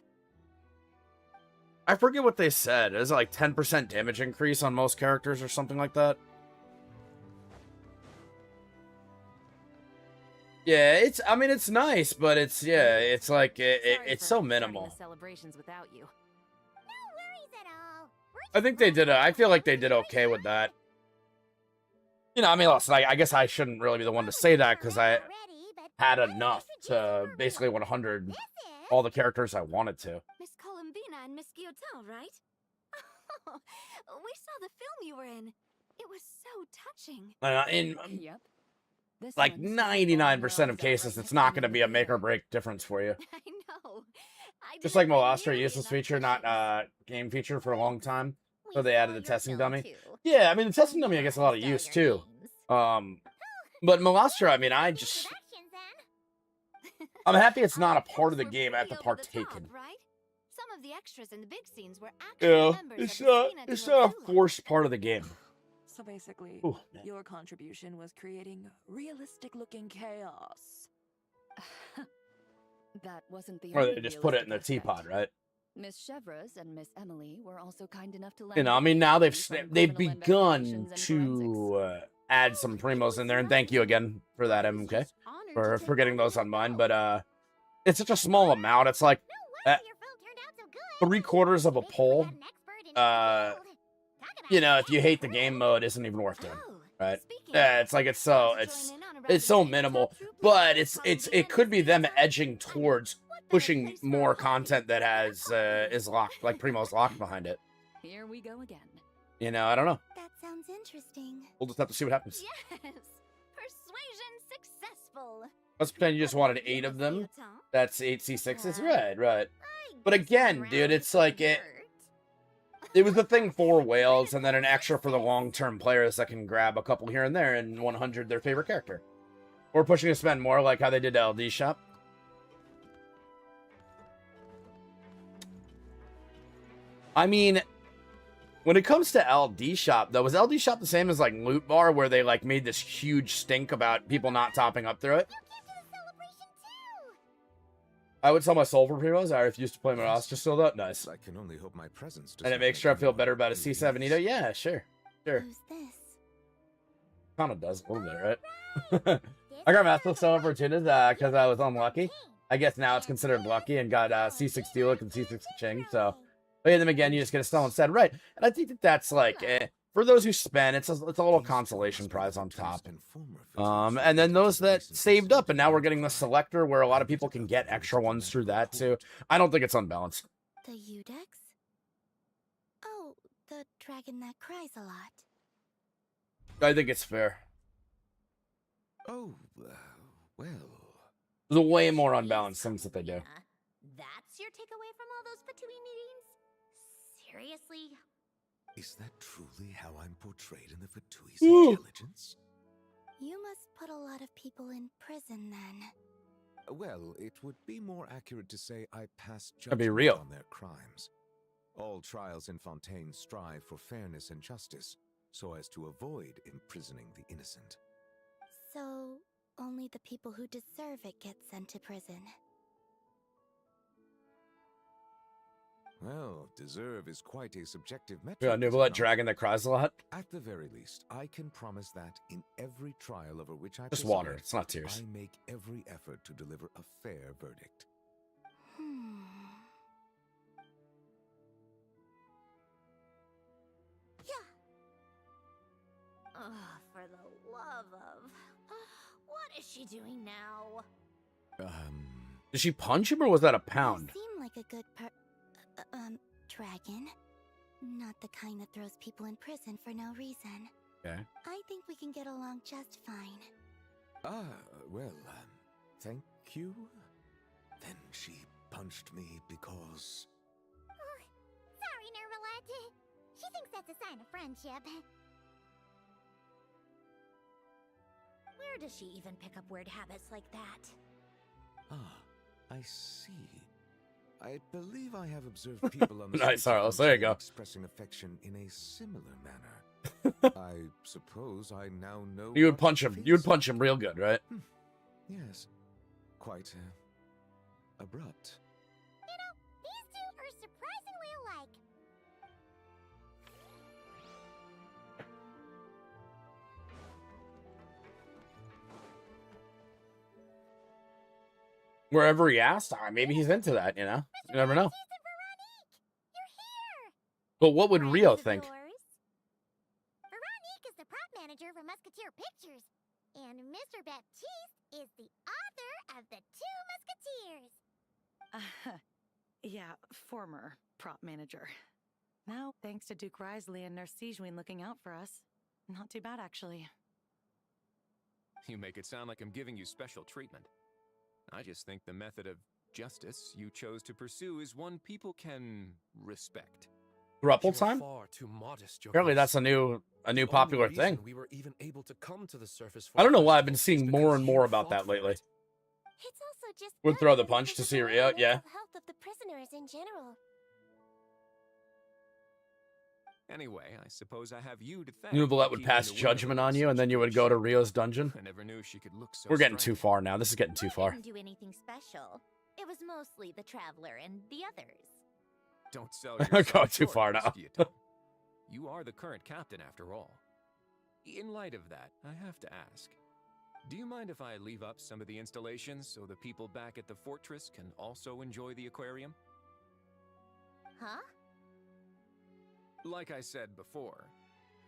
I forget what they said. Is it like 10% damage increase on most characters or something like that? Yeah, it's. I mean, it's nice, but it's it's like it's so minimal.
The celebrations without you.
I think they did. I feel like they did okay with that. You know, I mean, listen, I guess I shouldn't really be the one to say that because I had enough to basically 100 all the characters I wanted to.
Miss Columbina and Miss Guillotin, right? We saw the film you were in. It was so touching.
In
Yep. This
like
one,
99% of cases, it's not going to be a make or break difference for you.
I know.
Just like Molostra used this feature, not game feature, for a long time. So they added the testing dummy. Yeah, I mean, the testing dummy, I guess, a lot of use too. But Molostra, I mean, I'm happy it's not a part of the game I have to partake in.
Right? Some of the extras in the big scenes were actually
Yeah,
members
it's
of the
not
Spina
it's
Dello
not a
Villa.
forced part of the game.
So basically,
Ooh, man.
your contribution was creating realistic-looking chaos.
That wasn't the
Or
only
they just put it in the
realistic
teapot,
aspect.
right?
Miss Chevreuse and Miss Emily were also kind enough to lend
You know, I
their
mean, now they've
expertise on
they've
criminal
begun
investigations and
to add some primos in there, and thank you again for that, MK, for getting those on mine. But it's such a small amount. It's like 3/4 of a poll. You know, if you hate the game mode, isn't even worth doing, right? Yeah, it's like it's so minimal, but it could be them edging towards pushing more content that has is locked, like Primo's locked behind it.
Here we go again.
You know, I don't know.
That sounds interesting.
We'll just have to see what happens.
Yes! Persuasion successful!
Let's pretend you just wanted 8 of them. That's 8 C6s. Right. But again, dude, it's like it was the thing for whales, and then an extra for the long-term players that can grab a couple here and there, and 100 their favorite character. Or pushing to spend more, like how they did LD Shop. I mean, when it comes to LD Shop, though, was LD Shop the same as, like, Loot Bar, where they, like, made this huge stink about people not topping up through it? I would sell my soul for primos. I refuse to play my Ross. Just still that nice.
I can only hope my presence
And it makes sure I feel better about a C7 Edo. Yeah, sure.
Who's this?
Kind of does a little bit, right? I got Master Soul Fortunas because I was unlucky. I guess now it's considered lucky and got C6 Dulik and C6 Ching. So, but hit them again, you just get a stone instead, right? And I think that's like, for those who spend, it's a little consolation prize on top. And then those that saved up, and now we're getting the selector where a lot of people can get extra ones through that too. I don't think it's unbalanced.
The Udex? Oh, the dragon that cries a lot.
I think it's fair.
Oh, well.
There's a way more unbalanced things that they do.
That's your takeaway from all those Fatui meetings? Seriously?
Is that truly how I'm portrayed in the Fatui's
Ooh.
intelligence?
You must put a lot of people in prison then.
Well, it would be more accurate to say I pass
That'd be
judgment
real.
on their crimes. All trials in Fontaine strive for fairness and justice, so as to avoid imprisoning the innocent.
So, only the people who deserve it get sent to prison.
Well, deserve is quite a subjective metric.
Yeah,
is
Nibble
it
at
not?
Dragon that cries a lot.
At the very least, I can promise that in every trial over which I
Just
preside,
water. It's not tears.
I make every effort to deliver a fair verdict.
Oh, for the love of... What is she doing now?
Did she punch him or was that a pound?
You seem like a good dragon. Not the kind that throws people in prison for no reason.
Okay.
I think we can get along just fine.
Well, thank you. Then she punched me because...
Sorry, Nervalette. She thinks that's a sign of friendship. Where does she even pick up weird habits like that?
I see. I believe I have observed people on the
Nice,
streets of
Harlos. There you go.
expressing affection in a similar manner. I suppose I now know.
You would
what
punch
it
him. You would
feels
punch him real good, right?
Yes. Quite abrupt.
You know, these two are surprisingly alike.
Wherever he asked, maybe he's into that, you know? You never know. But what would Rio think?
Veronique is the prop manager for Musketeer Pictures, and Mr. Baptiste is the author of The Two Musketeers.
Yeah, former prop manager. Now, thanks to Duke Risley and Nurse Sejuin looking out for us. Not too bad, actually.
You make it sound like I'm giving you special treatment. I just think the method of justice you chose to pursue is one people can respect.
Throuple time?
Far too modest, Your
Apparently
Grace.
that's a new
The only
popular
reason
thing.
We were even able to come to the surface.
I don't know why I've been seeing more and more about that lately.
It's also just
Would throw the punch to see Rio, yeah.
health of the prisoners in general.
Anyway, I suppose I have you to thank.
Nubalette
for
would
keeping
pass
the wind
judgment
out of
on
the
you, and then you would go to Rio's dungeon.
I never knew she could look so
We're getting
striking.
too far now. This is getting too far.
Didn't do anything special. It was mostly the Traveler and the others.
Don't sell
I'm
yourself
going too
short,
far
Miss
now.
Guillotine. You are the current captain, after all. In light of that, I have to ask, do you mind if I leave up some of the installations so the people back at the fortress can also enjoy the aquarium?
Huh?
Like I said before,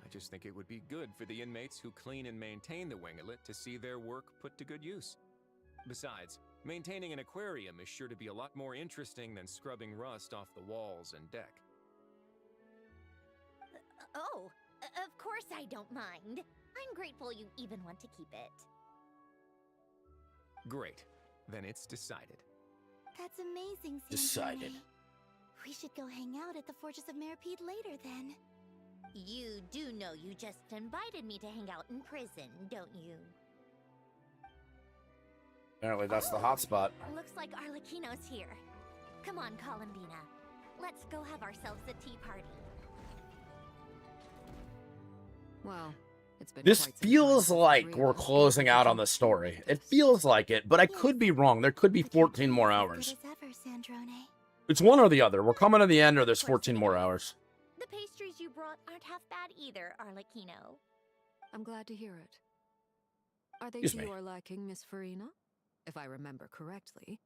I just think it would be good for the inmates who clean and maintain the winglet to see their work put to good use. Besides, maintaining an aquarium is sure to be a lot more interesting than scrubbing rust off the walls and deck.
Oh, of course I don't mind. I'm grateful you even want to keep it.
Great. Then it's decided.
That's amazing, Sandrone.
Decided.
We should go hang out at the Fortress of Meripede later, then.
You do know you just invited me to hang out in prison, don't you?
Apparently that's the hot spot.
Looks like Arlecchino's here. Come on, Columbina. Let's go have ourselves a tea party.
Well, it's been
This
quite some
feels
time since
like
Rio
we're closing out on the story. It feels like it, but I could be wrong. There could be 14 more hours.
Good as ever, Sandrone.
It's one or the other. We're coming to the end or there's 14 more hours.
The pastries you brought aren't half bad either, Arlecchino.
I'm glad to hear it. Are they
Excuse
to
me.
your liking, Miss Farina? If I remember correctly,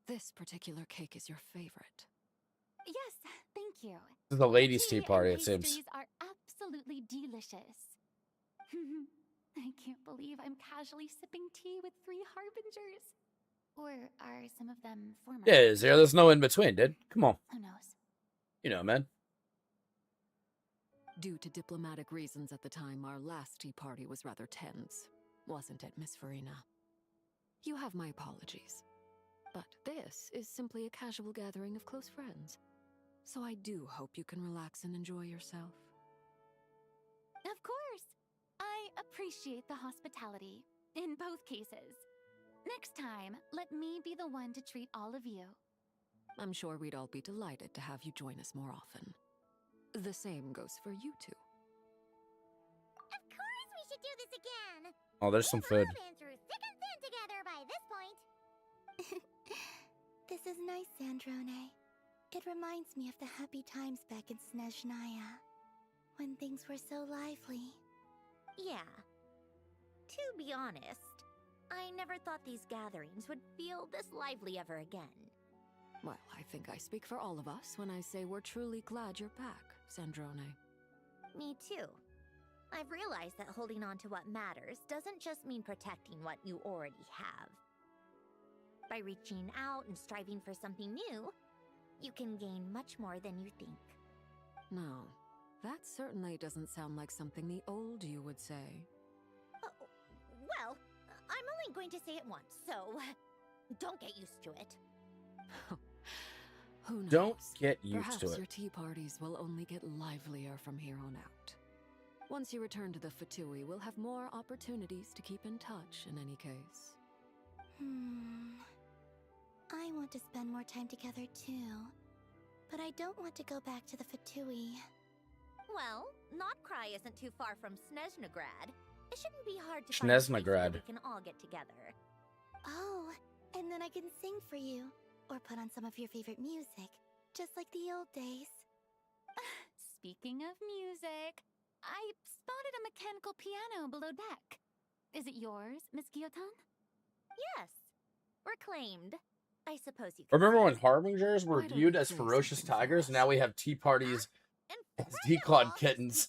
this particular cake is your favorite.
Yes, thank you.
This is a ladies' tea
and
party, it seems.
pastries are absolutely delicious. I can't believe I'm casually sipping tea with 3 harbingers. Or are some of them former?
Yeah, is there? There's no in between, dude. Come on.
Who knows?
You know, man.
Due to diplomatic reasons at the time, our last tea party was rather tense, wasn't it, Miss Farina? You have my apologies. But this is simply a casual gathering of close friends. So I do hope you can relax and enjoy yourself.
Of course. I appreciate the hospitality in both cases. Next time, let me be the one to treat all of you.
I'm sure we'd all be delighted to have you join us more often. The same goes for you two.
Of course we should do this again.
Oh, there's some food.
Been through thick and
nice, Sandrone. It reminds me of the happy times back in Snezhnaya, when things were so lively.
Yeah. To be honest, I never thought these gatherings would feel this lively ever again.
Well, I think I speak for all of us when I say we're truly glad you're back, Sandrone.
Me too. I've realized that holding on to what matters doesn't just mean protecting what you already have. By reaching out and striving for something new, you can gain much more than you think.
No, that certainly doesn't sound like something the old you would say.
Well, I'm only going to say it once, so don't get used to it.
Who knows?
Don't get used
Perhaps
to it.
your tea parties will only get livelier from here on out. Once you return to the Fatui, we'll have more opportunities to keep in touch in any case.
I want to spend more time together too. But I don't want to go back to the Fatui.
Well, Notcry isn't too far from Snezhnegrad. It shouldn't be hard to find a place where
Snezhnegrad.
we can all get together.
Oh, and then I can sing for you. Or put on some of your favorite music. Just like the old days.
Speaking of music, I spotted a mechanical piano below deck. Is it yours, Miss Guillotin?
Yes. Reclaimed. I suppose you can.
Remember when harbingers were viewed as ferocious tigers? Now we have tea parties as declawed kittens.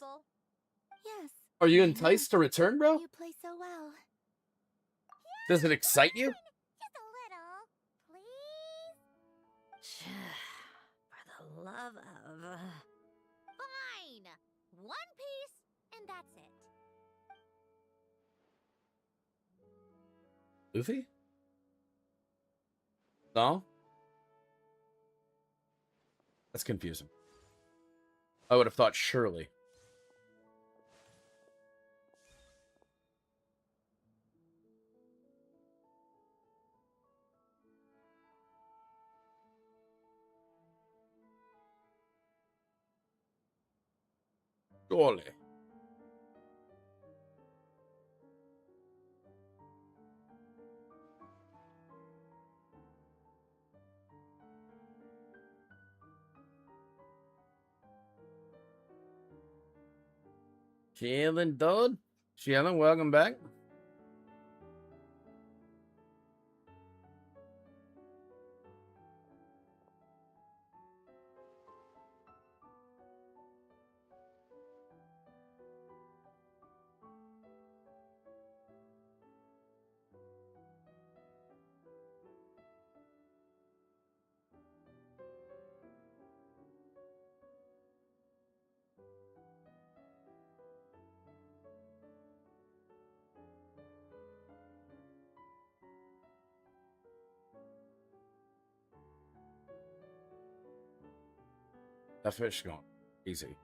Yes.
Are you enticed to return, bro?
You play so well.
Does it excite you?
Just a little, please. For the love of... Fine! One piece, and that's it.
Luffy? No? That's confusing. I would have thought surely. Surely. Chillin', dude. Chillin', welcome back. That fish going easy.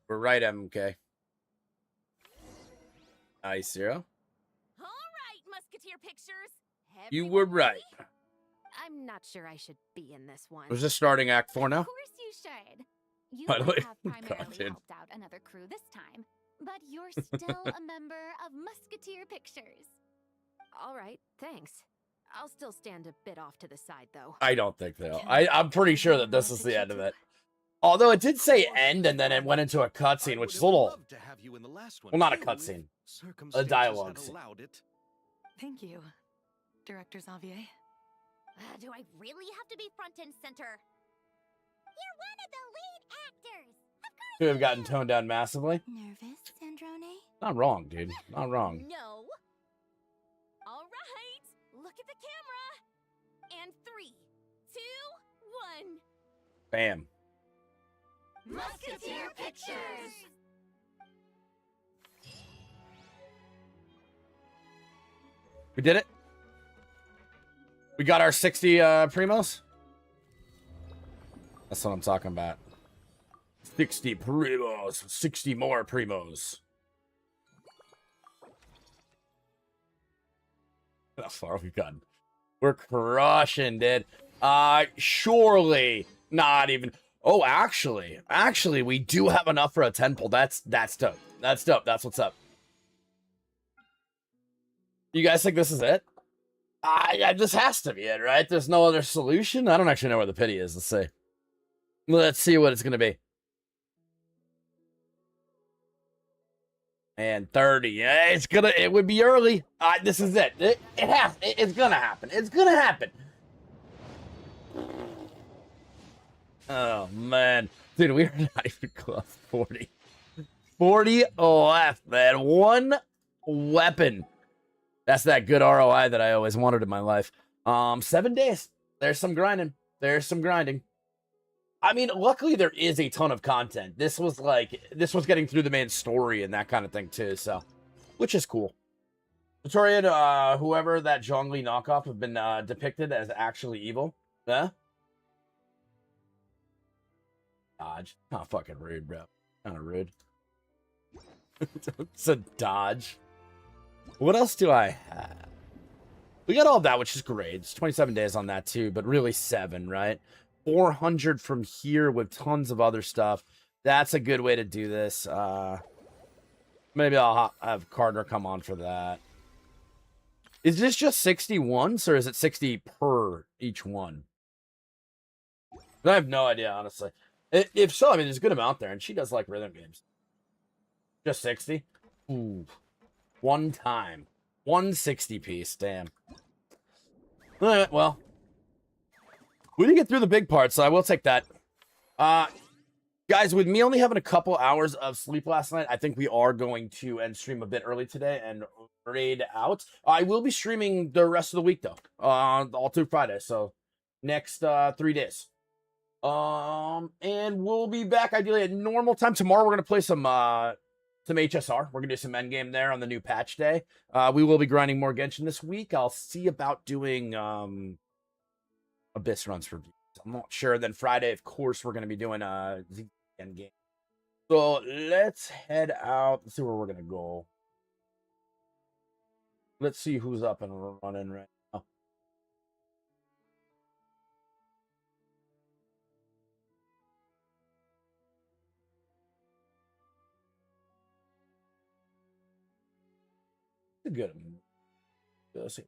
We're right, MK. Nice, Zero.
All right, Musketeer Pictures.
You were right.
I'm not sure I should be in this one.
Was this starting Act 4 now?
Of course you should. You
By the
might
way,
have
God,
primarily
dude.
helped out another crew this time, but you're still a member of Musketeer Pictures. All right, thanks. I'll still stand a bit off to the side, though.
I don't think so. I'm pretty sure that this is the end of it. Although it did say end, and then it went into a cutscene, which is a little...
To have you in the last one,
Well, not a
too,
cutscene.
if
A
circumstances
dialogue
had
scene.
allowed it.
Thank you, Director Xavier.
Do I really have to be front and center? You're one of the lead actors.
Could have gotten toned down massively.
Nervous, Sandrone?
Not wrong, dude. Not wrong.
No. All right. Look at the camera. And 3, 2, 1.
Bam.
Musketeer Pictures.
We did it. We got our 60 primos. That's what I'm talking about. 60 primos. 60 more primos. How far we've gotten. We're crushing, dude. Surely not even. Oh, actually, we do have enough for a 10 pull. That's dope. That's dope. That's what's up. You guys think this is it? This has to be it, right? There's no other solution. I don't actually know where the pity is. Let's see what it's gonna be. And 30. Yeah, it would be early. This is it. It's gonna happen. It's gonna happen. Oh man, dude, we are not even close. 40. 40 left, man. One weapon. That's that good ROI that I always wanted in my life. 7 days. There's some grinding. I mean, luckily there is a ton of content. This was getting through the main story and that kind of thing too, so which is cool. Victoria and whoever that Zhongli knockoff have been depicted as actually evil. Huh? Dodge. Oh, fucking rude, bro. Kind of rude. It's a dodge. What else do I have? We got all that, which is great. It's 27 days on that too, but really 7, right? 400 from here with tons of other stuff. That's a good way to do this. Maybe I'll have Carter come on for that. Is this just 60 once, or is it 60 per each one? I have no idea, honestly. If so, I mean, there's a good amount there, and she does like rhythm games. Just 60? Ooh. One time. 160 piece, damn. All right, well. We didn't get through the big part, so I will take that. Guys, with me only having a couple hours of sleep last night, I think we are going to end stream a bit early today and raid out. I will be streaming the rest of the week, though. All through Friday, so next 3 days. And we'll be back ideally at normal time. Tomorrow we're going to play some HSR. We're going to do some endgame there on the new patch day. We will be grinding more Genshin this week. I'll see about doing Abyss runs for views. I'm not sure. Then Friday, of course, we're going to be doing Z endgame. So let's head out. Let's see where we're going to go. Let's see who's up and running right now. Good. Let's see.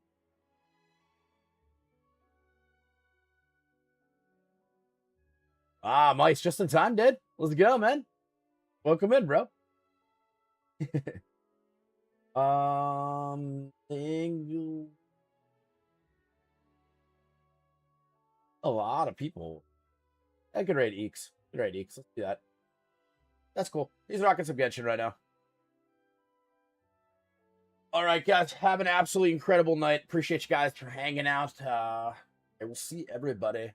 Mike's just in time, dude. Let's go, man. Welcome in, bro. A lot of people. I could raid Eeks. Let's do that. That's cool. He's rocking some Genshin right now. All right, guys. Have an absolutely incredible night. Appreciate you guys for hanging out. I will see everybody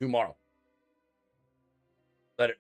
tomorrow. Later.